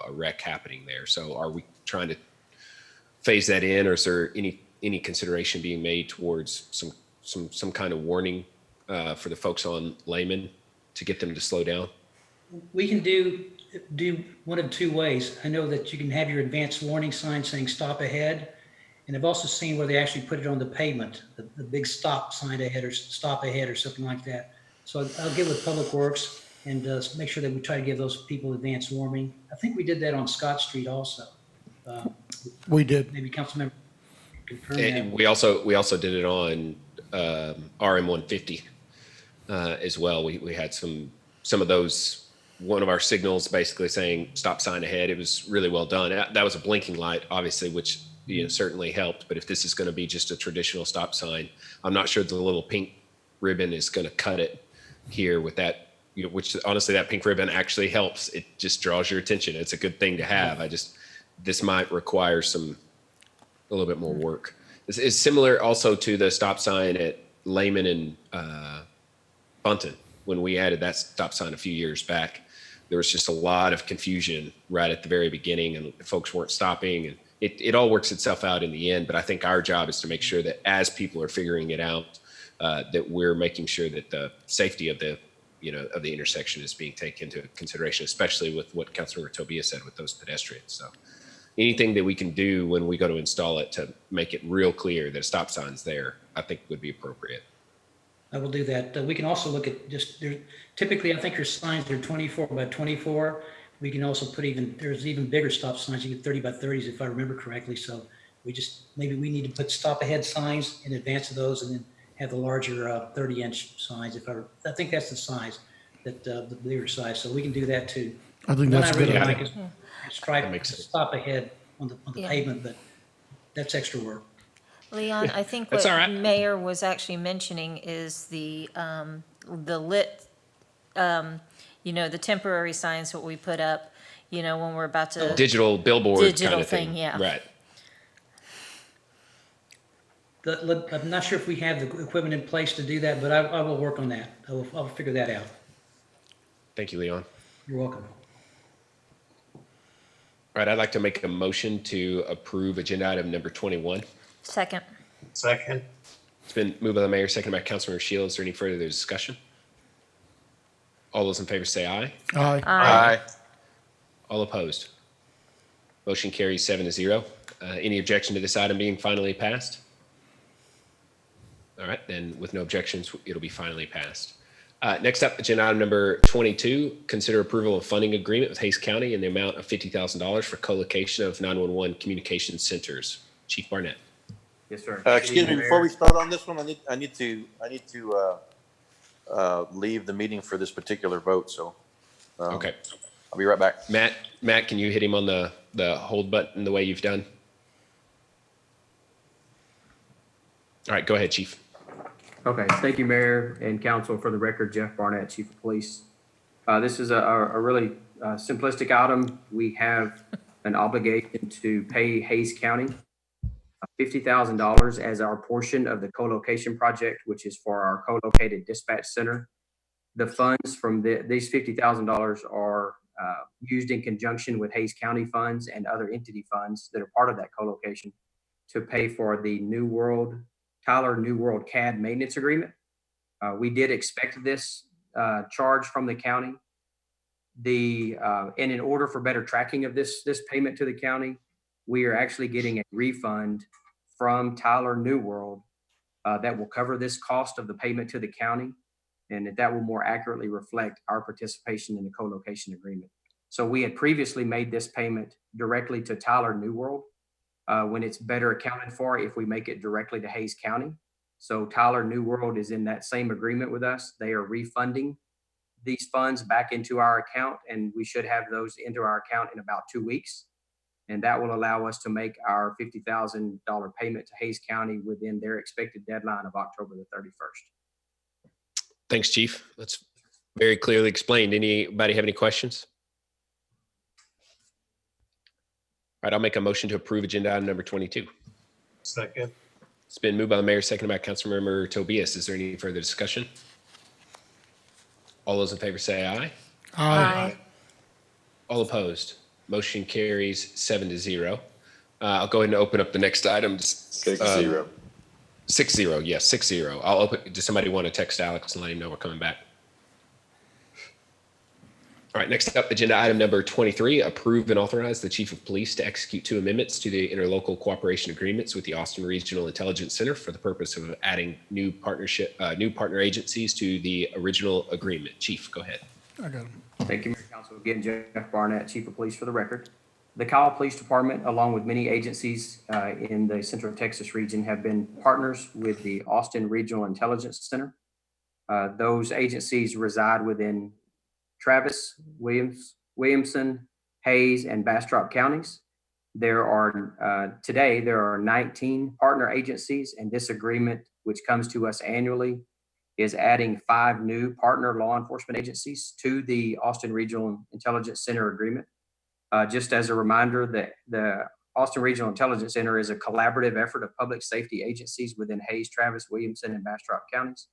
a wreck happening there. So are we trying to phase that in, or is there any consideration being made towards some kind of warning for the folks on Layman to get them to slow down? We can do one of two ways. I know that you can have your advanced warning sign saying stop ahead. And I've also seen where they actually put it on the pavement, the big stop sign ahead or stop ahead or something like that. So I'll get with Public Works and make sure that we try to give those people advance warning. I think we did that on Scott Street also. We did. Maybe Councilmember confirm And that. we also did it on RM 150 as well. We had some of those. One of our signals basically saying stop sign ahead. It was really well done. That was a blinking light, obviously, which certainly helped. But if this is going to be just a traditional stop sign, I'm not sure the little pink ribbon is going to cut it here with that. Which honestly, that pink ribbon actually helps. It just draws your attention. It's a good thing to have. This might require a little bit more work. This is similar also to the stop sign at Layman and Bunton. When we added that stop sign a few years back, there was just a lot of confusion right at the very beginning, and folks weren't stopping, and it all works itself out in the end. But I think our job is to make sure that as people are figuring it out, that we're making sure that the safety of the intersection is being taken into consideration, especially with what Councilmember Tobia said with those pedestrians. So anything that we can do when we go to install it to make it real clear that a stop sign's there, I think would be appropriate. I will do that. We can also look at typically, I think your signs are 24 by 24. We can also put there's even bigger stop signs. You get 30 by 30s if I remember correctly. So maybe we need to put stop ahead signs in advance of those and then have the larger 30-inch signs. I think that's the size, the bigger size. So we can do that too. I think that's a good idea. Like is stripe stop ahead on the pavement, but that's extra work. Leon, I think That's what all right. Mayor was actually mentioning is the lit, the temporary signs that we put up, when we're about to. Digital billboard Digital kind of thing, thing. yeah. Right. I'm not sure if we have the equipment in place to do that, but I will work on that. I'll figure that out. Thank you, Leon. You're welcome. All right, I'd like to make a motion to approve agenda item number 21. Second. It's been moved by the mayor, seconded by Councilmember Shields. Is there any further discussion? All those in favor say aye. Aye. Aye. All opposed? Motion carries 7-0. Any objection to this item being finally passed? All right, then with no objections, it'll be finally passed. Next up, agenda item number 22, consider approval of funding agreement with Hayes County in the amount of $50,000 for co-location of 911 communication centers. Chief Barnett. Yes, sir. Excuse me, before we start on this one, I need to leave the meeting for this particular vote, so. Okay. I'll be right back. Matt, can you hit him on the hold button the way you've done? All right, go ahead, Chief. Okay, thank you, Mayor and Council. For the record, Jeff Barnett, Chief of Police. This is a really simplistic item. We have an obligation to pay Hayes County $50,000 as our portion of the co-location project, which is for our co-located dispatch center. The funds from these $50,000 are used in conjunction with Hayes County funds and other entity funds that are part of that co-location to pay for the Tyler New World CAD maintenance agreement. We did expect this charge from the county. And in order for better tracking of this payment to the county, we are actually getting a refund from Tyler New World that will cover this cost of the payment to the county, and that will more accurately reflect our participation in the co-location agreement. So we had previously made this payment directly to Tyler New World when it's better accounted for if we make it directly to Hayes County. So Tyler New World is in that same agreement with us. They are refunding these funds back into our account, and we should have those into our account in about 2 weeks. And that will allow us to make our $50,000 payment to Hayes County within their expected deadline of October the 31st. Thanks, Chief. That's very clearly explained. Anybody have any questions? All right, I'll make a motion to approve agenda item number 22. Second. It's been moved by the mayor, seconded by Councilmember Tobias. Is there any further discussion? All those in favor say aye. Aye. All opposed? Motion carries 7-0. I'll go ahead and open up the next item. 6-0. 6-0, yes, 6-0. I'll open, does somebody want to text Alex and let him know we're coming back? All right, next up, agenda item number 23, approve and authorize the chief of police to execute 2 amendments to the interlocal cooperation agreements with the Austin Regional Intelligence Center for the purpose of adding new partner agencies to the original agreement. Chief, go ahead. I got him. Thank you, Mayor Council. Again, Jeff Barnett, Chief of Police for the record. The Kyle Police Department, along with many agencies in the Central Texas region, have been partners with the Austin Regional Intelligence Center. Those agencies reside within Travis, Williamson, Hayes, and Bastrop counties. Today, there are 19 partner agencies, and this agreement, which comes to us annually, is adding 5 new partner law enforcement agencies to the Austin Regional Intelligence Center agreement. Just as a reminder, the Austin Regional Intelligence Center is a collaborative effort of public safety agencies within Hayes, Travis, Williamson, and Bastrop counties.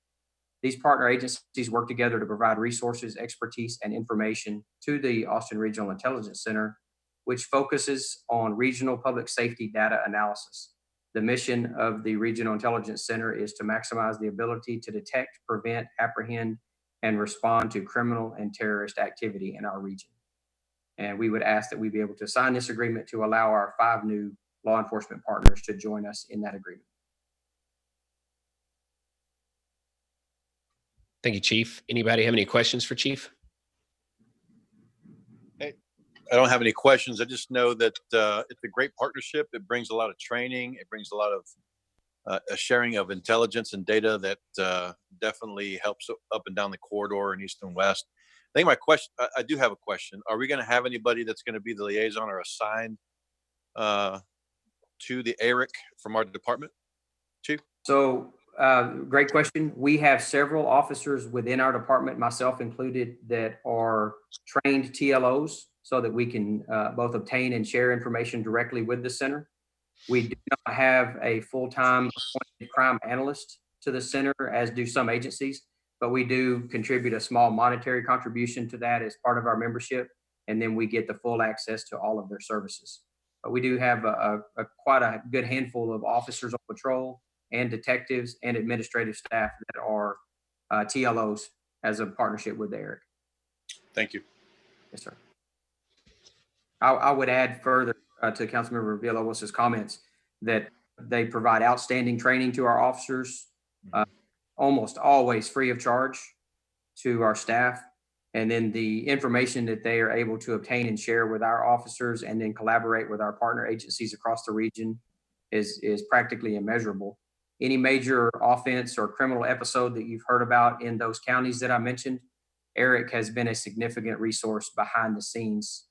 These partner agencies work together to provide resources, expertise, and information to the Austin Regional Intelligence Center, which focuses on regional public safety data analysis. The mission of the Regional Intelligence Center is to maximize the ability to detect, prevent, apprehend, and respond to criminal and terrorist activity in our region. And we would ask that we be able to sign this agreement to allow our 5 new law enforcement partners to join us in that agreement. Thank you, Chief. Anybody have any questions for Chief? I don't have any questions. I just know that it's a great partnership. It brings a lot of training. It brings a lot of a sharing of intelligence and data that definitely helps up and down the corridor in east and west. I think my question, I do have a question. Are we going to have anybody that's going to be the liaison or assigned to the ARIC from our department, Chief? So, great question. We have several officers within our department, myself included, that are trained TLOs so that we can both obtain and share information directly with the center. We do not have a full-time appointed crime analyst to the center, as do some agencies, but we do contribute a small monetary contribution to that as part of our membership, and then we get the full access to all of their services. But we do have quite a good handful of officers on patrol and detectives and administrative staff that are TLOs as a partnership with ARIC. Thank you. Yes, sir. I would add further to Councilmember Villalobos' comments that they provide outstanding training to our officers, almost always free of charge to our staff. And then the information that they are able to obtain and share with our officers and then collaborate with our partner agencies across the region is practically immeasurable. Any major offense or criminal episode that you've heard about in those counties that I mentioned, ARIC has been a significant resource behind the scenes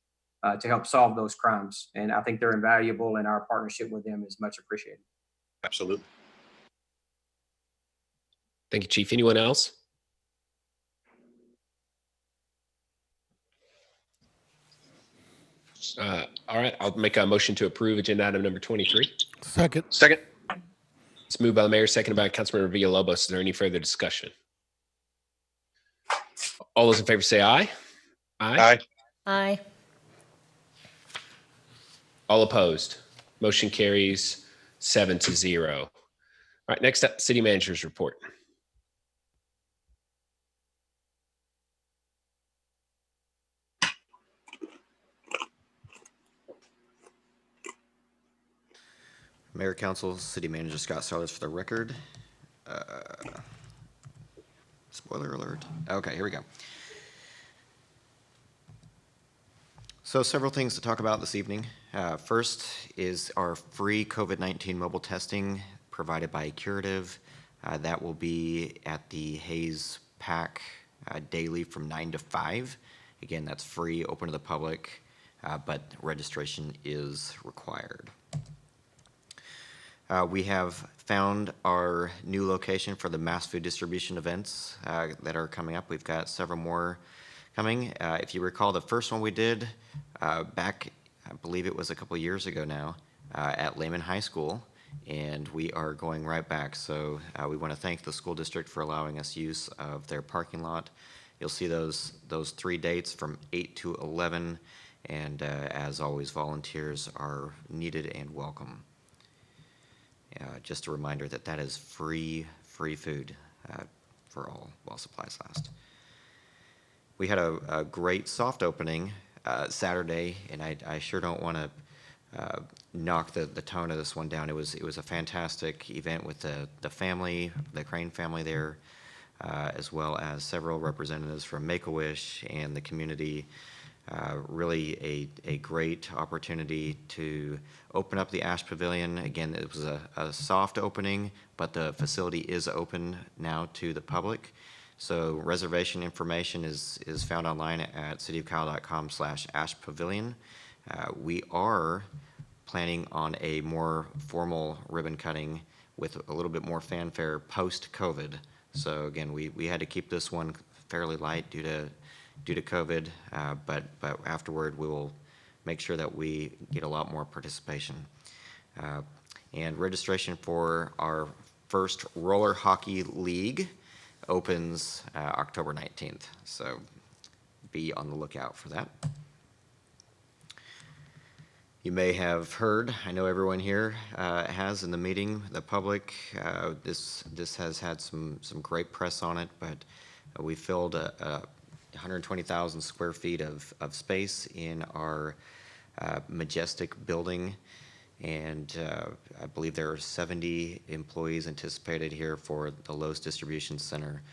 to help solve those crimes. And I think they're invaluable, and our partnership with them is much appreciated. Absolutely. Thank you, Chief. Anyone else? All right, I'll make a motion to approve agenda item number 23. Second. Second. It's moved by the mayor, seconded by Councilmember Villalobos. Is there any further discussion? All those in favor say aye. Aye. Aye. All opposed? Motion carries 7-0. All right, next up, city manager's report. Mayor, Council, City Manager Scott Sellers for the record. Spoiler alert. Okay, here we go. So several things to talk about this evening. First is our free COVID-19 mobile testing provided by Curative. That will be at the Hayes PAC daily from 9 to 5. Again, that's free, open to the public, but registration is required. We have found our new location for the mass food distribution events that are coming up. We've got several more coming. If you recall, the first one we did back, I believe it was a couple years ago now, at Layman High School. and we are going right back. So we want to thank the school district for allowing us use of their parking lot. You'll see those 3 dates from 8 to 11, and as always, volunteers are needed and welcome. Just a reminder that that is free food for all while supplies last. We had a great soft opening Saturday, and I sure don't want to knock the tone of this one down. It was a fantastic event with the family, the Crane family there, as well as several representatives from Make-A-Wish and the community. Really a great opportunity to open up the Ash Pavilion. Again, it was a soft opening, but the facility is open now to the public. So reservation information is found online at cityofkyle.com/Ash Pavilion. We are planning on a more formal ribbon cutting with a little bit more fanfare post-COVID. So again, we had to keep this one fairly light due to COVID, but afterward we will make sure that we get a lot more participation. And registration for our first roller hockey league opens October 19th. So be on the lookout for that. You may have heard, I know everyone here has in the meeting, the public, this has had some great press on it, but we filled 120,000 square feet of space in our Majestic building, and I believe there are 70 employees anticipated here for the Lowe's Distribution Center.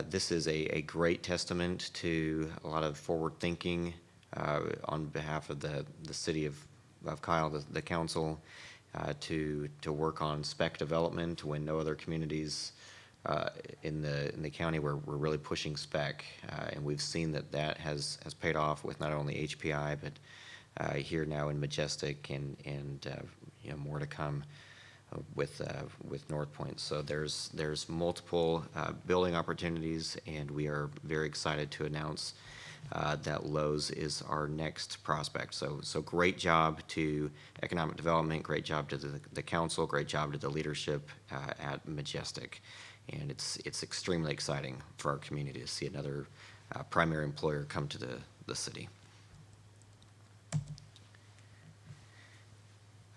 This is a great testament to a lot of forward thinking on behalf of the city of Kyle, the council, to work on spec development when no other communities in the county were really pushing spec, and we've seen that has paid off with not only HPI but here now in Majestic and you know, more to come with North Point. So there's multiple building opportunities, and we are very excited to announce that Lowe's is our next prospect. So great job to economic development, great job to the council, great job to the leadership at Majestic. And it's extremely exciting for our community to see another primary employer come to the city.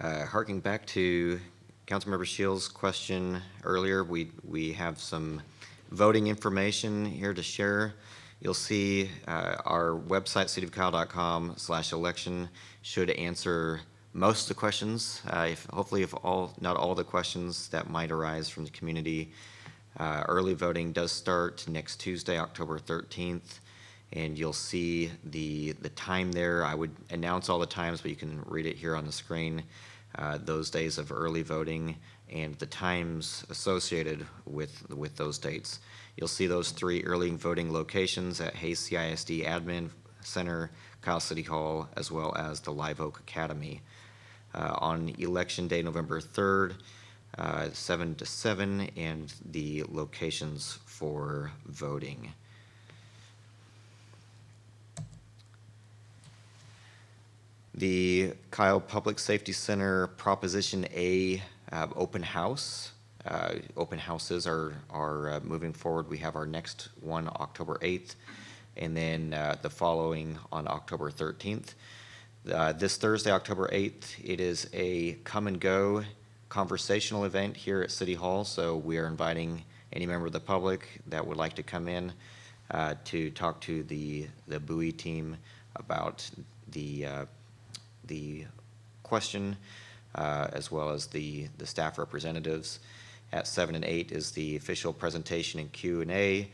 Harking back to Councilmember Shields' question earlier, we have some voting information here to share. You'll see our website, cityofkyle.com/election, should answer most of the questions. Hopefully, if not all the questions that might arise from the community. Early voting does start next Tuesday, October 13th, and you'll see the time there. I would announce all the times, but you can read it here on the screen. Those days of early voting and the times associated with those dates. You'll see those 3 early voting locations at Hayes CISD Admin Center, Kyle City Hall, as well as the Live Oak Academy. On Election Day, November 3rd, 7 to 7, and the locations for voting. The Kyle Public Safety Center Proposition A open house. Open houses are moving forward. We have our next one October 8th, and then the following on October 13th. This Thursday, October 8th, it is a come and go conversational event here at City Hall, so we are inviting any member of the public that would like to come in to talk to the Bowie team about the question, as well as the staff representatives. At 7 and 8 is the official presentation and Q&A.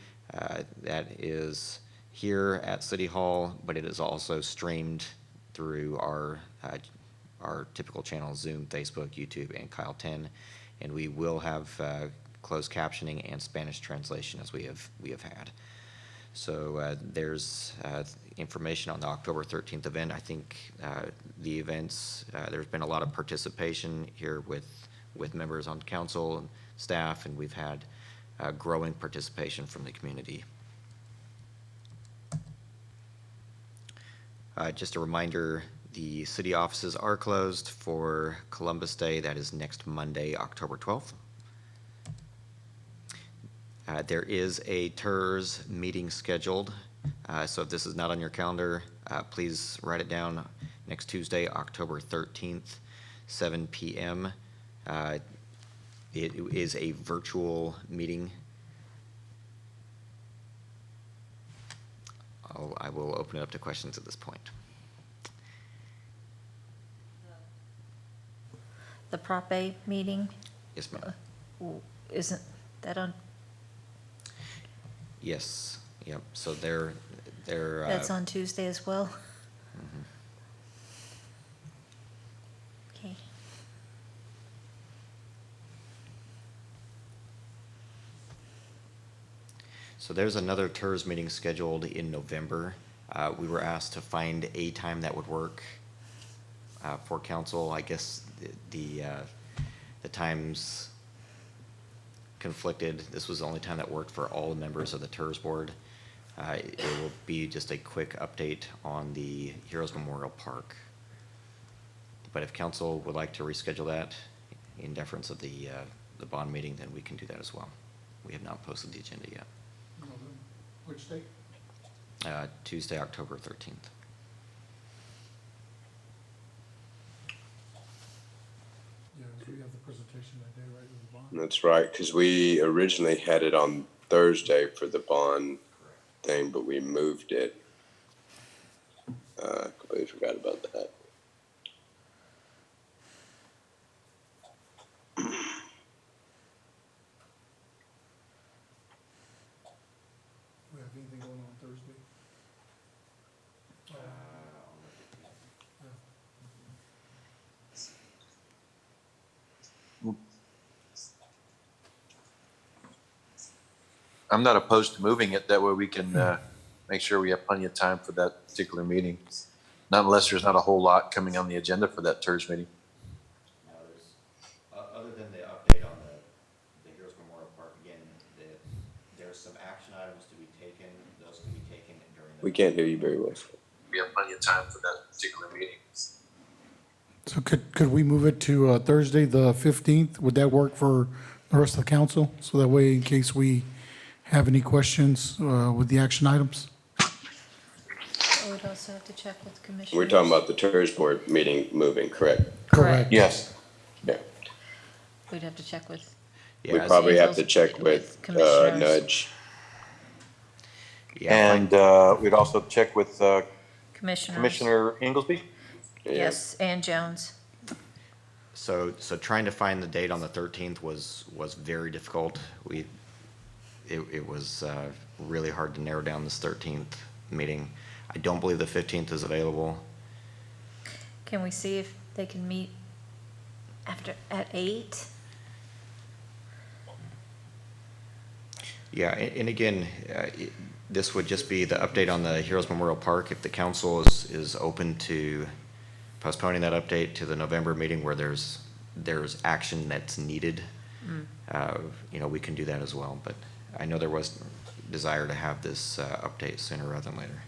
That is here at City Hall, but it is also streamed through our typical channels, Zoom, Facebook, YouTube, and Kyle 10. And we will have closed captioning and Spanish translation as we have had. So there's information on the October 13th event. I think the events, there's been a lot of participation here with members on council and staff, and we've had growing participation from the community. Just a reminder, The city offices are closed for Columbus Day. That is next Monday, October 12th. There is a TERS meeting scheduled. So if this is not on your calendar, please write it down. Next Tuesday, October 13th, 7 p.m. It is a virtual meeting. I will open it up to questions at this point. The Prop A meeting, Yes, ma'am. isn't that on, Yes, yep. So they're. that's on Tuesday as well? Mhm. Okay. So there's another TERS meeting scheduled in November. We were asked to find a time that would work for council. I guess the times conflicted. This was the only time that worked for all the members of the TERS board. It will be just a quick update on the Heroes Memorial Park. But if council would like to reschedule that in deference of the bond meeting, then we can do that as well. We have not posted the agenda yet. Which date? Tuesday, October 13th. Yeah, we have the presentation that day, right, with the bond. That's right, because we originally had it on Thursday for the bond thing, but we moved it. Completely forgot about that. We have anything going on Thursday? I'm not opposed to moving it. That way we can make sure we have plenty of time for that particular meeting. Not unless there's not a whole lot coming on the agenda for that TERS meeting. Now, other than the update on the Heroes Memorial Park, again, there's some action items to be taken. Those can be taken during the. We can't hear you very well. We have plenty of time for that particular meeting. So could we move it to Thursday, the 15th? Would that work for the rest of the council? So that way, in case we have any questions with the action items? I would also have to check with commissioners. We're talking about the TERS board meeting moving, correct? Correct. Yes. Yeah. We'd have to check with, We probably have to check with commissioners. Nudge. Yeah, And we'd also check with Commissioners. Commissioner Inglesby. Yes, and Jones. So trying to find the date on the 13th was very difficult. It was really hard to narrow down this 13th meeting. I don't believe the 15th is available. Can we see if they can meet at 8? Yeah, and again, this would just be the update on the Heroes Memorial Park. If the council is open to postponing that update to the November meeting where there's action that's needed, we can do that as well. But I know there was desire to have this update sooner rather than later.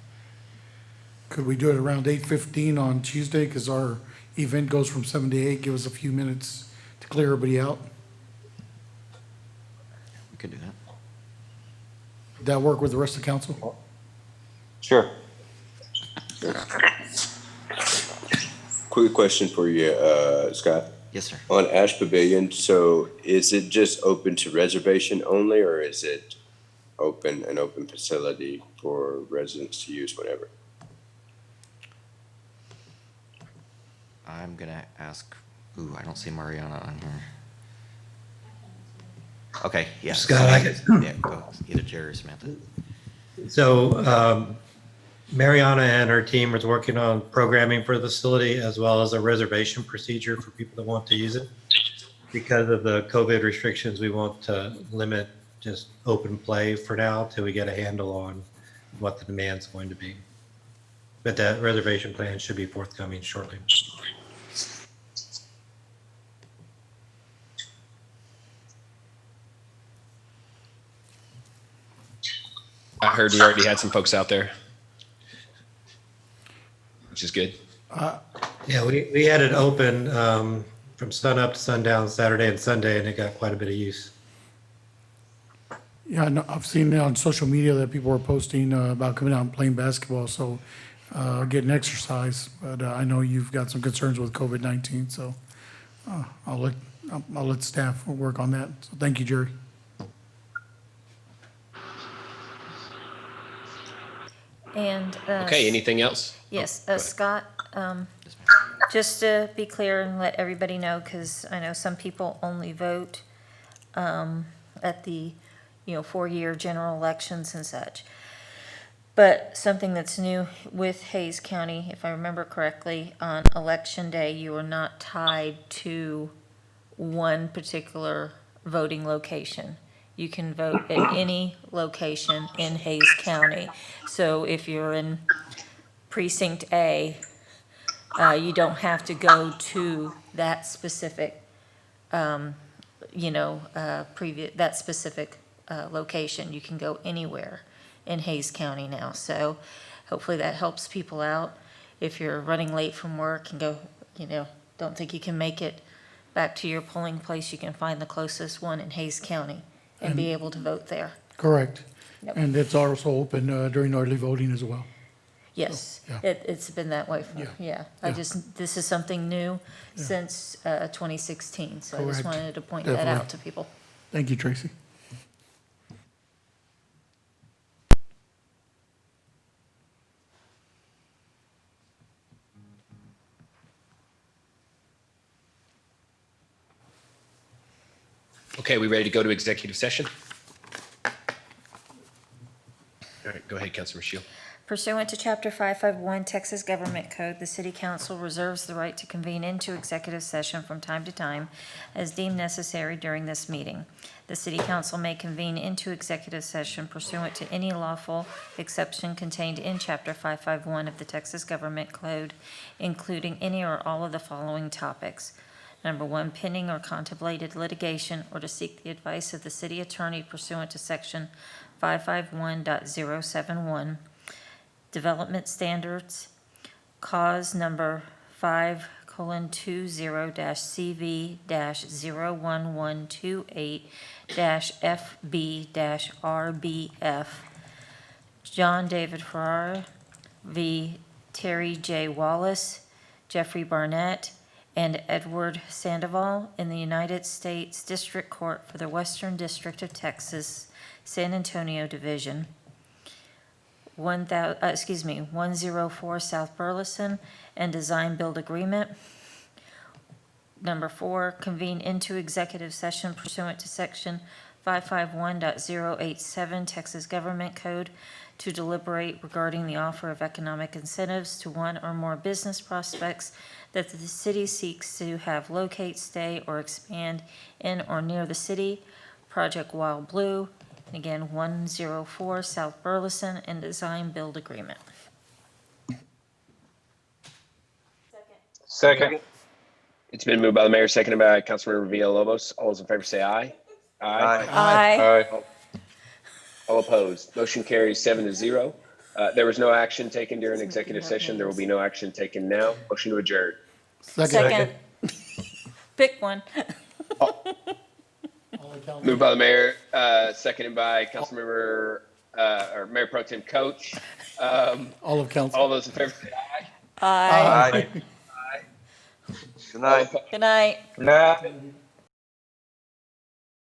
Could we do it around 8:15 on Tuesday? Because our event goes from 7 to 8. Give us a few minutes to clear everybody out. We could do that. Would that work with the rest of the council? Sure. Quick question for you, Scott. Yes, sir. On Ash Pavilion, so is it just open to reservation only, or is it an open facility for residents to use whenever? I'm gonna ask. Ooh, I don't see Mariana on here. Okay, yeah. Scott, Yeah, go. Either Jerry or Samantha. So Mariana and her team is working on programming for the facility as well as a reservation procedure for people that want to use it. Because of the COVID restrictions, we want to limit just open play for now till we get a handle on what the demand's going to be. But that reservation plan should be forthcoming shortly. I heard we already had some folks out there, which is good. Yeah, we had it open from sun up to sundown Saturday and Sunday, and it got quite a bit of use. Yeah, I know, I've seen on social media that people were posting about coming out and playing basketball, so getting exercise. But I know you've got some concerns with COVID-19, so I'll let staff work on that. So thank you, Jerry. And Okay, anything else? yes, Scott, just to be clear and let everybody know, because I know some people only vote at the, 4-year general elections and such. But something that's new with Hayes County, if I remember correctly, on election day, you are not tied to one particular voting location. You can vote at any location in Hayes County. So if you're in precinct A, you don't have to go to that specific, that specific location. You can go anywhere in Hayes County now. So hopefully that helps people out. If you're running late from work and don't think you can make it back to your polling place, you can find the closest one in Hayes County and be able to vote there. Correct. Yep. And it's also open during early voting as well. Yes, yeah. It's been that way for, Yeah. this is something new since 2016. So I just Correct. wanted to point that Definitely. out to people. Thank you, Tracy. Okay, we ready to go to executive session? All right, go ahead, Councilor Shield. Pursuant to Chapter 551 Texas Government Code, the City Council reserves the right to convene into executive session from time to time as deemed necessary during this meeting. The City Council may convene into executive session pursuant to any lawful exception contained in Chapter 551 of the Texas Government Code, including any or all of the following topics. Number 1, pending or contemplated litigation or to seek the advice of the city attorney pursuant to Section 551.071. Development standards, cause number 5:20-CV-01128-FB-RBF. John David Farrar v. Terry J. Wallace, Jeffrey Barnett, and Edward Sandoval in the United States District Court for the Western District of Texas, San Antonio Division. 104 South Burleson and Design Build Agreement. Number 4, convene into executive session pursuant to Section 551.087 Texas Government Code to deliberate regarding the offer of economic incentives to one or more business prospects that the city seeks to have locate, stay, or expand in or near the city. Project Wild Blue. And again, 104 South Burleson and Design Build Agreement. Second. It's been moved by the mayor, seconded by Councilmember Villalobos. All those in favor say aye. Aye. All opposed. Motion carries 7-0. There was no action taken during executive session. There will be no action taken now. Motion to adjourn. Second. Pick one. Moved by the mayor, seconded by Councilmember, or Mayor Pro Tem Coach. All of council. All those in favor say aye. Aye. Good night. Good night. Nah.